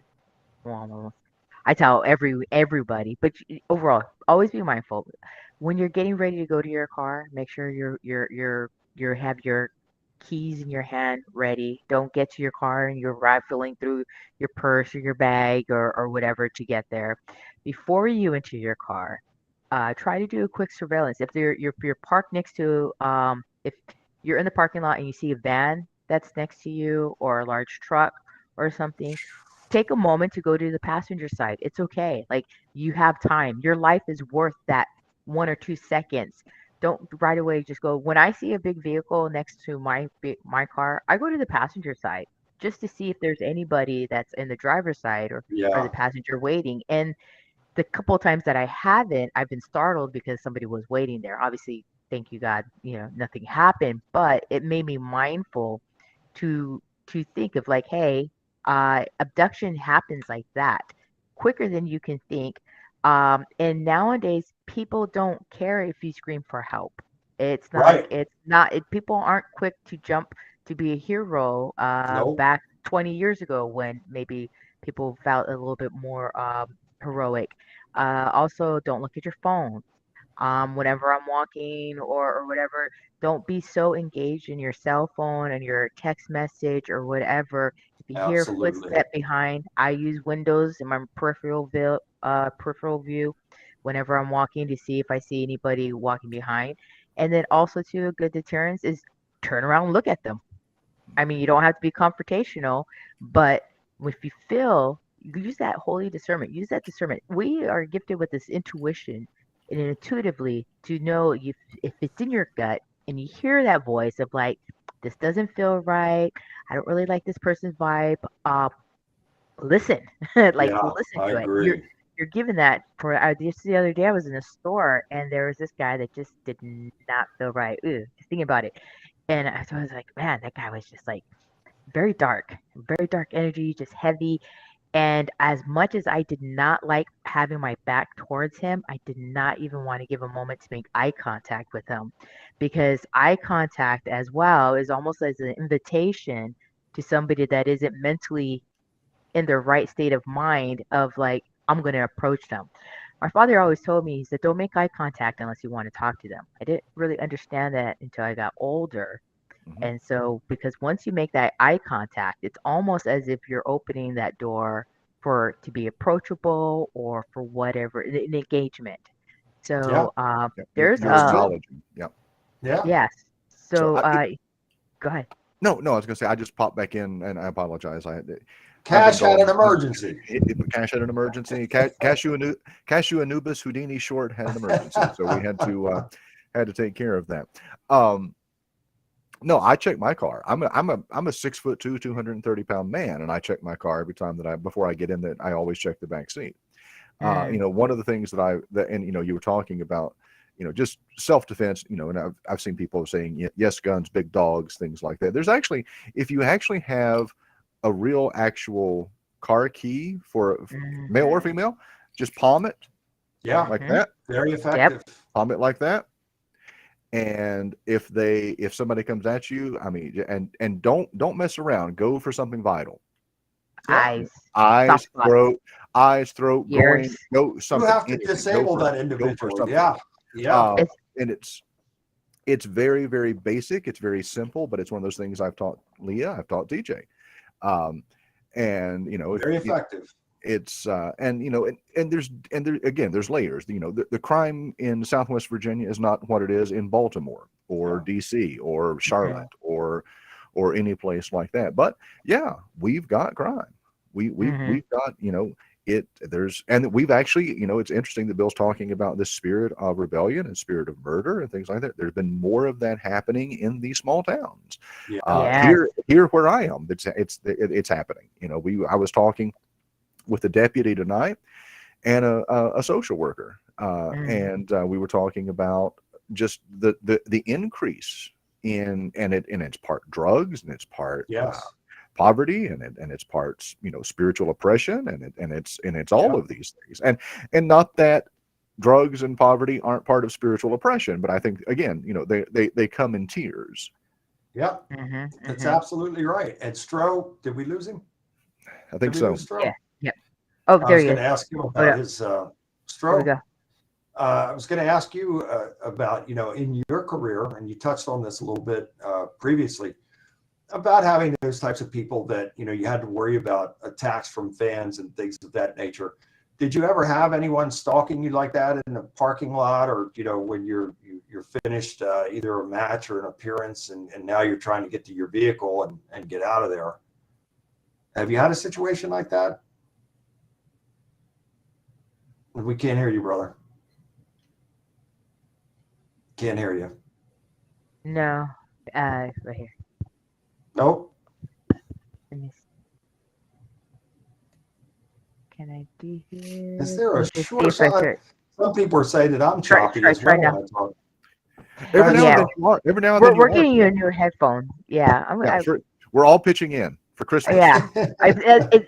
well, I tell everybody, but overall, always be mindful. When you're getting ready to go to your car, make sure you have your keys in your hand ready. Don't get to your car and you're rifling through your purse or your bag or whatever to get there. Before you enter your car, try to do a quick surveillance. If you're parked next to if you're in the parking lot and you see a van that's next to you or a large truck or something, take a moment to go to the passenger side. It's okay. Like you have time. Your life is worth that 1 or 2 seconds. Don't right away just go. When I see a big vehicle next to my car, I go to the passenger side just to see if there's anybody that's in the driver's side or the yeah, passenger waiting. And the couple of times that I haven't, I've been startled because somebody was waiting there. Obviously, thank you God, nothing happened, but it made me mindful to think of like, hey, abduction happens like that quicker than you can think. And nowadays, people don't care if you scream for help. right. It's not, people aren't quick to jump to be a hero. Nope, Back 20 years ago when maybe people felt a little bit more heroic. Also, don't look at your phone. Whenever I'm walking or whatever, don't be so engaged in your cell phone and your text message or whatever. If you hear a absolutely. footstep behind, I use windows in my peripheral view whenever I'm walking to see if I see anybody walking behind. And then also too, a good deterrence is turn around and look at them. I mean, you don't have to be confrontational, but if you feel, use that holy discernment, use that discernment. We are gifted with this intuition and intuitively to know if it's in your gut and you hear that voice of like, this doesn't feel right. I don't really like this person's vibe. Listen, like Yeah, listen I to it. agree. You're given that for just the other day. I was in a store and there was this guy that just did not feel right. Ooh, just thinking about it. And so I was like, man, that guy was just like very dark energy, just heavy. And as much as I did not like having my back towards him, I did not even want to give a moment to make eye contact with him because eye contact as well is almost as an invitation to somebody that isn't mentally in their right state of mind of like, I'm going to approach them. My father always told me, he said, don't make eye contact unless you want to talk to them. I didn't really understand that until I got older. Mhm. And so, because once you make that eye contact, it's almost as if you're opening that door for to be approachable or for whatever an engagement. Yeah, So, Yep. there's You're understood. acknowledging. Yeah. Yeah, yes. So So, I, go ahead. no, I was gonna say I just popped back in and I apologize. I've been Cash had an gone. emergency. Cash had an emergency. Cashew Anubis Houdini short had an emergency, so we had to take care of that. No, I check my car. I'm a 6'2", 230-pound man, and I check my car every time before I get in there. I always check the back seat. You know, one of the things and you know, you were talking about, you know, just self-defense, you know, and I've seen people saying, yes, guns, big dogs, things like that. There's actually, if you actually have a real actual car key for male or female, just palm it. Yeah. Like that. Very effective. Palm it like that. And if somebody comes at you, I mean, and don't mess around. Go for something vital. Eyes, throat, ears. go something. You have to anything. disable that individual. Yeah. Yeah. And it's very, very basic. It's very simple, but it's one of those things I've taught Leah, I've taught DJ. And you know, very effective. It's and you know, and there's layers. You know, the crime in Southwest Virginia is not what it is in Baltimore or DC or Charlotte or any place like that. But yeah, we've got crime. We've got, you know, and we've actually, you know, it's interesting that Bill's talking about this spirit of rebellion and spirit of murder and things like that. There's been more of that happening in these small towns. Here where I am, it's happening. You know, I was talking with a deputy tonight and a social worker, and we were talking about just the increase in, and it's part drugs, and it's part poverty, and it's parts, you know, spiritual oppression, and it's all of these things, and not that drugs and poverty aren't part of spiritual oppression, but I think, again, you know, they come in tiers. Yep. That's absolutely right. And Stro, did we lose him? I think so. Yeah. Oh, there he is. I was going to ask him about his Stro. I was going to ask you about, you know, in your career, and you touched on this a little bit previously, about having those types of people that, you know, you had to worry about attacks from fans and things of that nature. Did you ever have anyone stalking you like that in a parking lot, or, you know, when you're finished either a match or an appearance, and now you're trying to get to your vehicle and get out of there? Have you had a situation like that? We can't hear you, brother. Can't hear you. No, right here. Nope. Can I do here? Is there a short side? Some people are saying that I'm choppy as well when I talk. Every now and then you are. Every now and then we're getting you a new headphone. Yeah, we're all pitching in for Christmas. Yeah,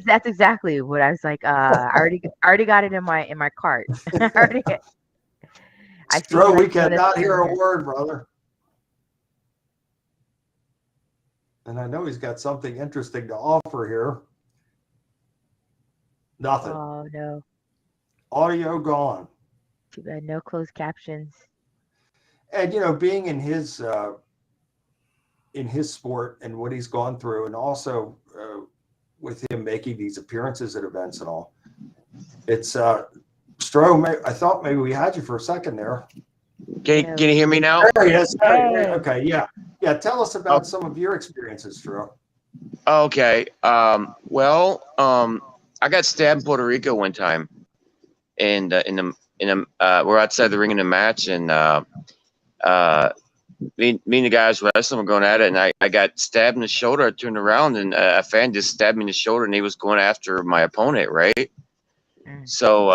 that's exactly what I was like. I already got it in my cart. Stro, we cannot hear a word, brother. And I know he's got something interesting to offer here. Nothing. Oh no. Audio gone. Too bad. No closed captions. And you know, being in his sport and what he's gone through, and also with him making these appearances at events and all, it's Stro. I thought maybe we had you for a second there. Can you hear me now? There he is. Hey. Okay, yeah. Tell us about some of your experiences, Stro. Okay. I got stabbed in Puerto Rico one time, and we're outside the ring in a match, and me and the guys wrestling were going at it, and I got stabbed in the shoulder. I turned around, and a fan just stabbed me in the shoulder, and he was going after my opponent, right? So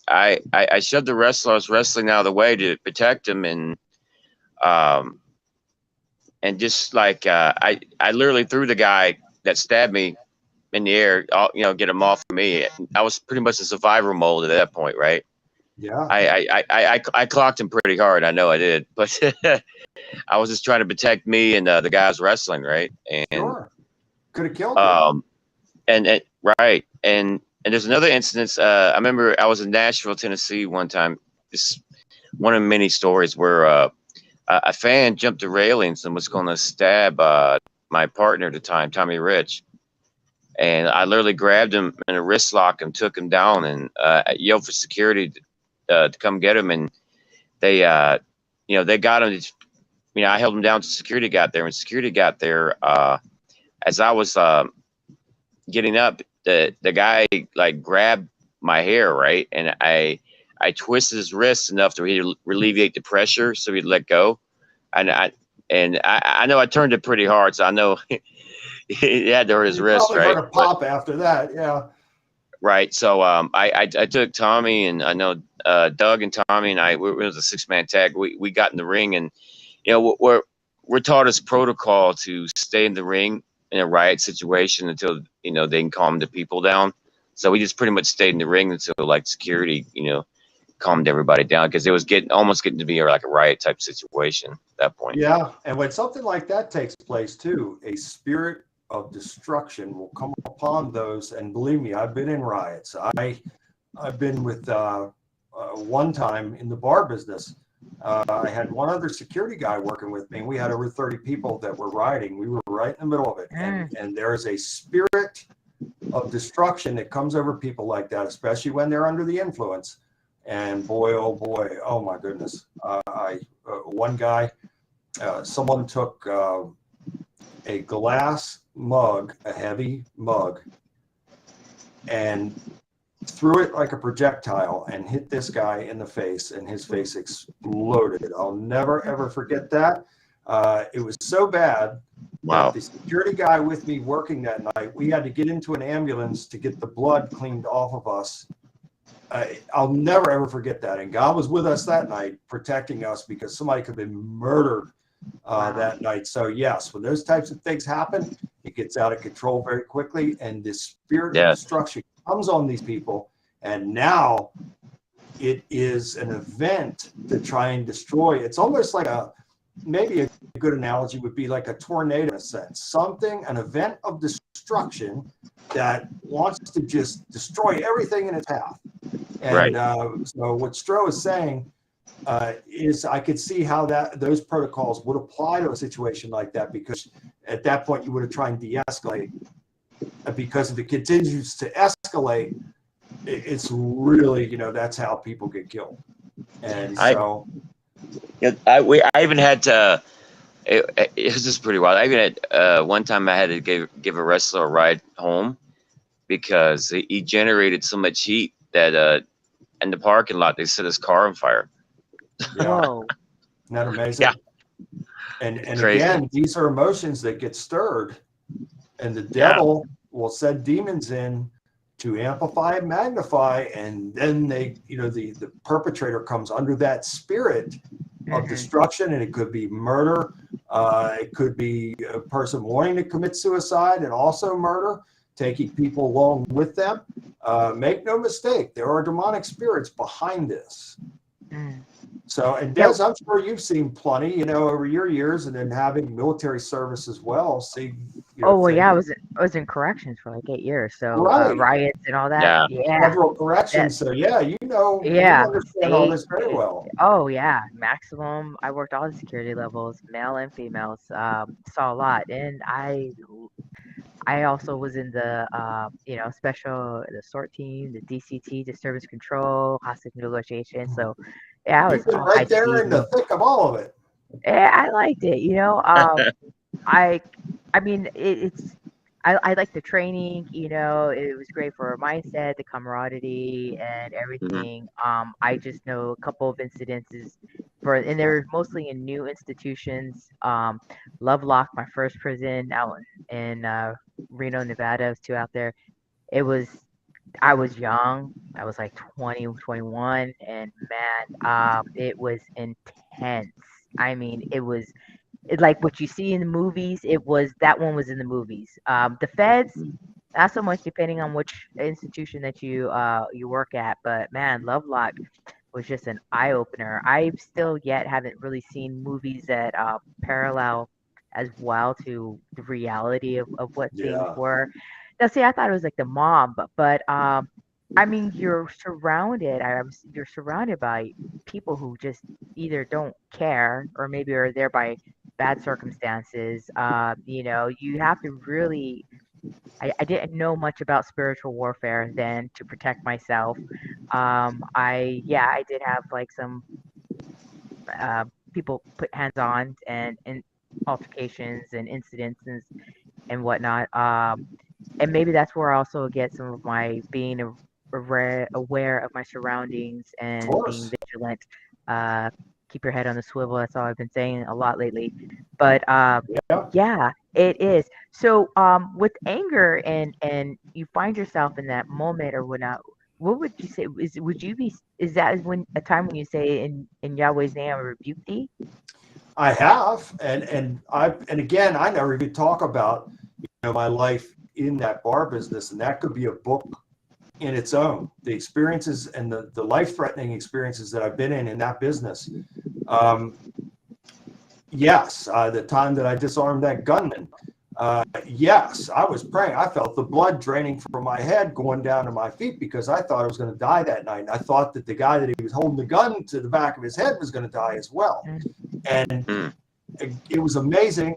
I shoved the wrestler I was wrestling out of the way to protect him, and just like I literally threw the guy that stabbed me in the air, you know, get him off of me. I was pretty much in survivor mode at that point, right? Yeah. I clocked him pretty hard. I know I did, but I was just trying to protect me and the guys wrestling, right? And sure. Could have killed him. And right. And there's another instance. I remember I was in Nashville, Tennessee one time. This one of many stories where a fan jumped the railings and was going to stab my partner at the time, Tommy Rich. And I literally grabbed him in a wrist lock and took him down, and yelled for security to come get him. And they, they got him. I held him down till security got there. When security got there, as I was getting up, the guy like grabbed my hair, right, and I twisted his wrist enough to really alleviate the pressure, so he'd let go. And and I know I turned it pretty hard, so I know it had to hurt his You wrist, probably right? heard a pop after that. Yeah. Right. So I took Tommy, and I know Doug and Tommy and it was a 6-man tag. We got in the ring, and we're taught as protocol to stay in the ring in a riot situation until they can calm the people down. So we just pretty much stayed in the ring until like security calmed everybody down, because it was almost getting to be like a riot type situation at that point. Yeah, and when something like that takes place too, a spirit of destruction will come upon those. And believe me, I've been in riots. I've been with one time in the bar business. I had one other security guy working with me, and we had over 30 people that were rioting. We were right in the middle of it, and there is a spirit of destruction that comes over people like that, especially when they're under the influence. And boy, oh my goodness. One guy, someone took a glass mug, a heavy mug, and threw it like a projectile and hit this guy in the face, and his face exploded. I'll never, ever forget that. It was so bad Wow. that the security guy with me working that night, we had to get into an ambulance to get the blood cleaned off of us. I'll never, ever forget that. And God was with us that night, protecting us, because somebody could have been murdered that night. So yes, when those types of things happen, it gets out of control very quickly, and this spirit of destruction comes on these people. And now it is an event to try and destroy. It's almost like maybe a good analogy would be like a tornado in a sense, an event of destruction that wants to just destroy everything in its path. And so what Stro is saying is, I could see how those protocols would apply to a situation like that, because at that point you would have tried and de-escalate. Because if it continues to escalate, it's really, that's how people get killed. And so I even had to. It was just pretty wild. I even had one time I had to give a wrestler a ride home because he generated so much heat that in the parking lot they set his car on fire. Whoa. Isn't that amazing? Yeah. And Crazy. again, these are emotions that get stirred, and the devil will send demons in to amplify and magnify, and then the perpetrator comes under that spirit of destruction, and it could be murder. It could be a person wanting to commit suicide and also murder, taking people along with them. Make no mistake, there are demonic spirits behind this. So, and Des, I'm sure you've seen plenty, over your years, and then having military service as well. I was in corrections for like 8 years, so riots and all that. Yeah. Federal corrections. So you understand all this very well. Oh yeah, maximum. I worked all the security levels, male and females. Saw a lot, and I also was in the the SORT team, the DCT, disturbance control, hostage negotiation. So yeah, I was right there in the thick of all of it. Yeah, I liked it. I mean, I like the training. It was great for our mindset, the camaraderie, and everything. I just know a couple of incidences and they're mostly in new institutions. Lovelock, my first prison out in Reno, Nevada. I was two out there. I was young. I was like 20, 21, and man, it was intense. I mean, like what you see in the movies. That one was in the movies. The feds, not so much, depending on which institution that you work at. But man, Lovelock was just an eye opener. I still yet haven't really seen movies that parallel as well to the reality of what things were. Now, see, I thought it was like the mob, but I mean, you're surrounded by people who just either don't care or maybe are there by bad circumstances. You have to really. I didn't know much about spiritual warfare then to protect myself. I did have like some people put hands on and altercations and incidents and whatnot. And maybe that's where I also get some of my being aware of my surroundings and being vigilant. keep your head on the swivel. That's all I've been saying a lot lately. But Yeah. yeah, it is. So with anger and you find yourself in that moment or whatnot, what would you say is that when a time when you say in Yahweh's name I rebuke thee? I have, and again, I never even talk about my life in that bar business, and that could be a book in its own. The experiences and the life-threatening experiences that I've been in that business. Yes, the time that I disarmed that gunman. Yes, I was praying. I felt the blood draining from my head going down to my feet because I thought I was going to die that night. And I thought that the guy that he was holding the gun to the back of his head was going to die as well. And it was amazing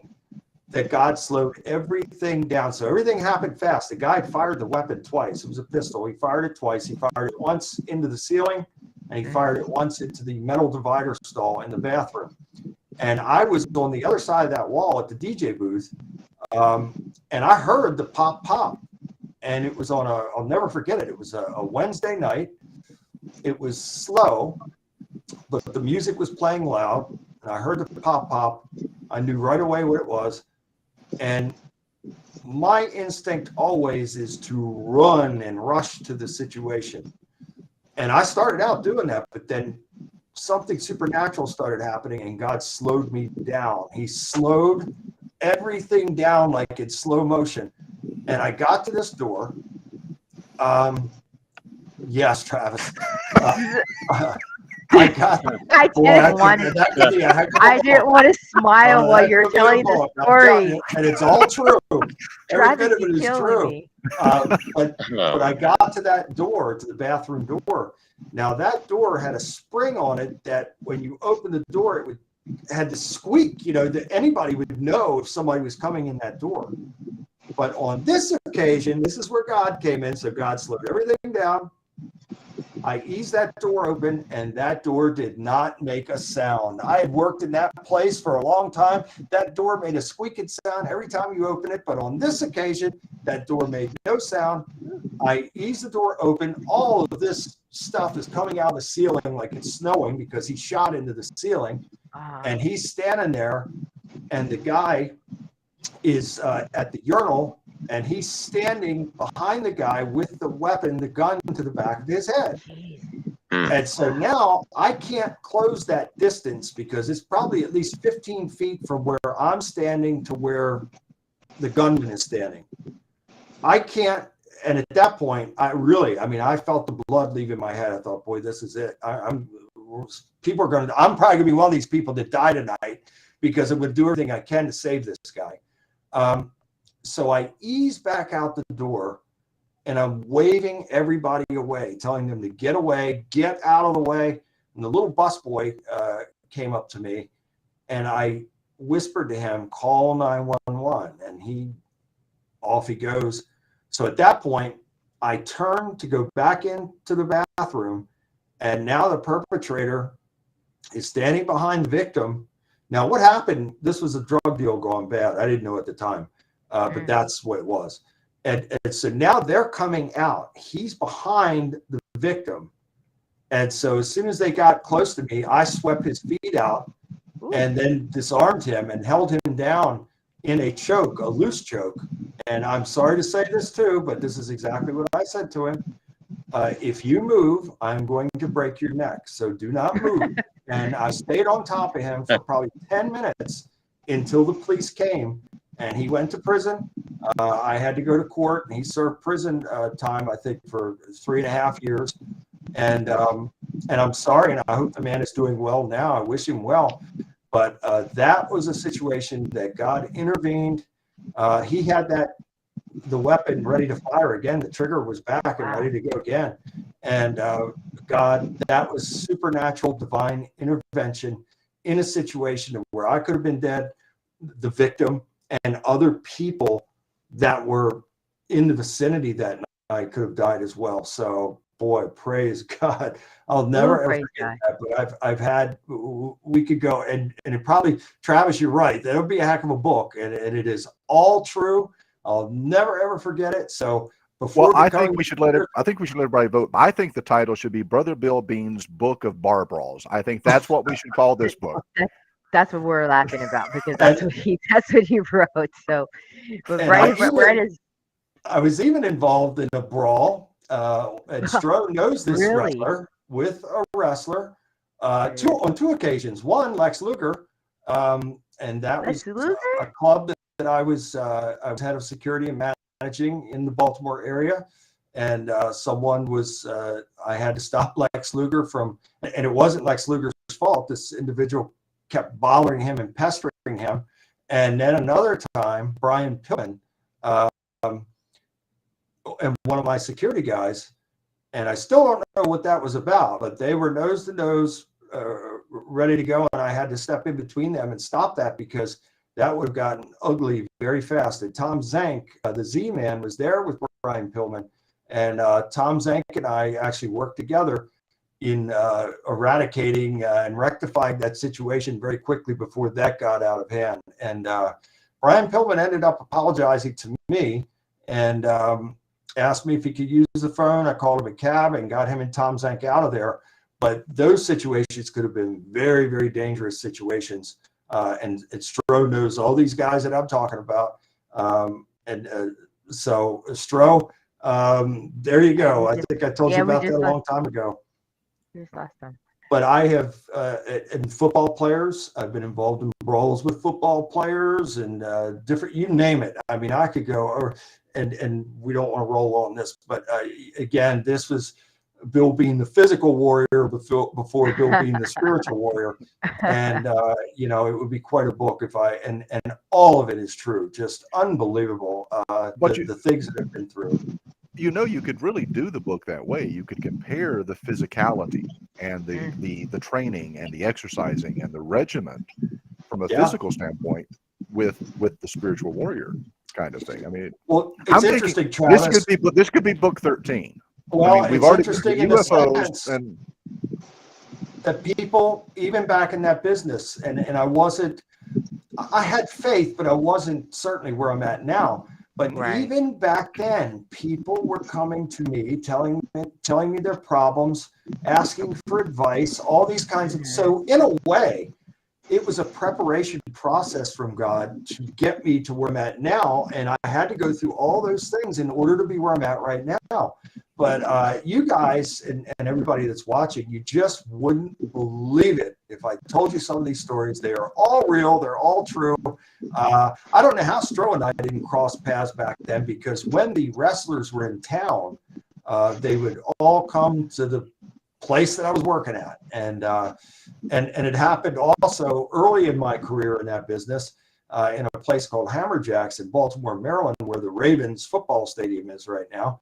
that God slowed everything down. So everything happened fast. The guy fired the weapon twice. It was a pistol. He fired it twice. He fired it once into the ceiling, and he fired it once into the metal divider stall in the bathroom. And I was on the other side of that wall at the DJ booth, and I heard the pop. And it was on I'll never forget it. It was a Wednesday night. It was slow, but the music was playing loud. And I heard the pop. I knew right away what it was. And my instinct always is to run and rush to the situation. And I started out doing that, but then something supernatural started happening and God slowed me down. He slowed everything down like in slow motion. And I got to this door. Yes, Travis. I didn't want to smile while you're telling the story. And it's all true. Every bit of it is true. Me. But I got to that door, to the bathroom door. Now that door had a spring on it that when you open the door, it had to squeak, that anybody would know if somebody was coming in that door. But on this occasion, this is where God came in. So God slowed everything down. I eased that door open, and that door did not make a sound. I had worked in that place for a long time. That door made a squeaking sound every time you open it, but on this occasion, that door made no sound. I eased the door open. All of this stuff is coming out of the ceiling like it's snowing because he shot into the ceiling, and he's standing there, and the guy is at the urinal, and he's standing behind the guy with the weapon, the gun to the back of his head. And so now I can't close that distance because it's probably at least 15 feet from where I'm standing to where the gunman is standing. I can't, and at that point, I felt the blood leaving my head. I thought, boy, this is it. I'm probably gonna be one of these people that die tonight because I'm gonna do everything I can to save this guy. So I ease back out the door, and I'm waving everybody away, telling them to get away, get out of the way. And the little busboy came up to me, and I whispered to him, call 911, and off he goes. So at that point, I turned to go back into the bathroom, and now the perpetrator is standing behind the victim. Now, what happened? This was a drug deal gone bad. I didn't know at the time. But that's what it was. And so now they're coming out. He's behind the victim. And so as soon as they got close to me, I swept his feet out and then disarmed him and held him down in a choke, a loose choke. And I'm sorry to say this too, but this is exactly what I said to him. If you move, I'm going to break your neck. So do not move. And I stayed on top of him for probably 10 minutes until the police came. And he went to prison. I had to go to court, and he served prison time, I think, for 3.5 years. And I'm sorry, and I hope the man is doing well now. I wish him well. But that was a situation that God intervened. He had the weapon ready to fire again. The trigger was back and ready to go again. And God, that was supernatural, divine intervention in a situation where I could have been dead, the victim, and other people that were in the vicinity that night could have died as well. So, boy, praise God. I'll never ever forget that. But I've had, we could go, and it probably, Travis, you're right. That'll be a heck of a book, and it is all true. I'll never ever forget it. So, before Well, I becoming think we should let it. I think we should let everybody vote. I think the title should be Brother Bill Bean's Book of Bar Brawls. I think that's what we should call this book. That's what we're laughing about because And- that's what he wrote. So, but And right is I was even involved in a brawl, and Stroh knows this Really? wrestler, with a wrestler, on two occasions. One, Lex Luger, and that Lex was Luger? a club that I was head of security and managing in the Baltimore area. And someone was, I had to stop Lex Luger from, and it wasn't Lex Luger's fault. This individual kept bothering him and pestering him. And then another time, Brian Pillman, and one of my security guys, and I still don't know what that was about, but they were nose to nose, ready to go, and I had to step in between them and stop that because that would have gotten ugly very fast. And Tom Zank, the Z-Man, was there with Brian Pillman, and Tom Zank and I actually worked together in eradicating and rectifying that situation very quickly before that got out of hand. And Brian Pillman ended up apologizing to me and asked me if he could use the phone. I called him a cab and got him and Tom Zank out of there. But those situations could have been very, very dangerous situations. And Stroh knows all these guys that I'm talking about. So Stroh, there you go. I think I told you about that a long time ago. just last time. But I have, in football players, I've been involved in brawls with football players and different, you name it. I mean, I could go, and we don't want to roll on this, but again, this was Bill being the physical warrior before Bill being the spiritual warrior. And, it would be quite a book if and all of it is true. Just unbelievable, the things that I've been through. You could really do the book that way. You could compare the physicality and the training and the exercising and the regiment from a physical standpoint with the spiritual warrior kind of thing. I mean, well, it's interesting, Travis. This could be book 13. Well, I mean, we've it's already interesting in UFOs the sense and that people, even back in that business, and I had faith, but I wasn't certainly where I'm at now. But even back then, people were coming to me, telling me their problems, asking for advice, all these kinds of. So in a way, it was a preparation process from God to get me to where I'm at now, and I had to go through all those things in order to be where I'm at right now. But you guys and everybody that's watching, you just wouldn't believe it if I told you some of these stories. They are all real. They're all true. I don't know how Stroh and I didn't cross paths back then, because when the wrestlers were in town, they would all come to the place that I was working at. And it happened also early in my career in that business, in a place called Hammerjacks in Baltimore, Maryland, where the Ravens football stadium is right now.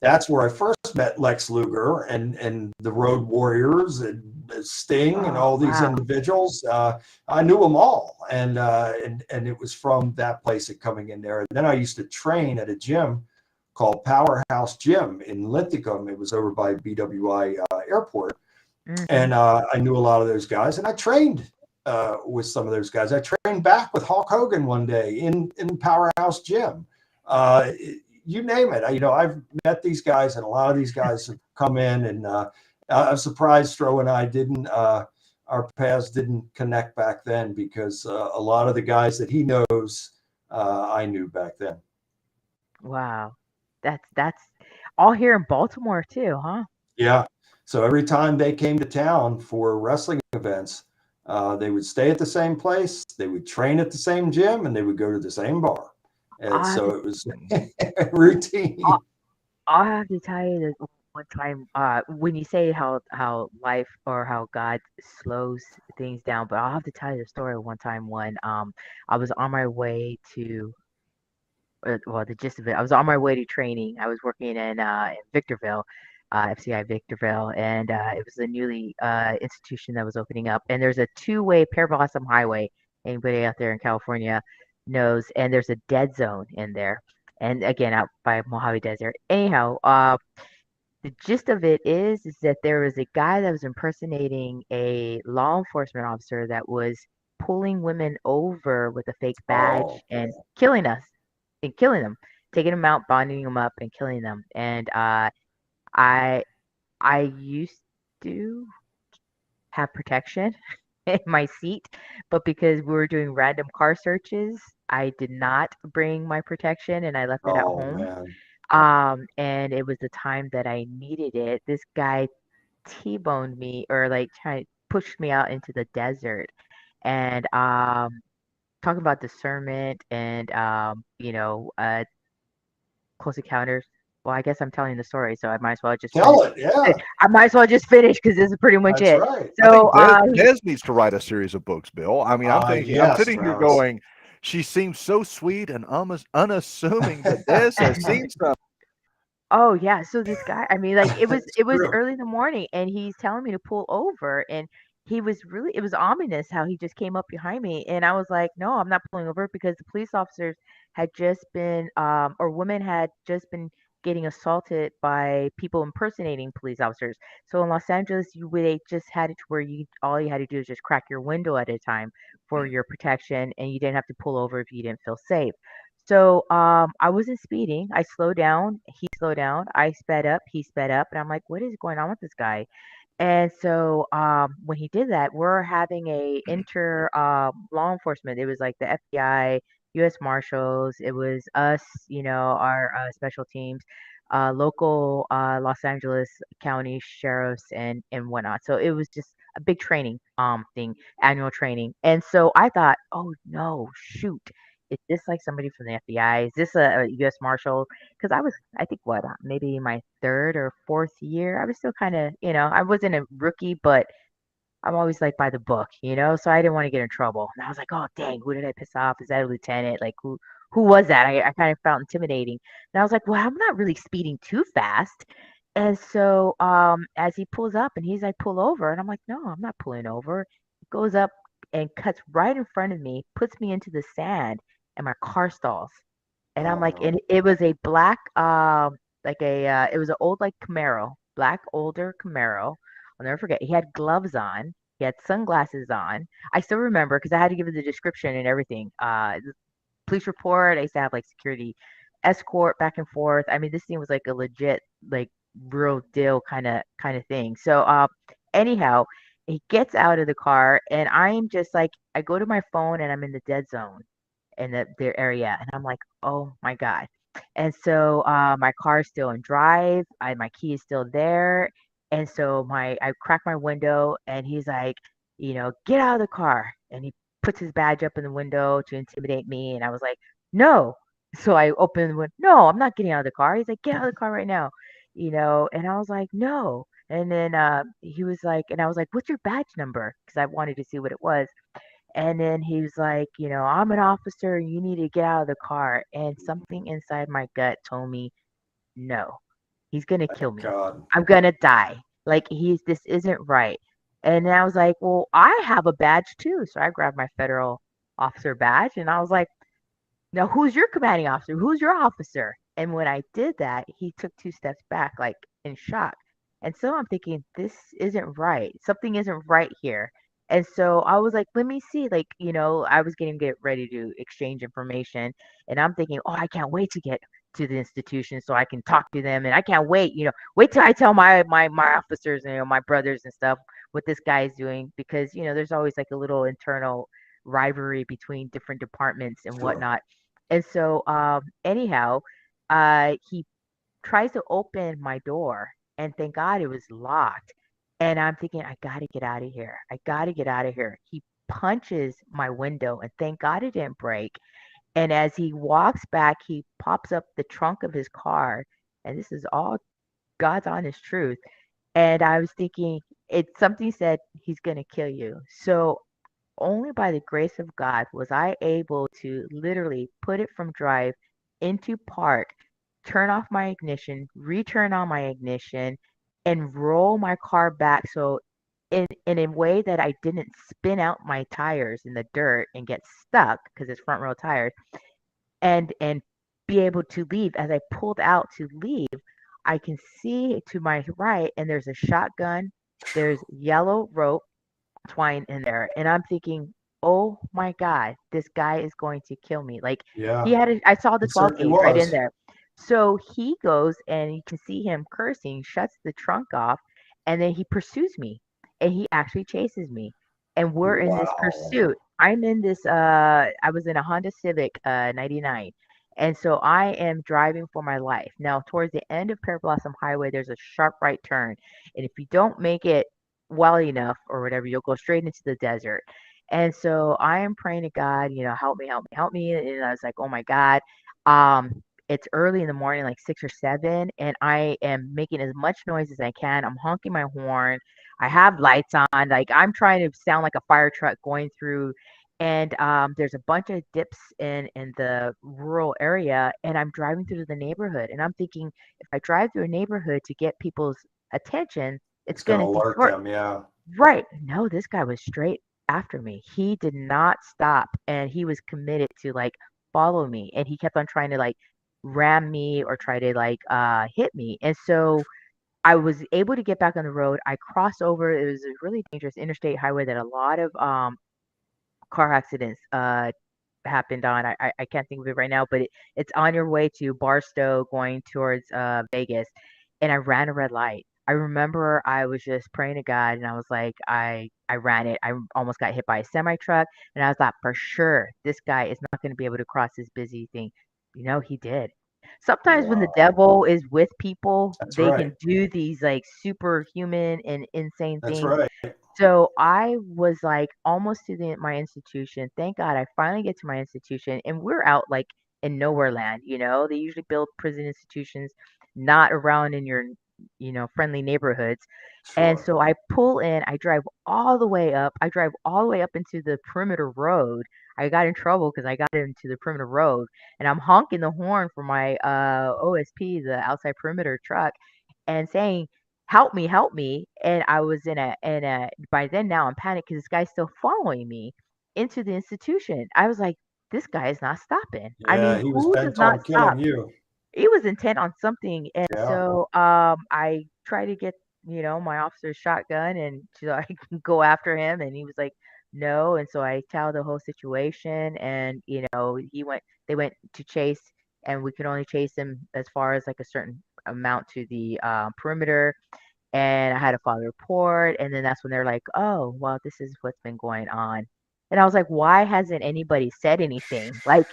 That's where I first met Lex Luger and the Road Warriors and Sting and all these individuals. I knew them all, and it was from that place of coming in there. And then I used to train at a gym called Powerhouse Gym in Linthicum. It was over by BWI Airport, and I knew a lot of those guys, and I trained with some of those guys. I trained back with Hulk Hogan one day in Powerhouse Gym. You name it. I've met these guys, and a lot of these guys have come in, and I'm surprised Stroh and I didn't, our paths didn't connect back then, because a lot of the guys that he knows, I knew back then. Wow. That's all here in Baltimore too, huh? Yeah. So every time they came to town for wrestling events, they would stay at the same place, they would train at the same gym, and they would go to the same bar. And so it was routine. I'll have to tell you that one time, when you say how life or how God slows things down, but I'll have to tell you the story of one time when I was on my way to, the gist of it, I was on my way to training. I was working in Victorville, FCI Victorville, and it was a newly institution that was opening up. And there's a two-way Pear Blossom Highway. Anybody out there in California knows, and there's a dead zone in there, and again out by Mojave Desert. Anyhow, the gist of it is that there was a guy that was impersonating a law enforcement officer that was pulling women over with a fake badge and killing them. taking them out, bonding them up, and killing them. And I I used to have protection in my seat, but because we were doing random car searches, I did not bring my protection and I left it at Oh home. man. And it was the time that I needed it. This guy T-boned me or like trying pushed me out into the desert. And talking about discernment and close encounters. Well, I guess I'm telling the story, so I might as well just Tell finish. it. Yeah, I might as well just finish because this is pretty much that's it. right. I think So Des needs to write a series of books, Bill. I mean, I'm Yes, sitting here Travis. going, she seems so sweet and almost unassuming, but Des has seen some. oh yeah, so this guy, I mean, like It's it was true. early in the morning, and he's telling me to pull over, and it was ominous how he just came up behind me, and I was like, no, I'm not pulling over because the police officers had just been, or women had just been getting assaulted by people impersonating police officers. So in Los Angeles, they just had it to where all you had to do is just crack your window at a time for your protection, and you didn't have to pull over if you didn't feel safe. So I wasn't speeding. I slowed down. He slowed down. I sped up. He sped up. And I'm like, what is going on with this guy? And so when he did that, we're having a inter law enforcement. It was like the FBI, U.S. Marshals. It was us, our special teams, local Los Angeles County sheriffs and whatnot. So it was just a big training thing, annual training. And so I thought, oh no, shoot. Is this like somebody from the FBI? Is this a U.S. Marshal? Because I think, what, maybe my third or fourth year. I was still kind of, I wasn't a rookie, but I'm always like by the book, so I didn't want to get in trouble. And I was like, oh, dang, who did I piss off? Is that a lieutenant? Like, who was that? I kind of felt intimidating. And I was like, well, I'm not really speeding too fast. And so as he pulls up and he's like, pull over. And I'm like, no, I'm not pulling over. He goes up and cuts right in front of me, puts me into the sand, and my car stalls. And I'm Oh like, no. it was a black, it was an old like Camaro, black older Camaro. I'll never forget. He had gloves on. He had sunglasses on. I still remember because I had to give it the description and everything. The police report. I used to have like security escort back and forth. I mean, this thing was like a legit, like real deal kind of thing. So, anyhow, he gets out of the car, and I'm just like, I go to my phone, and I'm in the dead zone in their area, and I'm like, oh my god. And so my car is still in drive. My key is still there, and so I crack my window, and he's like, get out of the car, and he puts his badge up in the window to intimidate me, and I was like, no. So I open the window. No, I'm not getting out of the car. He's like, get out of the car right now, and I was like, no. And then he was like, and I was like, what's your badge number? Because I wanted to see what it was. And then he was like, I'm an officer. You need to get out of the car. And something inside my gut told me, no, he's going to kill Thank me. God. I'm going to die. Like, this isn't right. And I was like, well, I have a badge too. So I grabbed my federal officer badge and I was like, now who's your commanding officer? Who's your officer? And when I did that, he took 2 steps back, like in shock. And so I'm thinking, this isn't right. Something isn't right here. And so I was like, let me see. Like, I was getting get ready to exchange information. And I'm thinking, oh, I can't wait to get to the institution so I can talk to them. And I can't wait, wait till I tell my officers and my brothers and stuff what this guy is doing. Because, there's always like a little internal rivalry between different departments and Sure. whatnot. And so anyhow, he tries to open my door, and thank God it was locked. And I'm thinking, I got to get out of here. I got to get out of here. He punches my window, and thank God it didn't break. And as he walks back, he pops up the trunk of his car. And this is all God's honest truth. And I was thinking, something said, he's going to kill you. So only by the grace of God was I able to literally put it from drive into park, turn off my ignition, return on my ignition, and roll my car back. So in a way that I didn't spin out my tires in the dirt and get stuck because it's front row tires, and be able to leave. As I pulled out to leave, I can see to my right, and there's a shotgun, there's yellow rope twine in there, and I'm thinking, oh my god, this guy is going to kill me. Like, Yeah. I saw the It 12 certainly gauge right in was. there. So he goes and you can see him cursing, shuts the trunk off, and then he pursues me. And he actually chases me. And we're in this Wow. pursuit. I'm in this I was in a Honda Civic 99. And so I am driving for my life. Now, towards the end of Pear Blossom Highway, there's a sharp right turn. And if you don't make it well enough or whatever, you'll go straight into the desert. And so I am praying to God, help me, help me, help me. And I was like, oh my God. It's early in the morning, like 6 or 7, and I am making as much noise as I can. I'm honking my horn. I have lights on. Like I'm trying to sound like a fire truck going through. And there's a bunch of dips in the rural area, and I'm driving through the neighborhood, and I'm thinking if I drive through a neighborhood to get people's attention, it's It's going gonna to alert distort. them. Yeah. Right. No, this guy was straight after me. He did not stop and he was committed to like follow me and he kept on trying to like ram me or try to like hit me. And so I was able to get back on the road. I crossed over. It was a really dangerous interstate highway that a lot of car accidents happened on. I can't think of it right now, but it's on your way to Barstow going towards Vegas, and I ran a red light. I remember I was just praying to God, and I was like, I ran it. I almost got hit by a semi truck, and I was like, for sure, this guy is not going to be able to cross this busy thing. He did. Sometimes when the Wow. devil is with people, That's they right. can do these like superhuman and insane That's things. right. So I was like almost to my institution. Thank God I finally get to my institution and we're out like in nowhere land, They usually build prison institutions not around in your, friendly neighborhoods. And Sure. so I pull in, I drive all the way up. I drive all the way up into the perimeter road. I got in trouble because I got into the perimeter road and I'm honking the horn for my OSP, the outside perimeter truck, and saying, help me. And I was by then now I'm panicked because this guy's still following me into the institution. I was like, this guy is not stopping. I Yeah. mean, He was who does bent not on stop? killing you. He was intent on something. And Yeah. so I tried to get, my officer's shotgun and so I can go after him. And he was like, no. And so I tell the whole situation and, they went to chase and we could only chase him as far as like a certain amount to the perimeter and I had to file a report. And then that's when they're like, oh, well, this is what's been going on. And I was like, why hasn't anybody said anything? Like,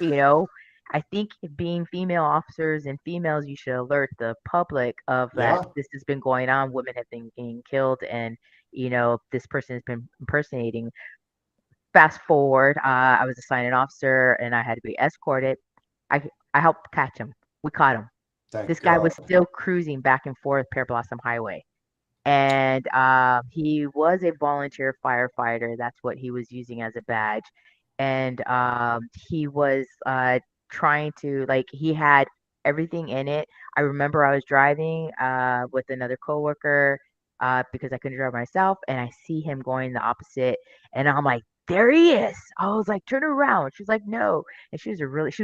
I think being female officers and females, you should alert the public of that Yeah. this has been going on. Women have been getting killed, and this person has been impersonating. Fast forward, I was assigned an officer, and I had to be escorted. I I helped catch him. We caught him. Thank This guy God. was still cruising back and forth Pear Blossom Highway and he was a volunteer firefighter. That's what he was using as a badge, and he was trying to like he had everything in it. I remember I was driving with another coworker because I couldn't drive myself, and I see him going the opposite, and I'm like. There he is. I was like, turn around. She's like, no. And she was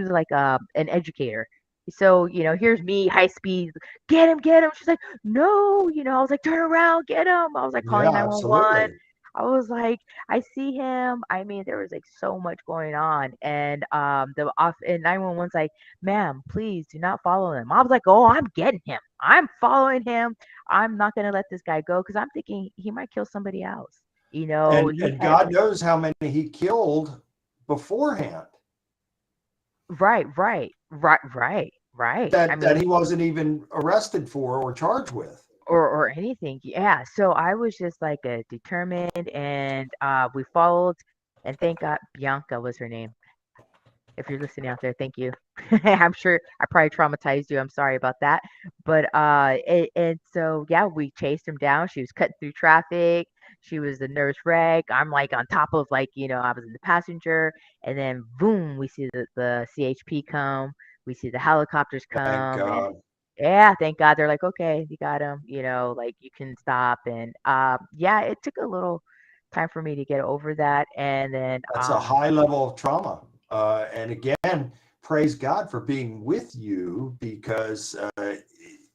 like an educator. So, here's me, high speed, get him. She's like, no, I was like, turn around, get him. I was like calling Yeah. 911. Absolutely. I was like, I see him. I mean, there was like so much going on. And the off and 911's like, ma'am, please do not follow him. I was like, oh, I'm getting him. I'm following him. I'm not gonna let this guy go because I'm thinking he might kill somebody else. He And had God knows how many he killed beforehand right. I that mean, he wasn't even arrested for or charged with. or anything. Yeah. So I was just like determined and we followed and thank God Bianca was her name. If you're listening out there, thank you. I'm sure I probably traumatized you. I'm sorry about that. But and so yeah, we chased him down. She was cutting through traffic. She was the nurse wreck. I'm like on top of like, I was in the passenger and then boom, we see the CHP come. We see the helicopters Thank come and God. yeah, thank God. They're like, okay, you got him, like you can stop. And yeah, it took a little time for me to get over that. And then That's a high level of trauma. And again, praise God for being with you because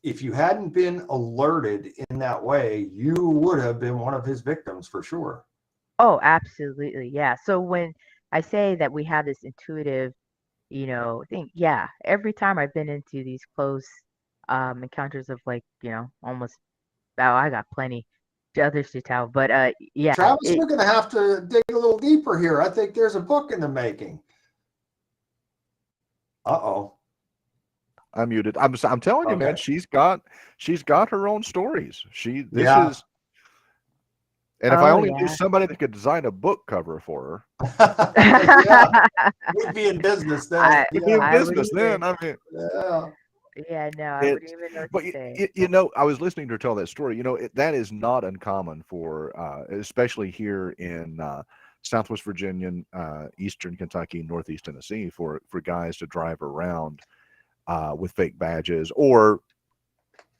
if you hadn't been alerted in that way, you would have been one of his victims for sure. oh, absolutely. Yeah. So when I say that we have this intuitive think, yeah, every time I've been into these close encounters of like, almost, oh, I got plenty to others to tell, but yeah, Travis, we're going to have to dig a little deeper here. I think there's a book in the making. Uh-oh. I'm muted. I'm telling you, man, Okay. she's got her own stories. This Yeah. is, and if I oh only knew yeah. somebody that could design a book cover for her, Yeah. We'd be in business then. I we'd be in I would business then. even, I mean, Yeah. yeah, no, I wouldn't it's, even know what but to say. I was listening to her tell that story. That is not uncommon for, especially here in Southwest Virginia, Eastern Kentucky, Northeast Tennessee, for guys to drive around with fake badges or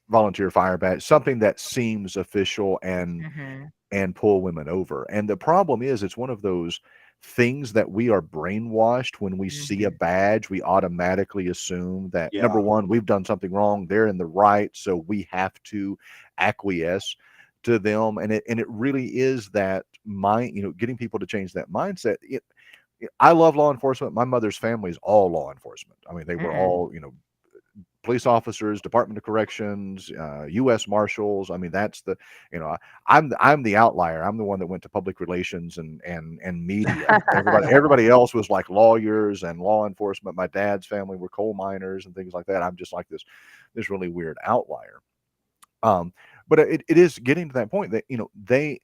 volunteer fire badge, something that seems official and pull women over. And the problem is, it's one of those things that we are brainwashed. When we see a badge, we automatically assume that, Yeah. number one, we've done something wrong, they're in the right, so we have to acquiesce to them. And it really is that getting people to change that mindset. I love law enforcement. My mother's family is all law enforcement. I mean, they were all, police officers, Department of Corrections, U.S. Marshals. I mean, that's the, I'm the outlier. I'm the one that went to public relations and media. Everybody else was like lawyers and law enforcement. My dad's family were coal miners and things like that. I'm just like this really weird outlier. But it is getting to that point that, they,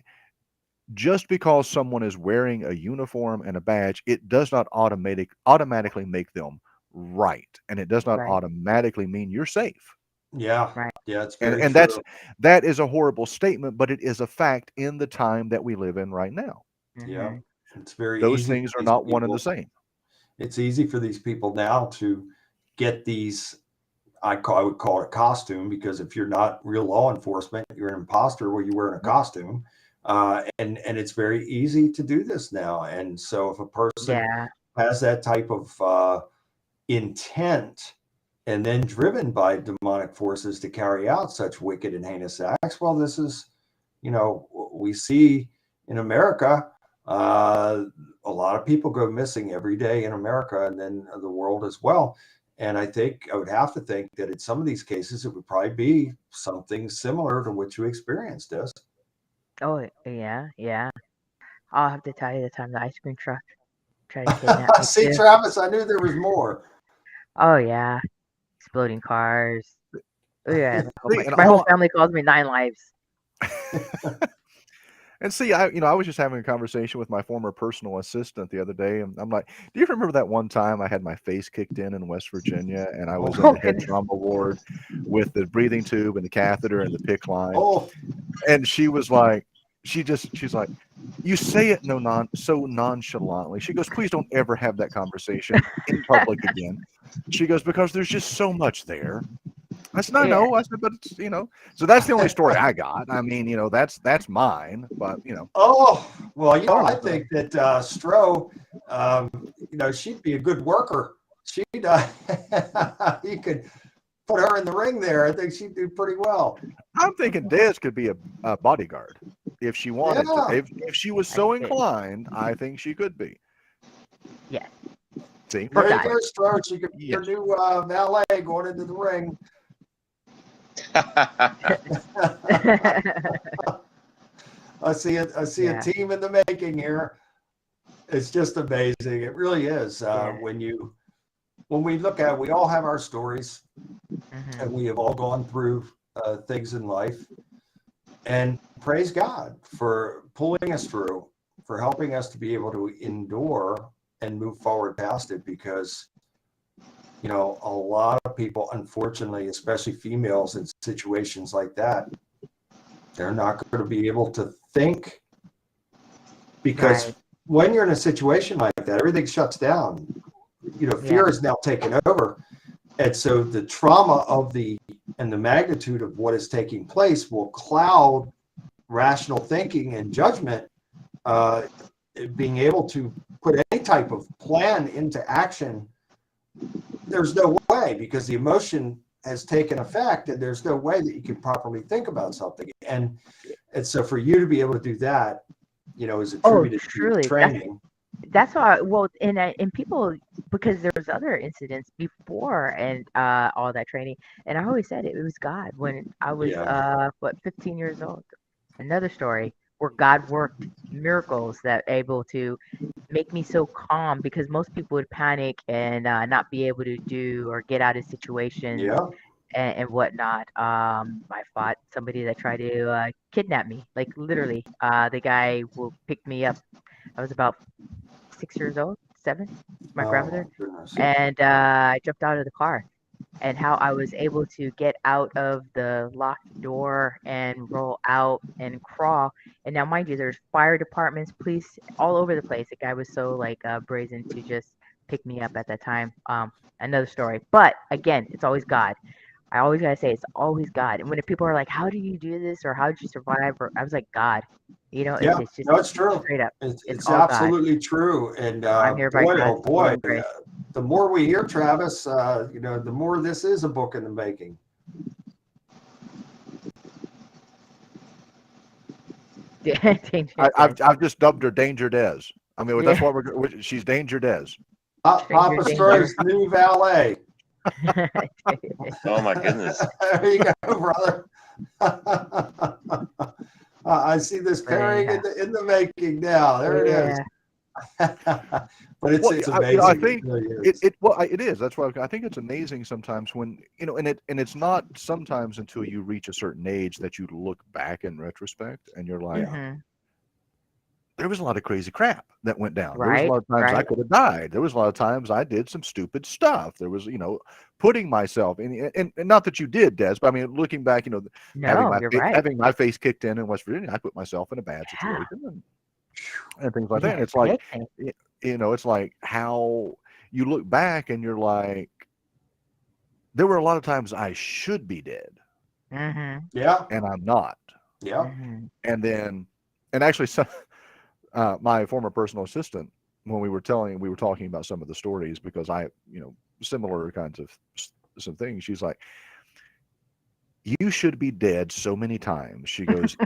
just because someone is wearing a uniform and a badge, it does not automatically make them right, and it does not Right, automatically mean you're safe. Yeah. right. Yeah, it's And very and true. that is a horrible statement, but it is a fact in the time that we live in right now. Yeah. It's very Those easy things for are these not one and the people. same. It's easy for these people now to get these, I would call it a costume, because if you're not real law enforcement, you're an imposter where you're wearing a costume. And it's very easy to do this now. And so if a person Yeah, has that type of intent and then driven by demonic forces to carry out such wicked and heinous acts, well, this is, we see in America, a lot of people go missing every day in America and then the world as well. And I would have to think that in some of these cases, it would probably be something similar to what you experienced, Des. oh yeah. I'll have to tell you the time the ice cream truck tried to kidnap me See, too. Travis, I knew there was more. Oh yeah, exploding cars. Oh yeah, the whole See, bunch. and My whole family calls me Nine Lives. And see, I was just having a conversation with my former personal assistant the other day, and I'm like, "Do you remember that one time I had my face kicked in West Virginia, and I was in Oh the head goodness. trauma ward with the breathing tube and the catheter and the PICC line?" Oh, And she was like, she's like, "You say it so nonchalantly." She goes, "Please don't ever have that conversation in public again." She goes, "Because there's just so much there." I said, "I Yeah. know." I said, "But it's, so that's the only story I got. I mean, that's mine, but oh, well, I know. think that Stroh, she'd be a good worker. She'd, you could put her in the ring there. I think she'd do pretty well. I'm thinking Des could be a bodyguard if she wanted to. Yeah. If she was so inclined, I think she could be. Yes. See, There you guys. go, Stroh. She could be your Yes. new valet going into the ring. I see it. I see Yeah. a team in the making here. It's just amazing. It really is. Yeah. When we look at it, we all have our stories, Mhm. and we have all gone through things in life. And praise God for pulling us through, for helping us to be able to endure and move forward past it, because a lot of people, unfortunately, especially females in situations like that, they're not going to be able to think, because Right. when you're in a situation like that, everything shuts down. Fear is now taken over. And so the trauma and the magnitude of what is taking place will cloud rational thinking and judgment, being able to put any type of plan into action. There's no way, because the emotion has taken effect, and there's no way that you can properly think about something. And so for you to be able to do that, is attributed to truly. training. That's why. Well, and people because there was other incidents before and all that training, and I always said it was God when I was Yeah. 15 years old. Another story where God worked miracles that able to make me so calm because most people would panic and not be able to do or get out of situations Yeah. and whatnot. I fought somebody that tried to kidnap me, like literally. The guy will pick me up. I was about 6 years old, 7, my Oh grandmother, my goodness. and I jumped out of the car. And how I was able to get out of the locked door and roll out and crawl. And now, mind you, there's fire departments, police all over the place. The guy was so like brazen to just pick me up at that time. Another story. But again, it's always God. I always gotta say it's always God. And when people are like, "How do you do this?" or "How did you survive?" or I was like, "God." Yeah, It's just no, it's true. straight up. It's It's all God. absolutely true. And I'm here by boy, oh God's will boy, and grace. the more we hear, Travis, the more this is a book in the making. I've just dubbed her Danger Des. I mean, that's what she's Danger Des. Papa Stroh's new valet. Oh my goodness. There you go, brother. I see this pairing in the making now. There it is. But it's amazing. I think it really is. it is. That's why I think it's amazing sometimes when and it's not sometimes until you reach a certain age that you look back in retrospect and you're like, there was a lot of crazy crap that went down. There was a lot of times I could have died. There was a lot of times I did some stupid stuff. There was, putting myself in, and not that you did, Des, but I mean, looking back, having my face kicked in West Virginia, I put myself in a bad situation and things like that. And it's like, it's like how you look back and you're like, there were a lot of times I should be dead. Yeah. And I'm not. Yeah. And actually, my former personal assistant, when we were talking about some of the stories, because I, similar kinds of some things, she's like, you should be dead so many times. She goes,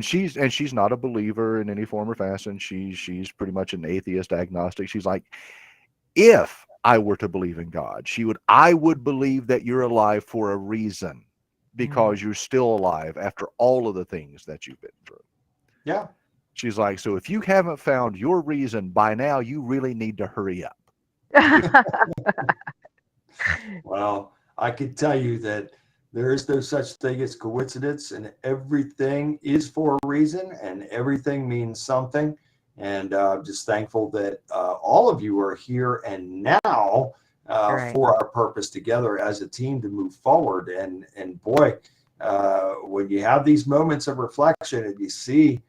she's not a believer in any form or fashion. She's pretty much an atheist, agnostic. She's like, if I were to believe in God, I would believe that you're alive for a reason, because you're still alive after all of the things that you've been through. Yeah. She's like, so if you haven't found your reason by now, you really need to hurry up. Well, I can tell you that there is no such thing as coincidence, and everything is for a reason, and everything means something. And I'm just thankful that all of you are here and now for our purpose together as a team to move forward. And boy, when you have these moments of reflection and you see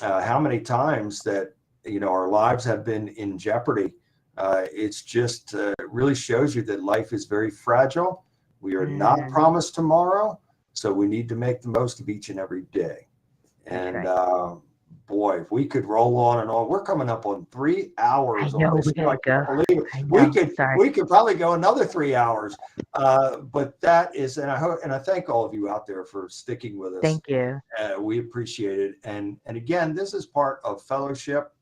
how many times that our lives have been in jeopardy, it's just really shows you that life is very fragile. We are not promised tomorrow, so we need to make the most of each and every day. And boy, if we could roll on and on. We're coming up on 3 hours. I know, on this. we gotta go. Believe it. We could probably go another 3 hours. But that is, and I thank all of you out there for sticking with us. Thank you. We appreciate it. And again, this is part of fellowship.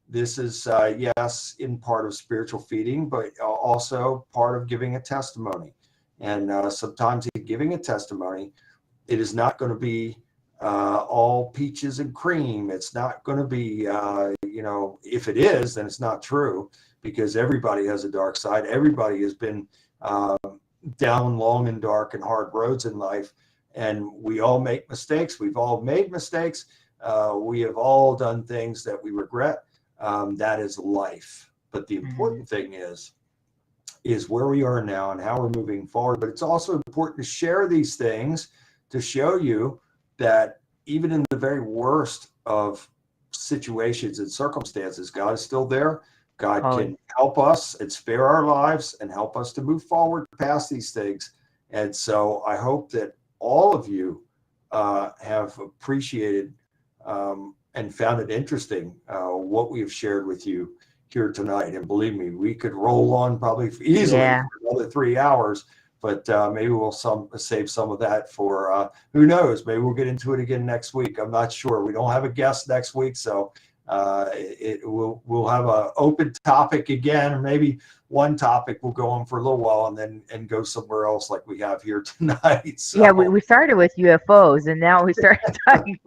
This is yes, in part of spiritual feeding, but also part of giving a testimony. And sometimes in giving a testimony, it is not going to be all peaches and cream. It's not going to be, if it is, then it's not true, because everybody has a dark side. Everybody has been down long and dark and hard roads in life. And we all make mistakes. We've all made mistakes. We have all done things that we regret. That is life. But the important thing is where we are now and how we're moving forward. But it's also important to share these things to show you that even in the very worst of situations and circumstances, God is still there. God can help us and spare our lives and help us to move forward past these things. And so I hope that all of you have appreciated and found it interesting what we have shared with you here tonight. And believe me, we could roll on probably easily for another 3 hours, but maybe we'll save some of that for who knows, maybe we'll get into it again next week. I'm not sure. We don't have a guest next week, so We'll have a open topic again, or maybe one topic will go on for a little while and go somewhere else like we have here tonight. So Yeah, we started with UFOs, and now we started talking.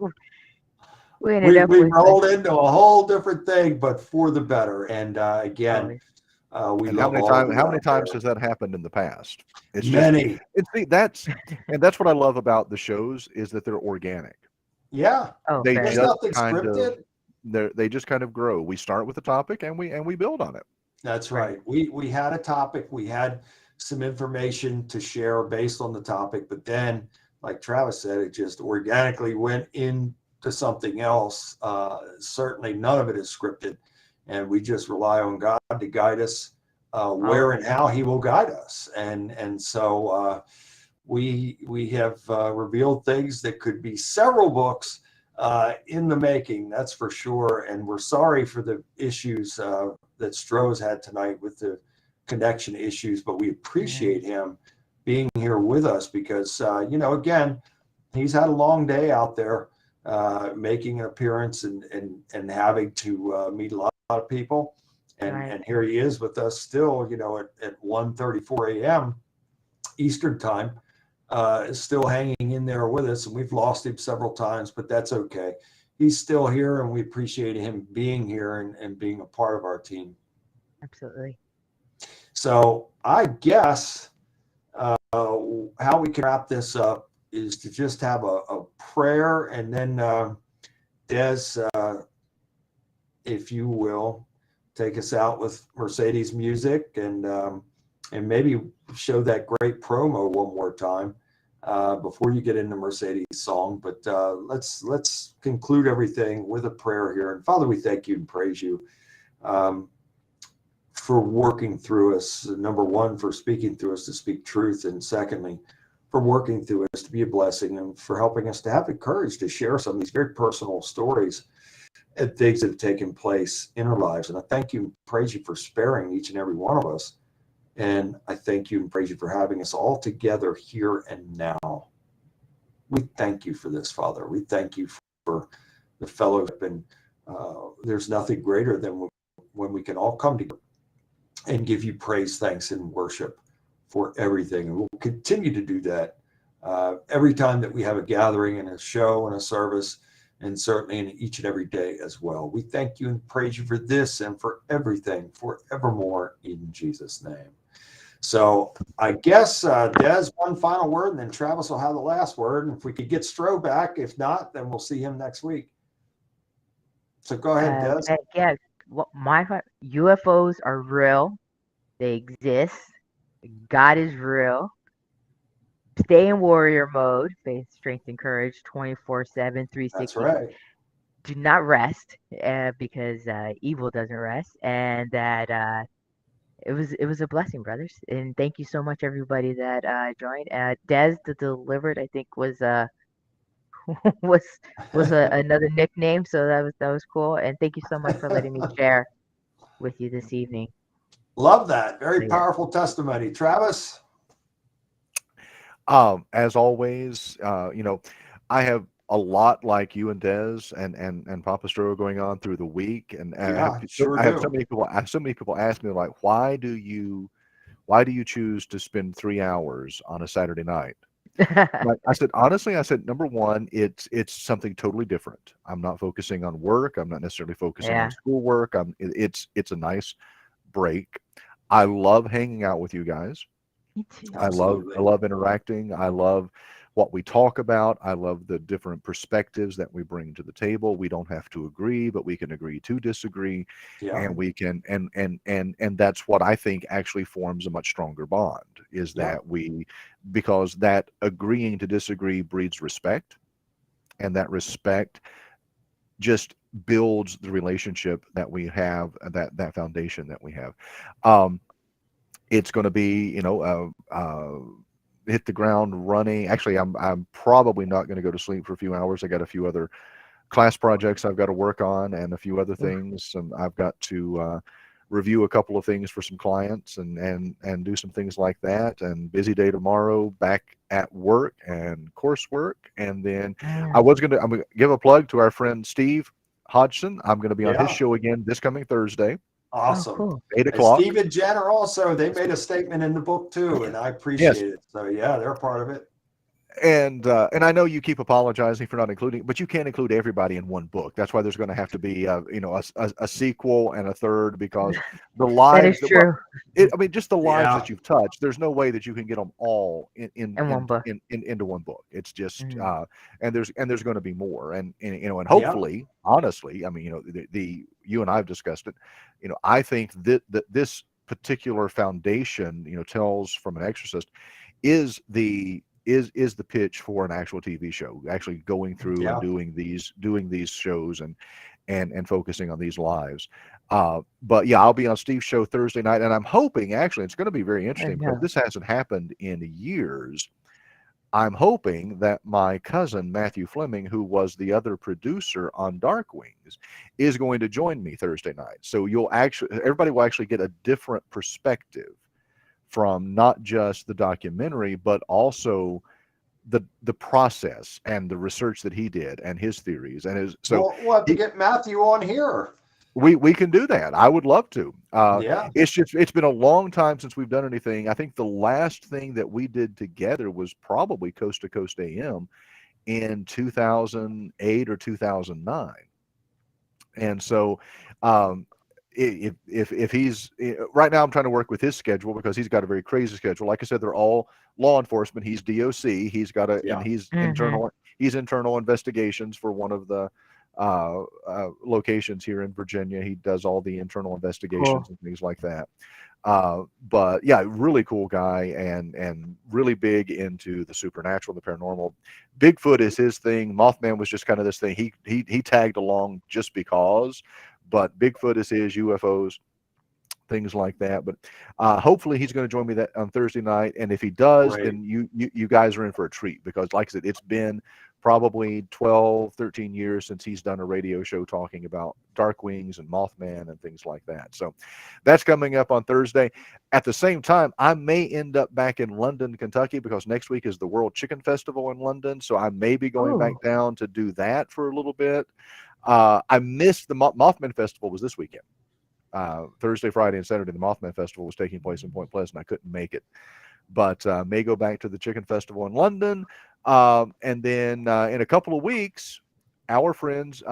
We ended up we with rolled into a whole different thing, but for the better. And again, always. we And love all of you how out many times there. has that happened in the past? It's just Many. see that's what I love about the shows is that they're organic. Yeah. Oh, They very. There's just nothing kind of scripted. they just kind of grow. We start with a topic and we build on it. That's Right. right. We had a topic. We had some information to share based on the topic, but then, like Travis said, it just organically went into something else. Certainly, none of it is scripted, and we just rely on God to guide us where and how He will guide us. And so we have revealed things that could be several books in the making. That's for sure. And we're sorry for the issues that Stroh's had tonight with the connection issues, but we appreciate him being here with us because, again, he's had a long day out there making an appearance and having to meet a lot of people. And here he is with us still, at 1:34 a.m. Eastern time, still hanging in there with us. And we've lost him several times, but that's okay. He's still here, and we appreciate him being here and being a part of our team. Absolutely. So I guess how we can wrap this up is to just have a prayer, and then Des, if you will, take us out with Mercedes music and maybe show that great promo one more time before you get into Mercedes' song. But let's conclude everything with a prayer here. And Father, we thank you and praise you for working through us. Number one, for speaking through us to speak truth, and secondly, for working through us to be a blessing, and for helping us to have the courage to share some of these very personal stories and things that have taken place in our lives. And I thank you and praise you for sparing each and every one of us. And I thank you and praise you for having us all together here and now. We thank you for this, Father. We thank you for the fellowship. And there's nothing greater than when we can all come together and give you praise, thanks, and worship for everything. And we'll continue to do that every time that we have a gathering and a show and a service, and certainly in each and every day as well. We thank you and praise you for this and for everything forevermore in Jesus' name. So I guess, Des, one final word, and then Travis will have the last word. And if we could get Stroh back, if not, then we'll see him next week. So go ahead, Des. Yeah, UFOs are real. They exist. God is real. Stay in warrior mode. Faith, strength, and courage 24/7, 360. That's right. Do not rest because evil doesn't rest. And that it was a blessing, brothers. And thank you so much, everybody that joined. Des the Delivered, I think, was another nickname, so that was cool. And thank you so much for letting me share with you this evening. Love that. Very powerful testimony. Travis? As always, I have a lot like you and Des and Papa Stroh going on through the week, and I have so many people ask me, like, why do you choose to spend 3 hours on a Saturday night? I said, honestly, number one, it's something totally different. I'm not focusing on work. I'm not necessarily focusing on schoolwork. It's a nice break. I love hanging out with you guys. Me too. I love interacting. I love what we talk about. I love the different perspectives that we bring to the table. We don't have to agree, but we can agree to disagree, and we can and that's what I think actually forms a much stronger bond, is that because that agreeing to disagree breeds respect, and that respect just builds the relationship that we have, that foundation that we have. It's going to be, hit the ground running. Actually, I'm probably not going to go to sleep for a few hours. I got a few other class projects I've got to work on, and a few other things, and I've got to review a couple of things for some clients and do some things like that. And busy day tomorrow, back at work and coursework. And then I'm going to give a plug to our friend Steve. Hodgson. I'm going to be on his Yeah. show again this coming Thursday, Awesome. Oh, cool. 8 And o'clock. Steve and Jen are also, they made a statement in the book too, and I appreciate it. So yeah, they're part of it. And I know you keep apologizing for not including, but you can't include everybody in one book. That's why there's going to have to be, a sequel and a third, because the That lives is true. just the lives Yeah. that you've touched. There's no way that you can get them all In one book. into one book. It's just, Mhm. and there's going to be more, and Yeah. hopefully, honestly, I mean, the you and I've discussed it. I think that this particular foundation, Tales from an Exorcist, is the pitch for an actual TV show, actually going through Yeah. and doing these shows and focusing on these lives. But yeah, I'll be on Steve's show Thursday night, and I'm hoping, actually, it's going to be very interesting because go. this hasn't happened in years. I'm hoping that my cousin Matthew Fleming, who was the other producer on Dark Wings, is going to join me Thursday night. So everybody will actually get a different perspective from not just the documentary, but also the process and the research that he did and his theories and his. So Well, we'll have to get Matthew on here. we can do that. I would love to. Yeah. It's been a long time since we've done anything. I think the last thing that we did together was probably Coast to Coast AM in 2008 or 2009. And so, if he's right now, I'm trying to work with his schedule because he's got a very crazy schedule. Like I said, they're all law enforcement. He's DOC. He's got and he's internal investigations for one of the locations here in Virginia. He does all the internal investigations and things like that. But yeah, really cool guy and really big into the supernatural, the paranormal. Bigfoot is his thing. Mothman was just kind of this thing. He tagged along just because, but Bigfoot is his, UFOs, things like that. But hopefully he's going to join me that on Thursday night. And if he does, Great. then you guys are in for a treat, because like I said, it's been probably 12, 13 years since he's done a radio show talking about Dark Wings and Mothman and things like that. So that's coming up on Thursday. At the same time, I may end up back in London, Kentucky, because next week is the World Chicken Festival in London. So I may be going back down to do that for a little bit. I missed the Mothman Festival was this weekend. Thursday, Friday, and Saturday, the Mothman Festival was taking place in Point Pleasant. I couldn't make it, but may go back to the Chicken Festival in London. And then in a couple of weeks, our friends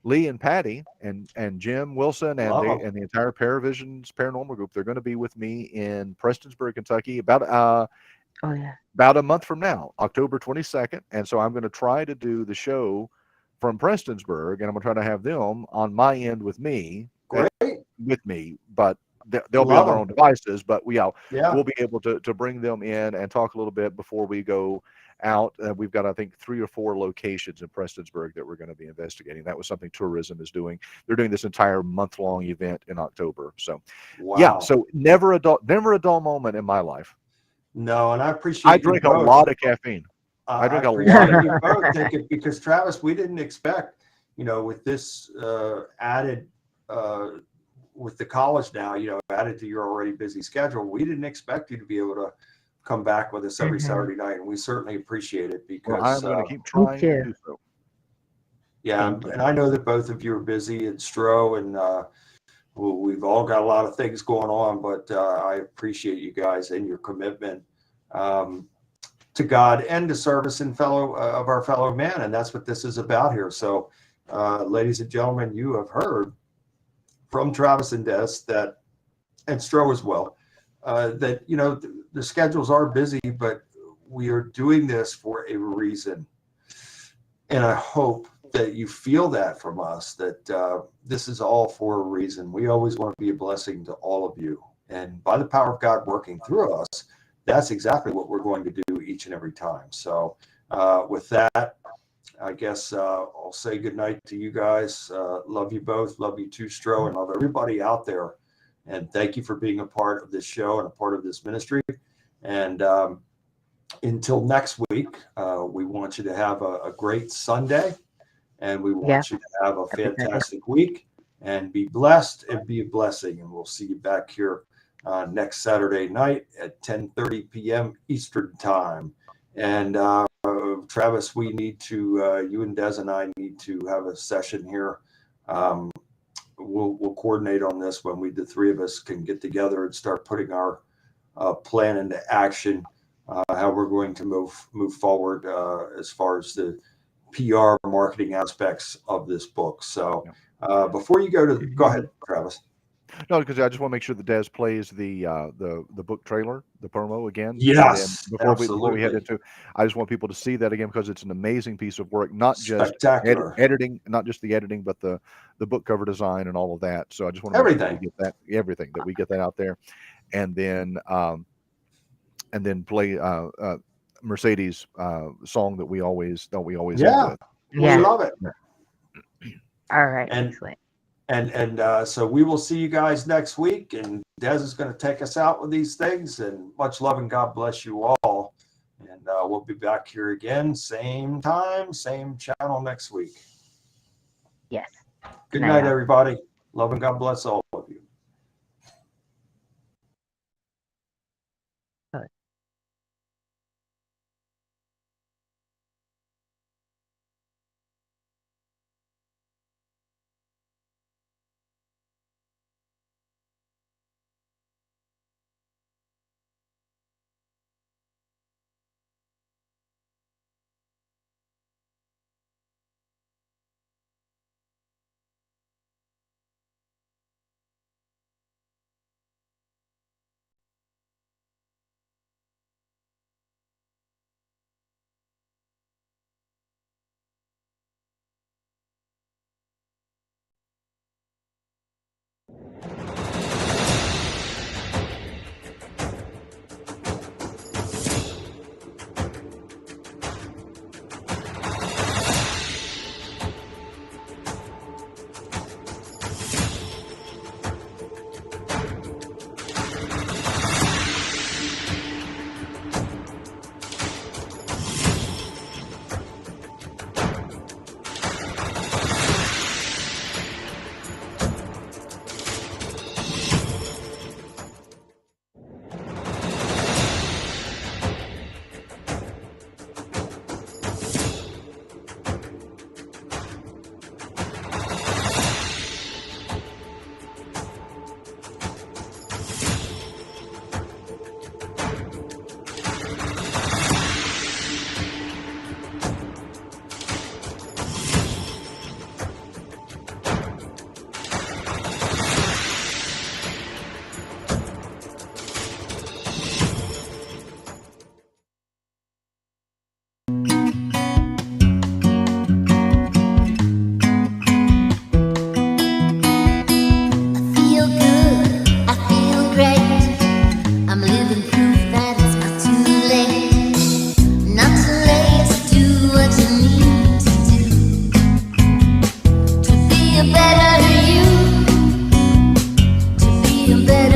Lee and Patty and Jim Wilson and the entire Paravisions Paranormal Group, they're going to be with me in Prestonsburg, Kentucky, about a month from now, October 22nd. And so I'm going to try to do the show from Prestonsburg, and I'm going to try to have them on my end with me. Great. But they'll be on their own devices, but we'll be able to bring them in and talk a little bit before we go out. We've got, I think, 3 or 4 locations in Prestonsburg that we're going to be investigating. That was something tourism is doing. They're doing this entire month-long event in October. So, so never a dull moment in my life. No, and I appreciate. I drink a lot of caffeine. I drink a lot of you both take it, because Travis, we didn't expect, with this added. With the college now, added to your already busy schedule, we didn't expect you to be able to come back with us every Saturday night, and we certainly appreciate it, because I'm going to keep trying to do so. Yeah, and I know that both of you are busy at Stro, and we've all got a lot of things going on, but I appreciate you guys and your commitment to God and to service and of our fellow man, and that's what this is about here. So, ladies and gentlemen, you have heard from Travis and Des and Stro as well, that the schedules are busy, but we are doing this for a reason, and I hope that you feel that from us, that this is all for a reason. We always want to be a blessing to all of you, and by the power of God working through us, that's exactly what we're going to do each and every time. So with that, I guess I'll say goodnight to you guys. Love you both. Love you too, Stro, and love everybody out there. And thank you for being a part of this show and a part of this ministry. And until next week, we want you to have a great Sunday, and we want you to have a fantastic week, and be blessed and be a blessing. And we'll see you back here next Saturday night at 10:30 p.m. Eastern Time. And Travis, we need to, you and Des and I need to have a session here. We'll coordinate on this when the three of us can get together and start putting our plan into action. How we're going to move forward as far as the PR marketing aspects of this book. So before you go ahead, Travis. No, because I just want to make sure that Des plays the book trailer, the promo again. Yes, before we head into, I just want people to see that again because it's an amazing piece of work, not just editing, not just the editing, but the book cover design and all of that. So I just want to make sure we get that we get that out there, and then play Mercedes song that we always end with. We love it. All right, excellent. And so we will see you guys next week. And Des is going to take us out with these things. And much love and God bless you all. And we'll be back here again, same time, same channel next week. Yes. Good night, everybody. Love and God bless all of you. better